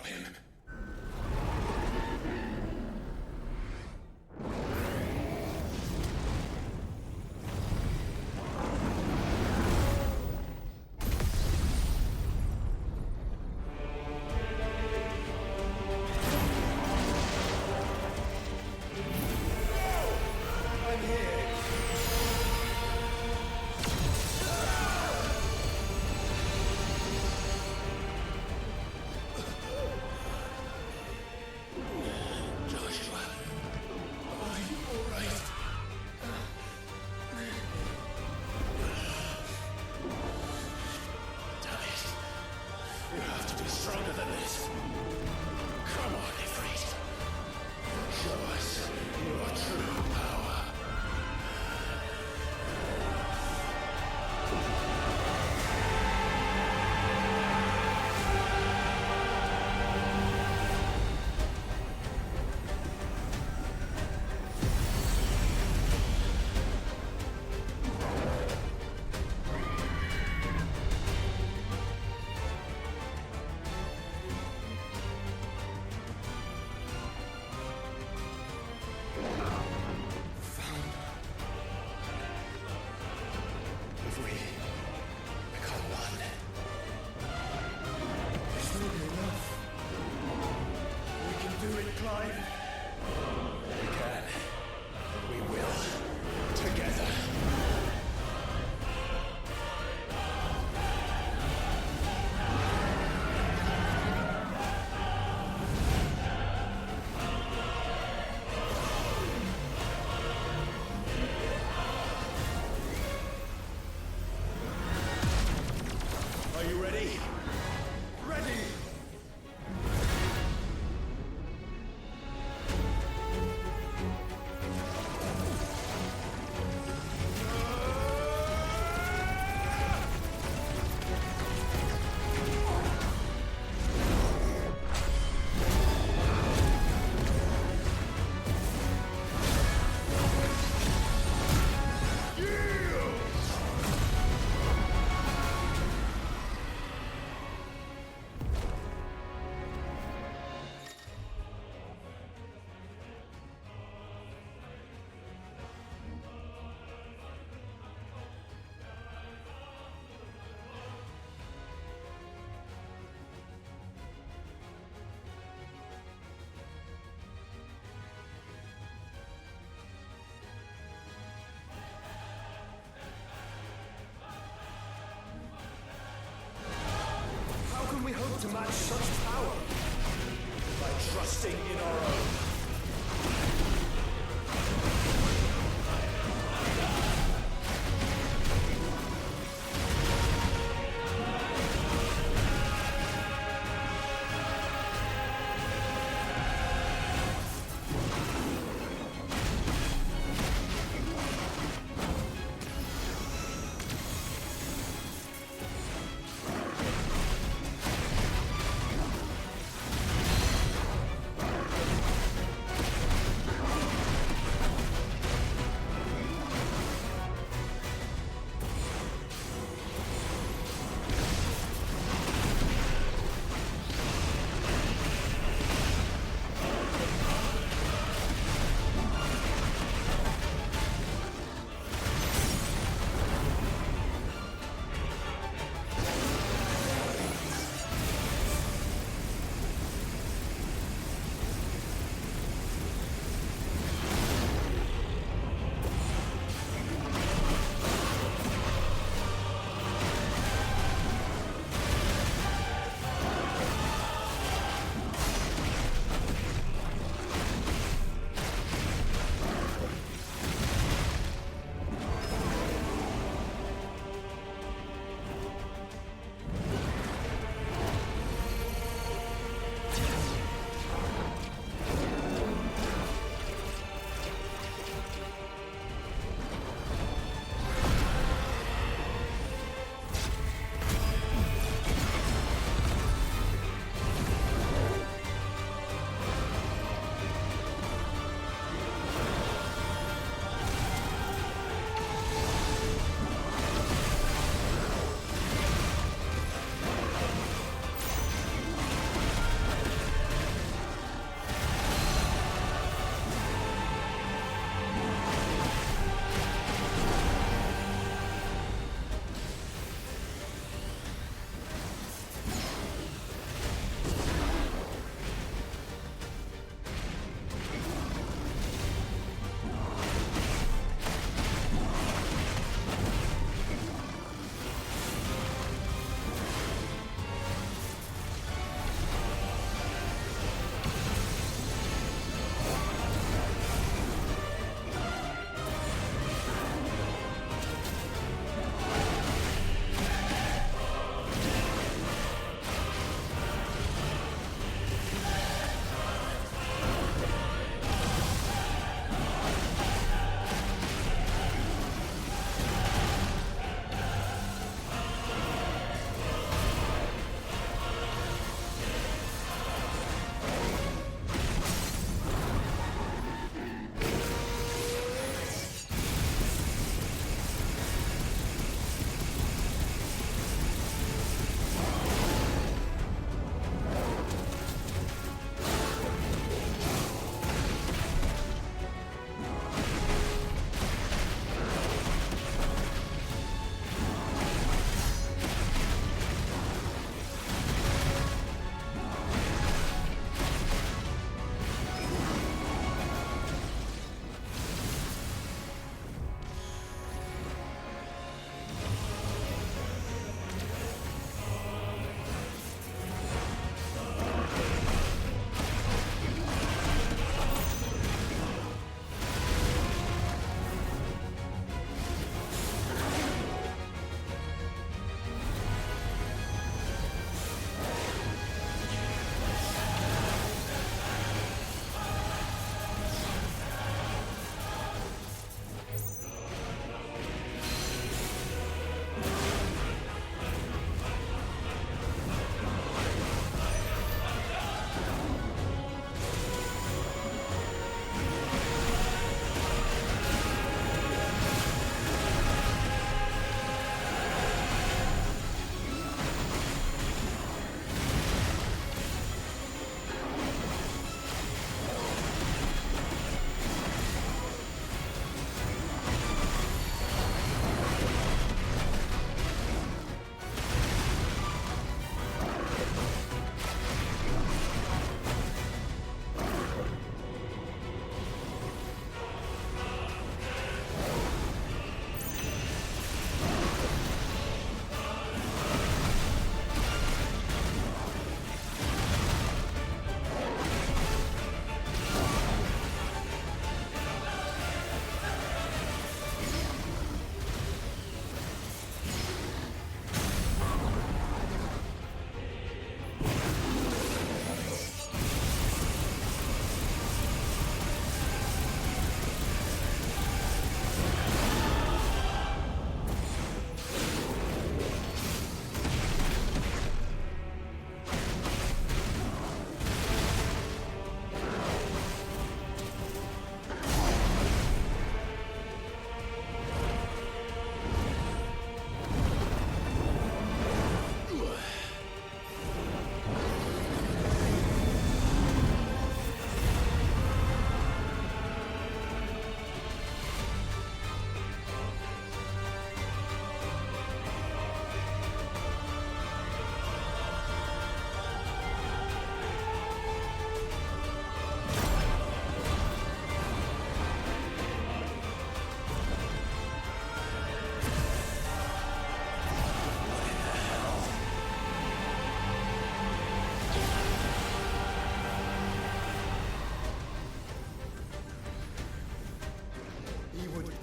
him.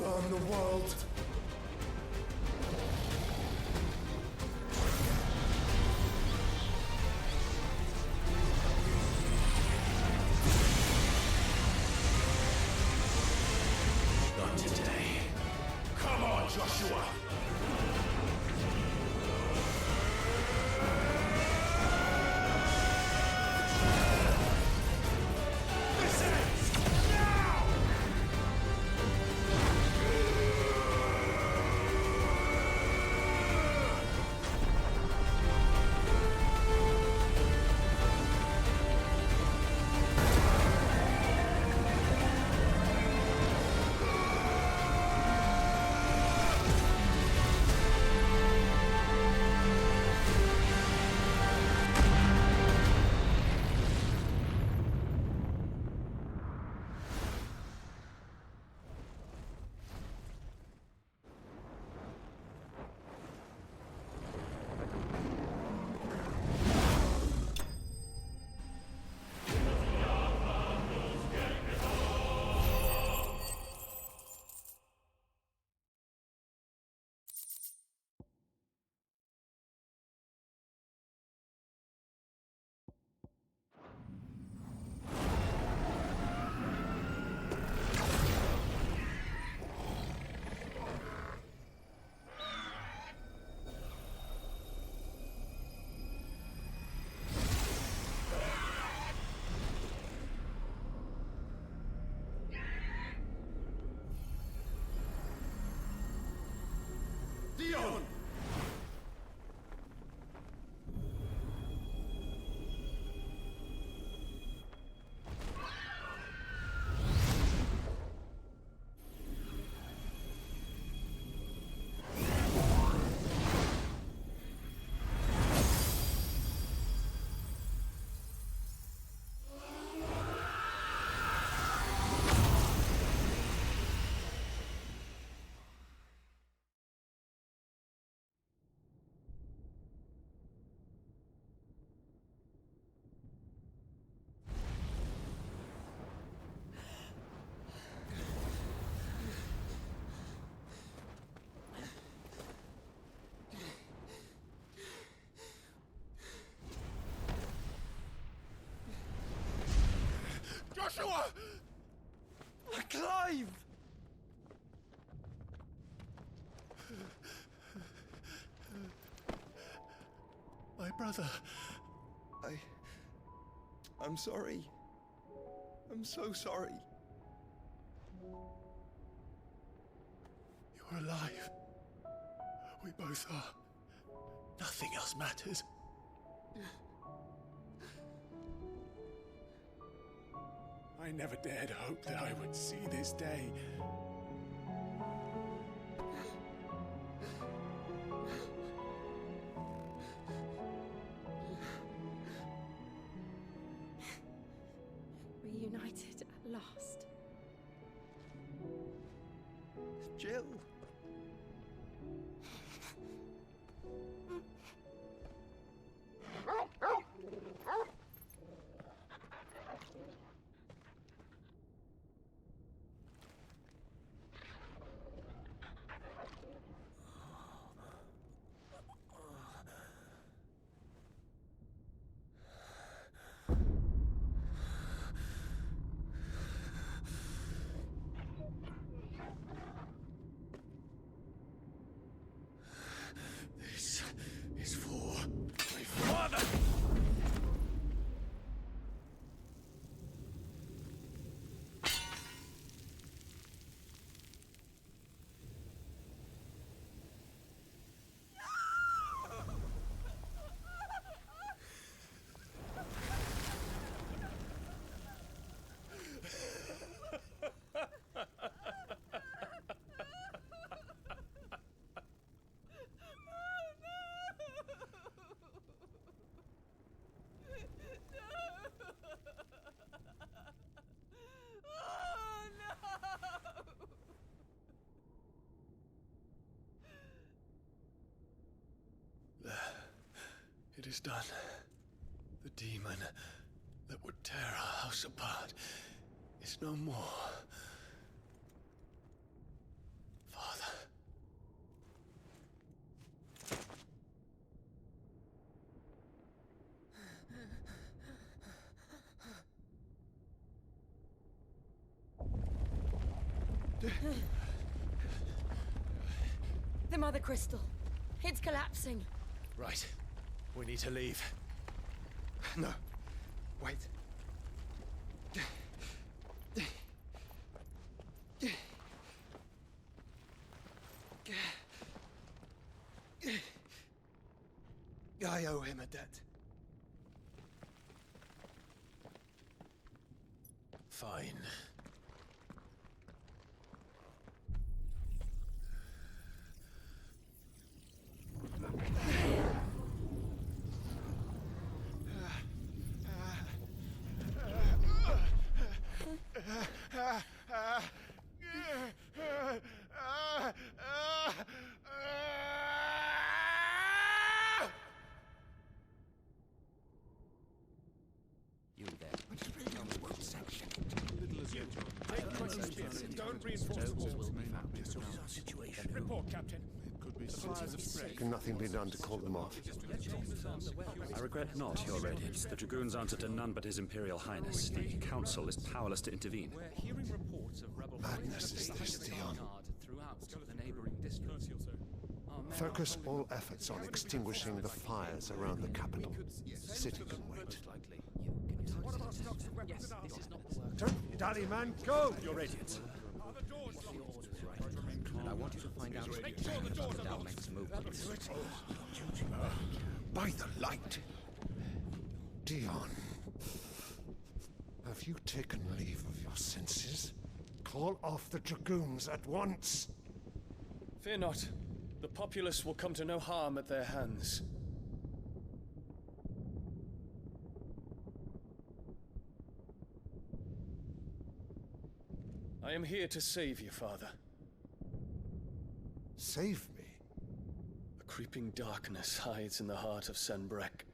burn the world. Not today. Come on, Joshua! Dion! Joshua! Clive! My brother. I'm sorry. I'm so sorry. You're alive. We both are. Nothing else matters. I never dared hope that I would see this day. Reunited at last. Jill. This is for my father! It is done. The demon that would tear our house apart is no more. The Mother Crystal. It's collapsing. Right. We need to leave. No. Wait. I owe him a debt. Fine. You there. Don't reinforce the walls. Situation. Report, Captain. Can nothing be done to call them off? I regret not, Your Radiance. The Dragoons answer to none but His Imperial Highness. The Council is powerless to intervene. We're hearing reports of rebel Madness is this, Dion. throughout the neighboring districts. Focus all efforts on extinguishing the fires around the capital. The city can wait. Don't dally, man. Go! Your Radiance. And I want you to find out if the Dalmex movements. By the light! Dion. Have you taken leave of your senses? Call off the Dragoons at once! Fear not. The populace will come to no harm at their hands. I am here to save you, Father. Save me? A creeping darkness hides in the heart of Sanbreque.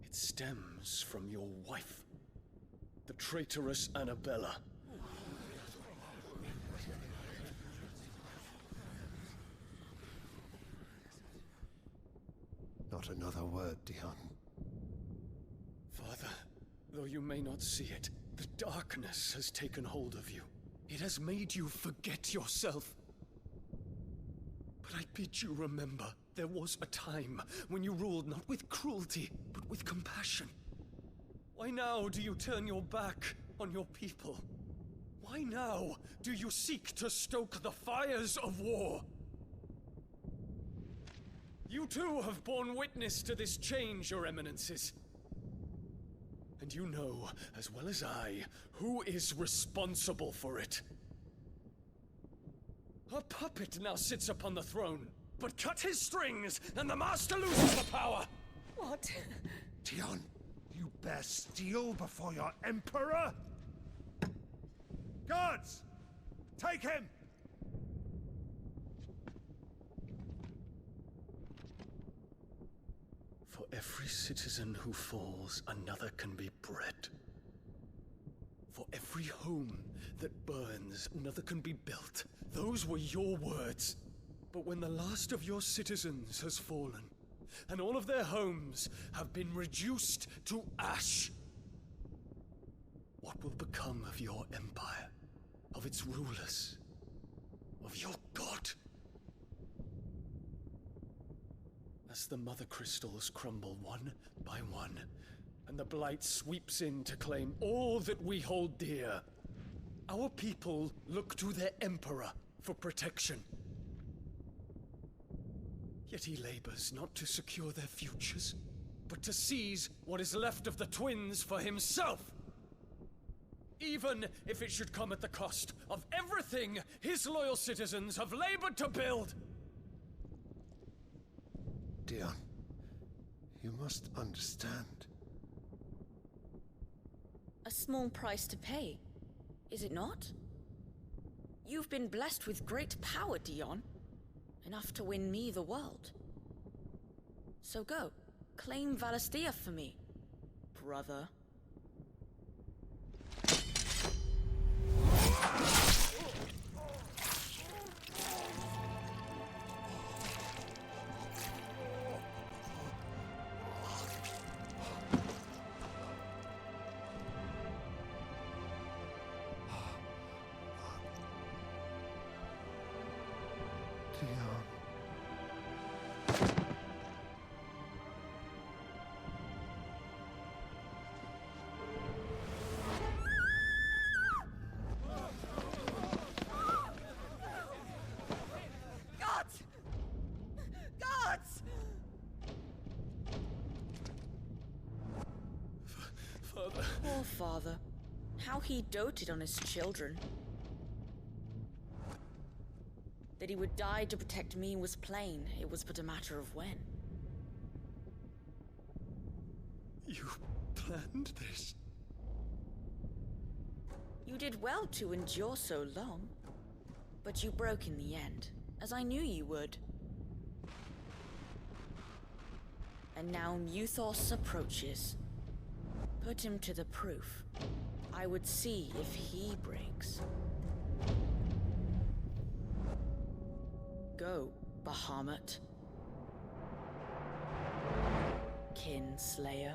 It stems from your wife, the traitorous Annabella. Not another word, Dion. Father, though you may not see it, the darkness has taken hold of you. It has made you forget yourself. But I bid you remember, there was a time when you ruled not with cruelty, but with compassion. Why now do you turn your back on your people? Why now do you seek to stoke the fires of war? You too have borne witness to this change, Your Eminences. And you know, as well as I, who is responsible for it. A puppet now sits upon the throne, but cut his strings, and the Master loses the power! What? Dion, you bear steel before your Emperor? Guards! Take him! For every citizen who falls, another can be bred. For every home that burns, another can be built. Those were your words. But when the last of your citizens has fallen, and all of their homes have been reduced to ash, what will become of your empire, of its rulers, of your god? As the Mother Crystals crumble one by one, and the Blight sweeps in to claim all that we hold dear, our people look to their Emperor for protection. Yet he labors not to secure their futures, but to seize what is left of the twins for himself. Even if it should come at the cost of everything his loyal citizens have labored to build. Dion, you must understand. A small price to pay, is it not? You've been blessed with great power, Dion. Enough to win me the world. So go, claim Valisthea for me, brother. tell Father how he doted on his children. That he would die to protect me was plain. It was but a matter of when. You planned this? You did well to endure so long. But you broke in the end, as I knew you would. And now Muthos approaches. Put him to the proof. I would see if he breaks. Go, Bahamut. Kinslayer.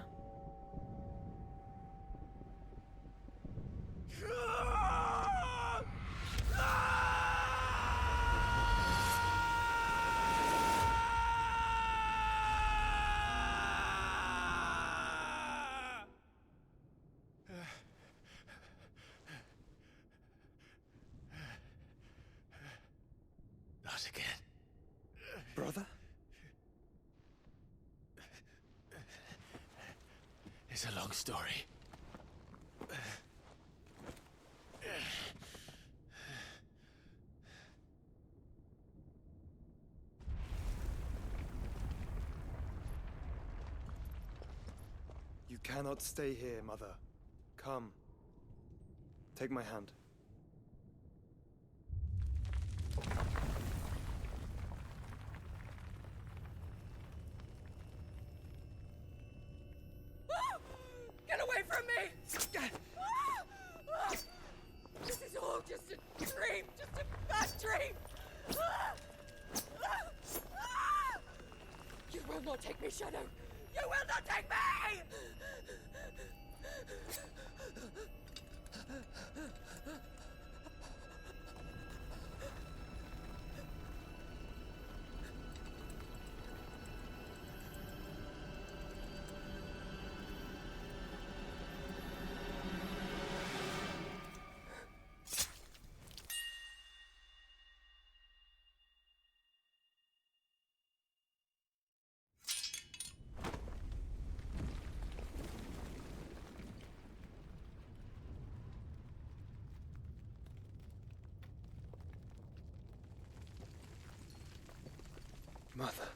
Not again. Brother? It's a long story. You cannot stay here, Mother. Come. Take my hand. Get away from me! This is all just a dream, just a bad dream! You will not take me, Shadow! You will not take me! Mother.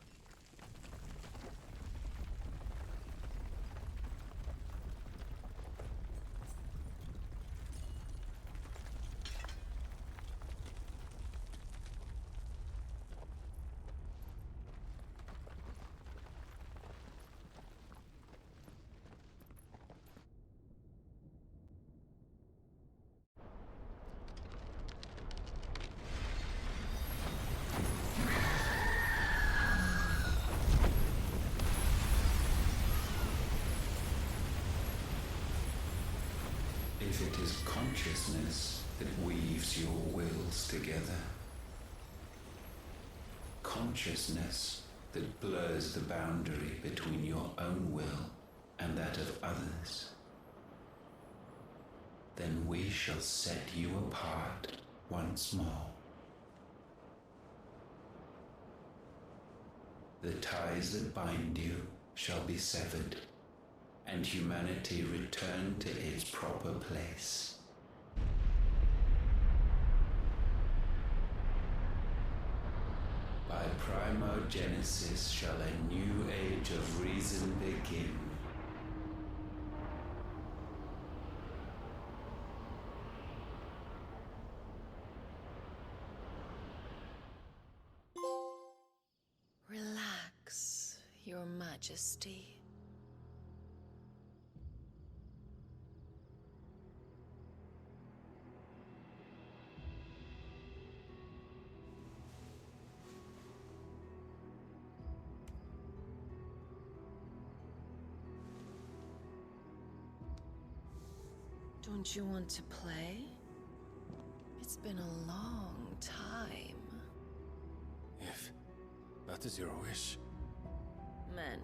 If it is consciousness that weaves your wills together, consciousness that blurs the boundary between your own will and that of others, then we shall set you apart once more. The ties that bind you shall be severed, and humanity return to its proper place. By primogenesis shall a new age of reason begin. Relax, Your Majesty. Don't you want to play? It's been a long time. If that is your wish. Men,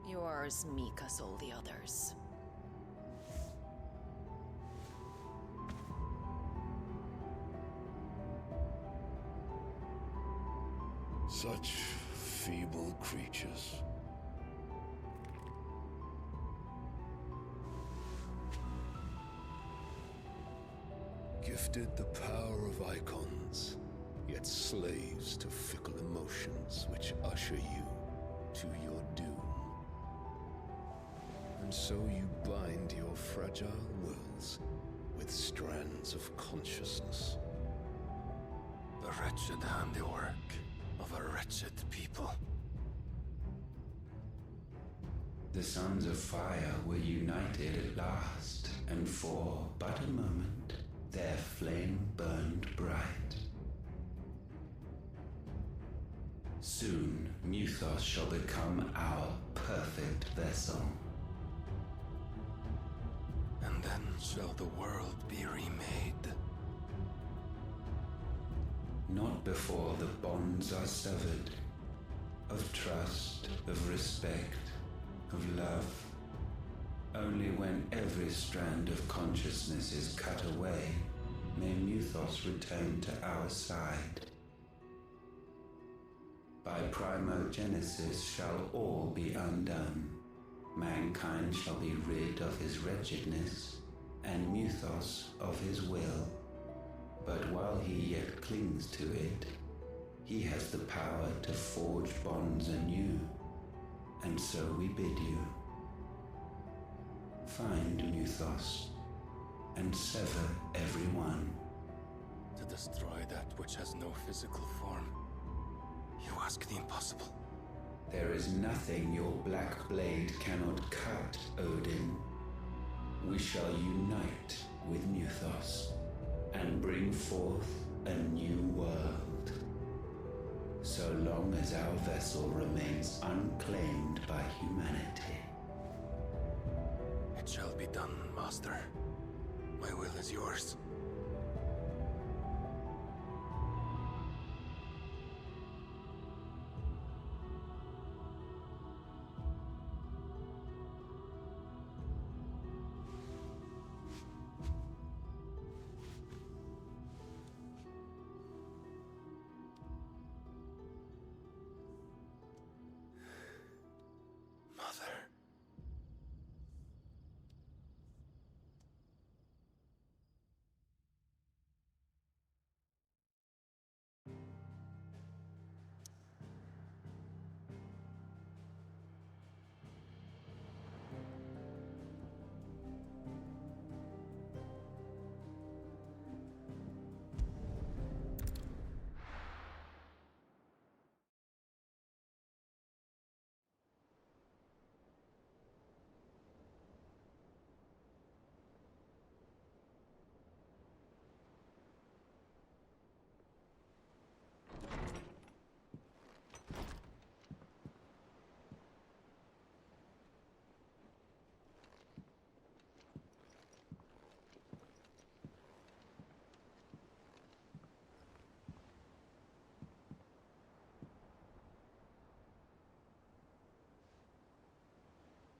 you are as meek as all the others. Such feeble creatures. tasted the power of icons, yet slaves to fickle emotions which usher you to your doom. And so you bind your fragile wills with strands of consciousness. The wretched handiwork of a wretched people. The Sons of Fire were united at last, and for but a moment, their flame burned bright. Soon, Muthos shall become our perfect vessel. And then shall the world be remade. Not before the bonds are severed, of trust, of respect, of love. Only when every strand of consciousness is cut away, may Muthos return to our side. By primogenesis shall all be undone. Mankind shall be rid of his wretchedness, and Muthos of his will. But while he yet clings to it, he has the power to forge bonds anew. And so we bid you, find Muthos, and sever everyone. To destroy that which has no physical form, you ask the impossible. There is nothing your black blade cannot cut, Odin. We shall unite with Muthos, and bring forth a new world. So long as our vessel remains unclaimed by humanity. It shall be done, Master. My will is yours.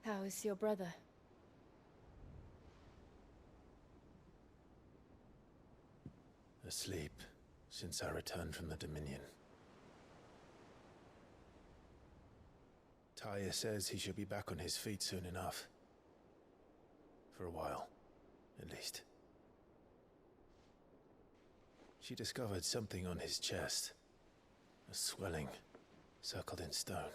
How is your brother? Asleep since I returned from the Dominion. Tyr says he should be back on his feet soon enough. For a while, at least. She discovered something on his chest. A swelling, circled in stone.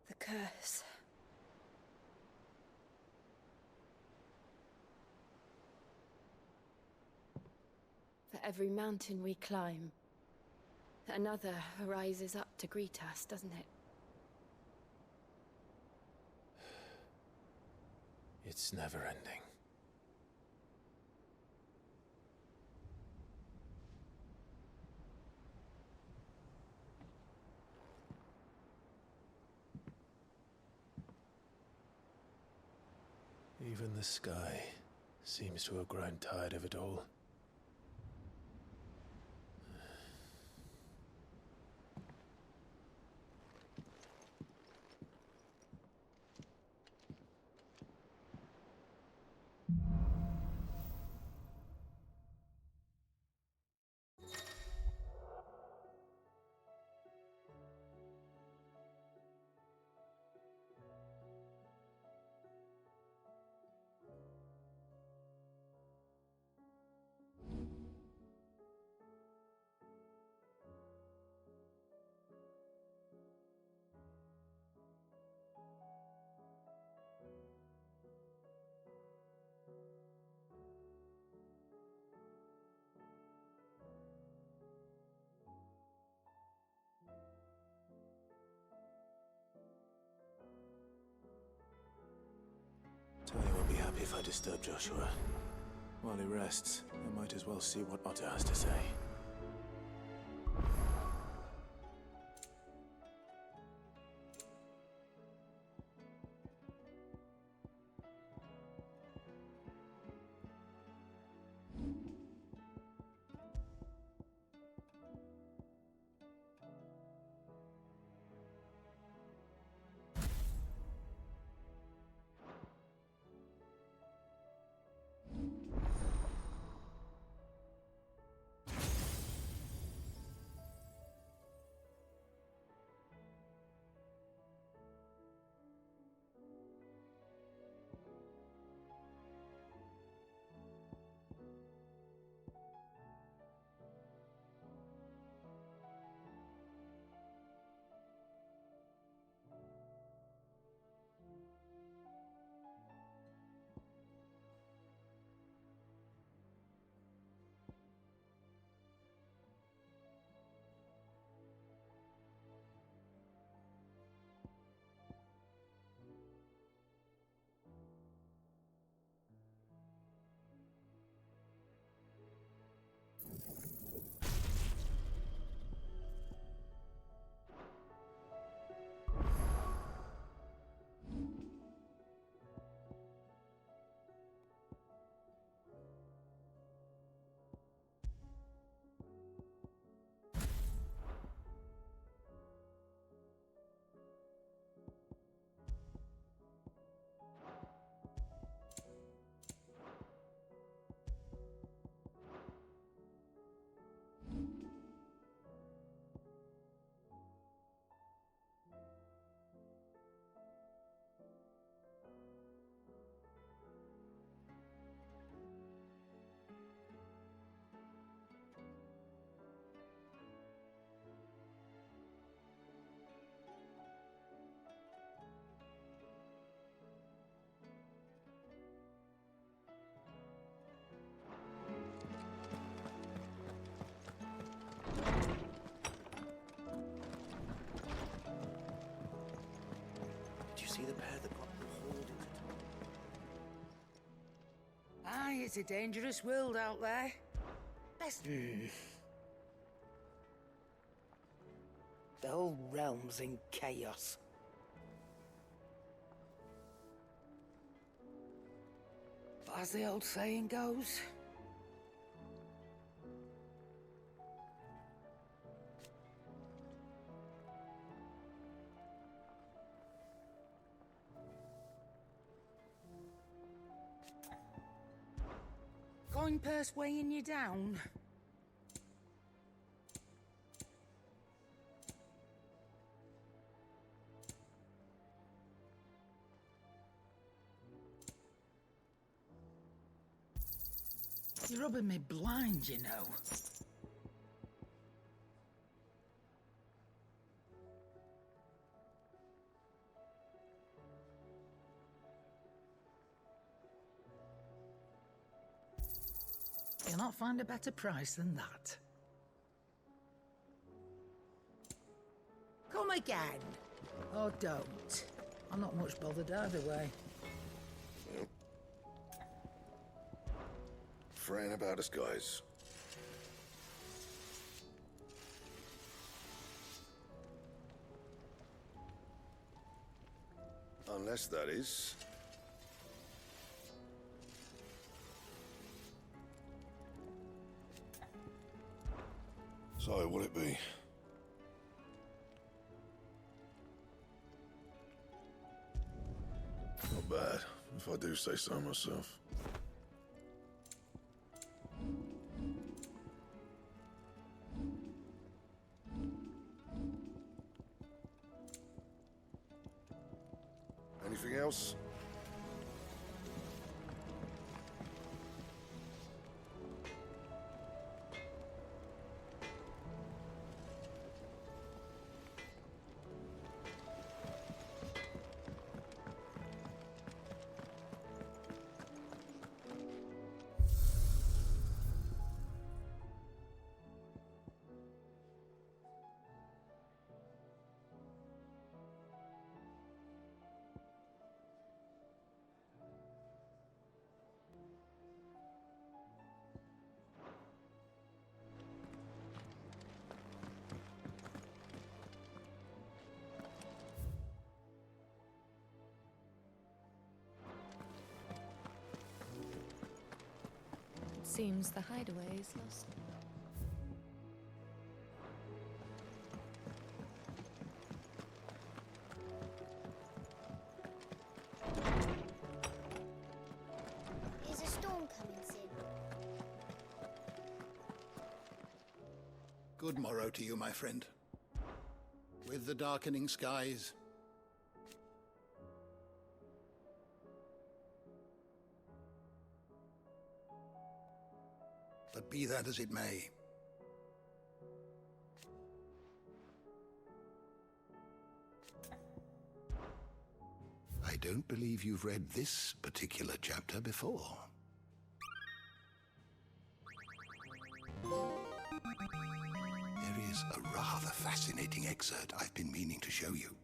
The curse. For every mountain we climb, another rises up to greet us, doesn't it? It's never ending. Even the sky seems to have grown tired of it all. happy if I disturb Joshua. While he rests, I might as well see what Otter has to say. See the pair that got pulled into Aye, it's a dangerous world out there. Best. The whole realm's in chaos. But as the old saying goes, coin purse weighing you down. You're rubbing me blind, you know. You'll not find a better price than that. Come again. Or don't. I'm not much bothered either way. Fraying about us, guys. Unless that is... So, what'll it be? Not bad, if I do say so myself. Anything else? Seems the hideaway is lost. Is a storm coming soon? Good morrow to you, my friend. With the darkening skies, but be that as it may, I don't believe you've read this particular chapter before. There is a rather fascinating excerpt I've been meaning to show you.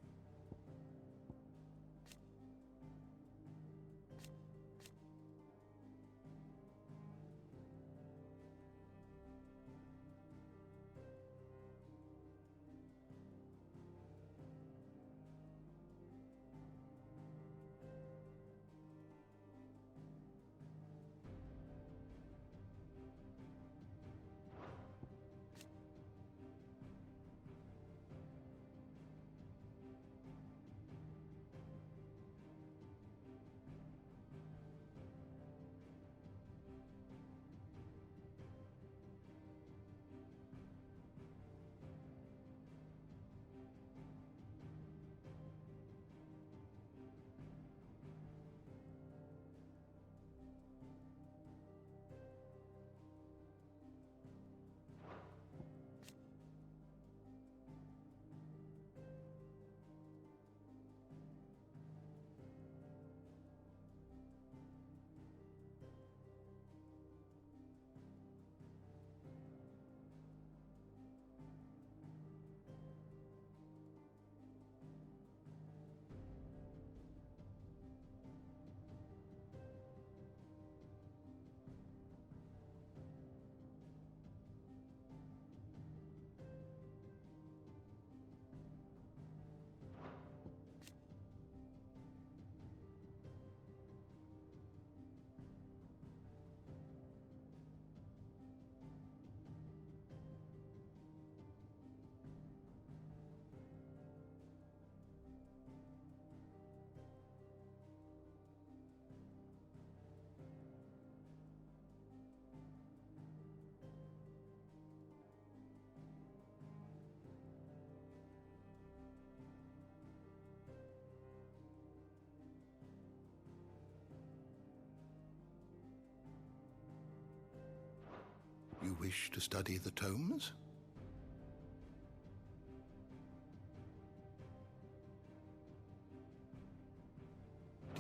You wish to study the tomes?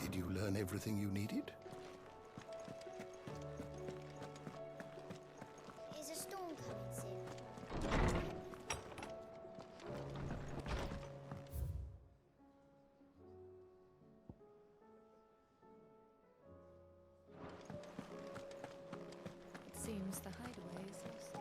Did you learn everything you needed? Is a storm coming soon? Seems the hideaway is lost.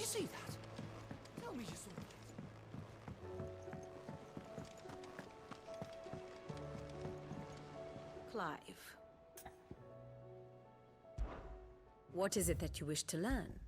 see that? Tell me you saw that. Clive. What is it that you wish to learn?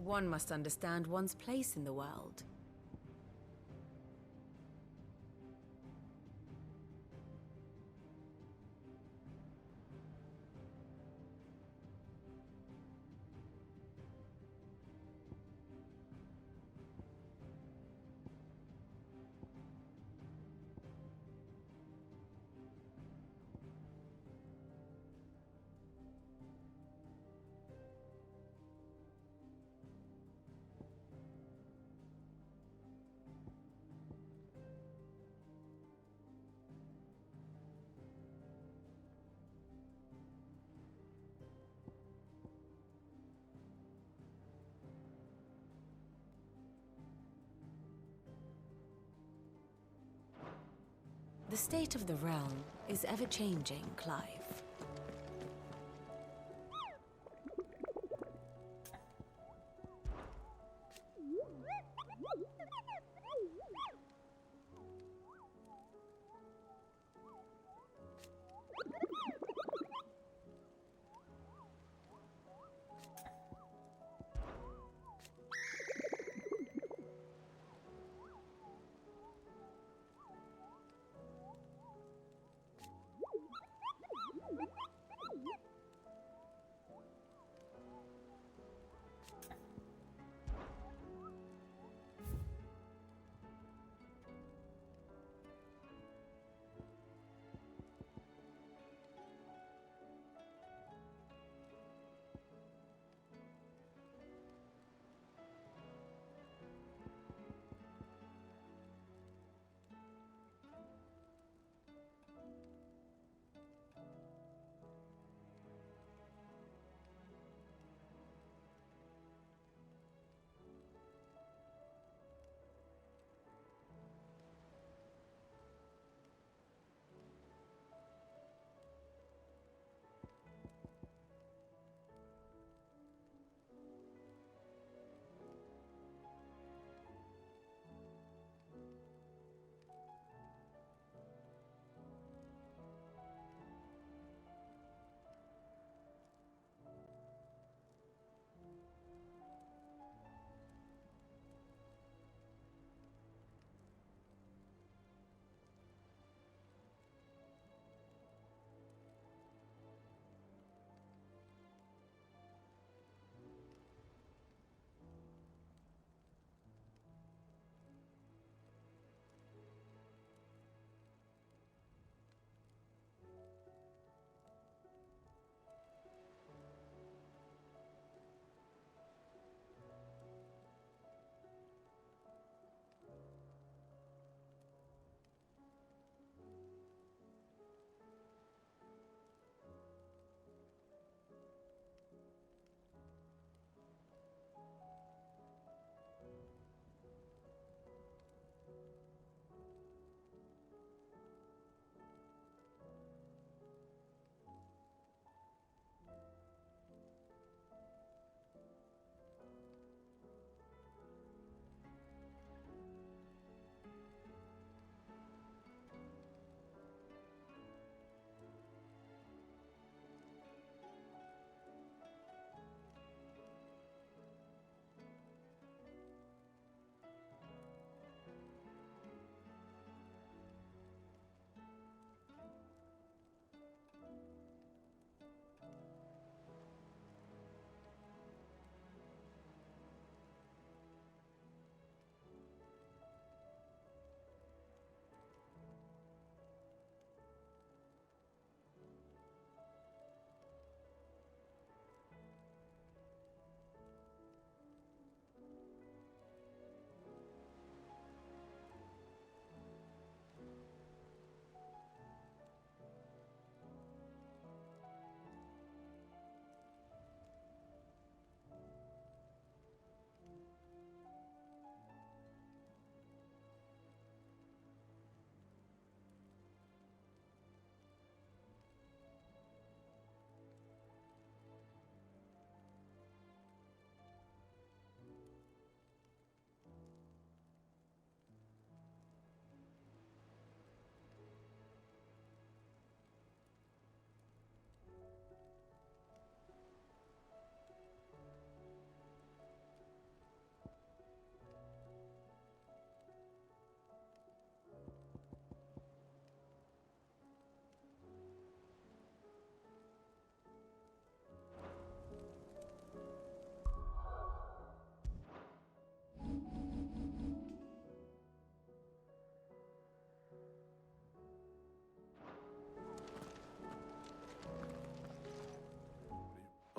One must understand one's place in the world. The state of the realm is ever-changing, Clive.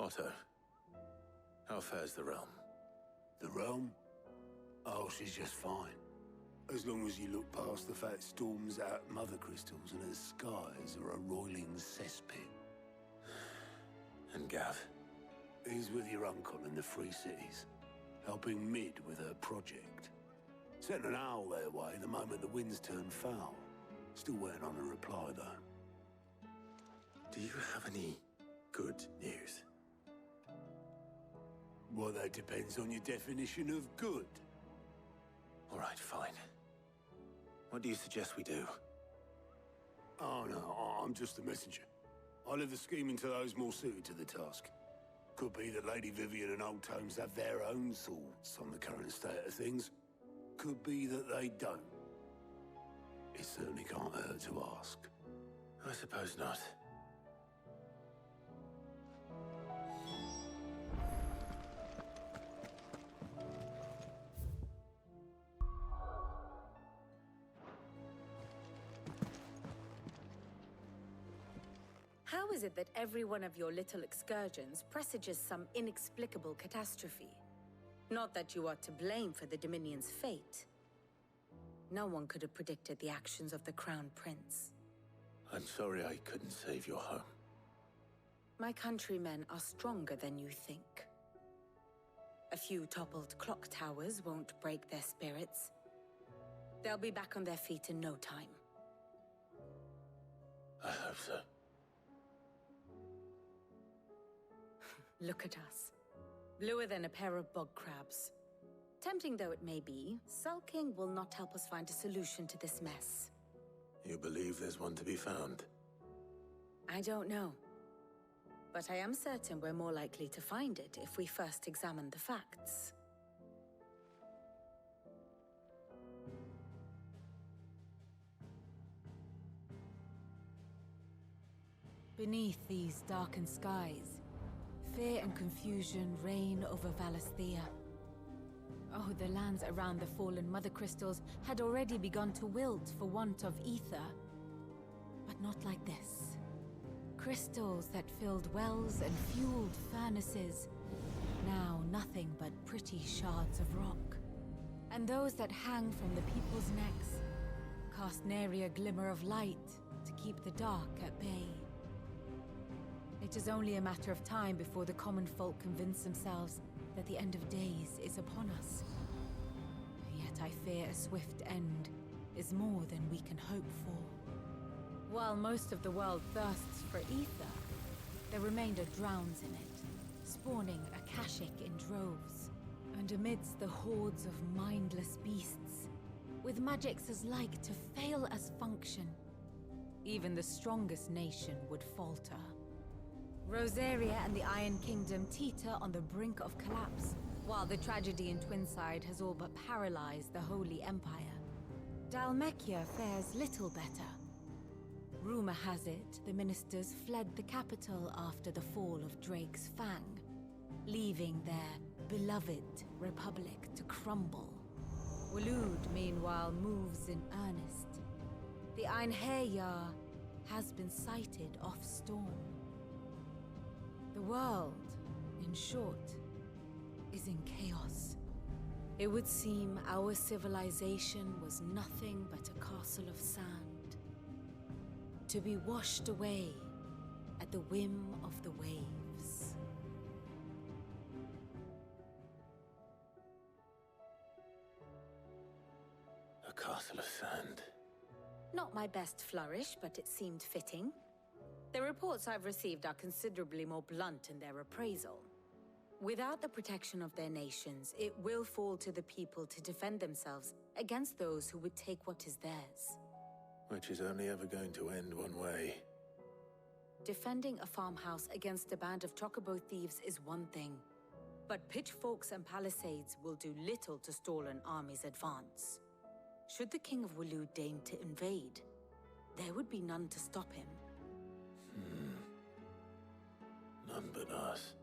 Otto, how fares the realm? The realm? Oh, she's just fine. As long as you look past the fat storms out Mother Crystals and her skies are a roiling cesspit. And Gav? He's with your uncle in the Free Cities, helping Mid with her project. Sent an owl their way the moment the winds turned foul. Still waiting on a reply, though. Do you have any good news? Well, that depends on your definition of good. All right, fine. What do you suggest we do? Oh, no, I'm just a messenger. I leave the scheming to those more suited to the task. Could be that Lady Vivian and Old Tomes have their own thoughts on the current state of things. Could be that they don't. It certainly can't hurt to ask. I suppose not. How is it that every one of your little excursions presages some inexplicable catastrophe? Not that you are to blame for the Dominion's fate. No one could have predicted the actions of the Crown Prince. I'm sorry I couldn't save your home. My countrymen are stronger than you think. A few toppled clock towers won't break their spirits. They'll be back on their feet in no time. I hope so. Look at us. Bluer than a pair of bog crabs. Tempting though it may be, sulking will not help us find a solution to this mess. You believe there's one to be found? I don't know. But I am certain we're more likely to find it if we first examine the facts. Beneath these darkened skies, fear and confusion reign over Valisthea. Oh, the lands around the fallen Mother Crystals had already begun to wilt for want of ether. But not like this. Crystals that filled wells and fueled furnaces, now nothing but pretty shards of rock. And those that hang from the people's necks cast nary a glimmer of light to keep the dark at bay. It is only a matter of time before the common folk convince themselves that the end of days is upon us. Yet I fear a swift end is more than we can hope for. While most of the world thirsts for ether, the remainder drowns in it, spawning Akashic in droves. And amidst the hordes of mindless beasts, with magics as like to fail as function, even the strongest nation would falter. Rosaria and the Iron Kingdom teeter on the brink of collapse, while the tragedy in Twinside has all but paralyzed the Holy Empire. Dhalmekia fares little better. Rumor has it the ministers fled the capital after the fall of Drake's Fang, leaving their beloved republic to crumble. Waloed, meanwhile, moves in earnest. The Einherjar has been sighted off-storm. The world, in short, is in chaos. It would seem our civilization was nothing but a castle of sand, to be washed away at the whim of the waves. A castle of sand. Not my best flourish, but it seemed fitting. The reports I've received are considerably more blunt in their appraisal. Without the protection of their nations, it will fall to the people to defend themselves against those who would take what is theirs. Which is only ever going to end one way. Defending a farmhouse against a band of chocobo thieves is one thing, but pitchforks and palisades will do little to stall an army's advance. Should the King of Waloed deign to invade, there would be none to stop him. None but us.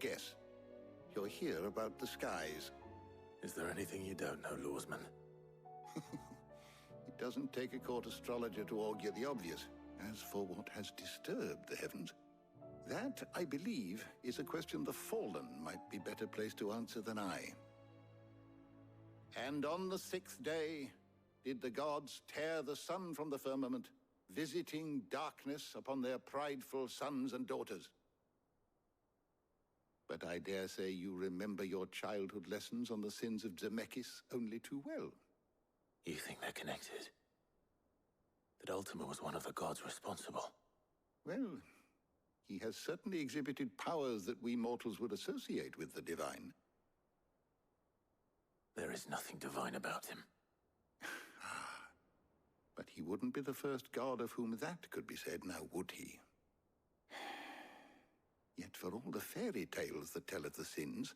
guess. You're here about the skies. Is there anything you don't know, Lawsman? It doesn't take a court astrologer to augur the obvious. As for what has disturbed the heavens, that, I believe, is a question the Fallen might be better placed to answer than I. And on the 6th day did the gods tear the sun from the firmament, visiting darkness upon their prideful sons and daughters. But I dare say you remember your childhood lessons on the sins of Zemeckis only too well. You think they're connected? That Ultima was one of the gods responsible? Well, he has certainly exhibited powers that we mortals would associate with the divine. There is nothing divine about him. But he wouldn't be the first god of whom that could be said, now would he? Yet for all the fairy tales that tell of the sins,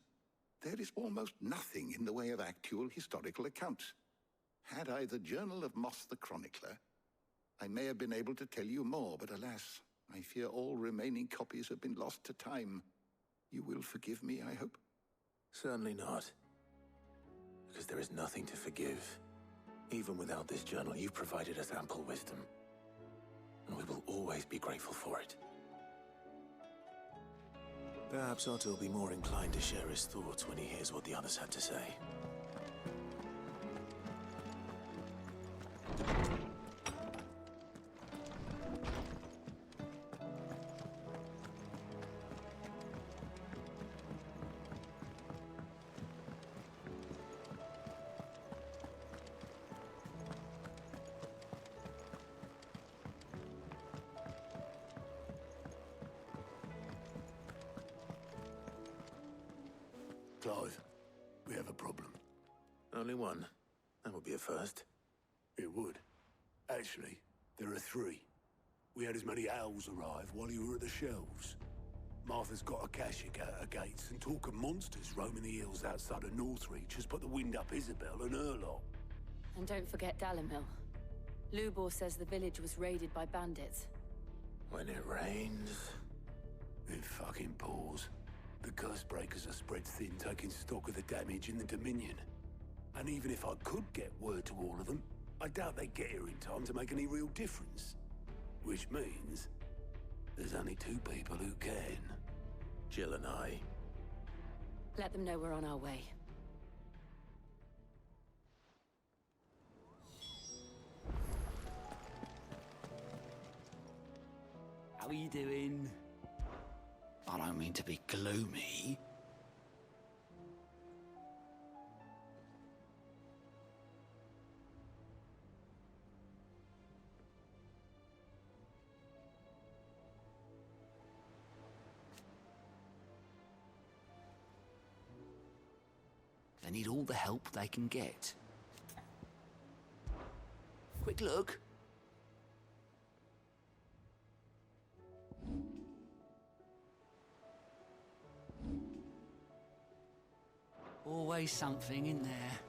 there is almost nothing in the way of actual historical accounts. Had I the Journal of Moss the Chronicler, I may have been able to tell you more, but alas, I fear all remaining copies have been lost to time. You will forgive me, I hope? Certainly not. Because there is nothing to forgive. Even without this journal, you've provided us ample wisdom. And we will always be grateful for it. Perhaps Otto will be more inclined to share his thoughts when he hears what the others had to say. Clive, we have a problem. Only one. That would be a first. It would. Actually, there are 3. We had as many owls arrive while you were at the shelves. Martha's got a Kashik at her gates, and talk of monsters roaming the hills outside of Northreach has put the wind up Isabel and her lot. And don't forget Dalimil. Lubor says the village was raided by bandits. When it rains... It fucking pours. The Cursebreakers are spread thin, taking stock of the damage in the Dominion. And even if I could get word to all of them, I doubt they'd get here in time to make any real difference. Which means there's only 2 people who can. Jill and I. Let them know we're on our way. How are you doing? I don't mean to be gloomy. They need all the help they can get. Quick look. Always something in there.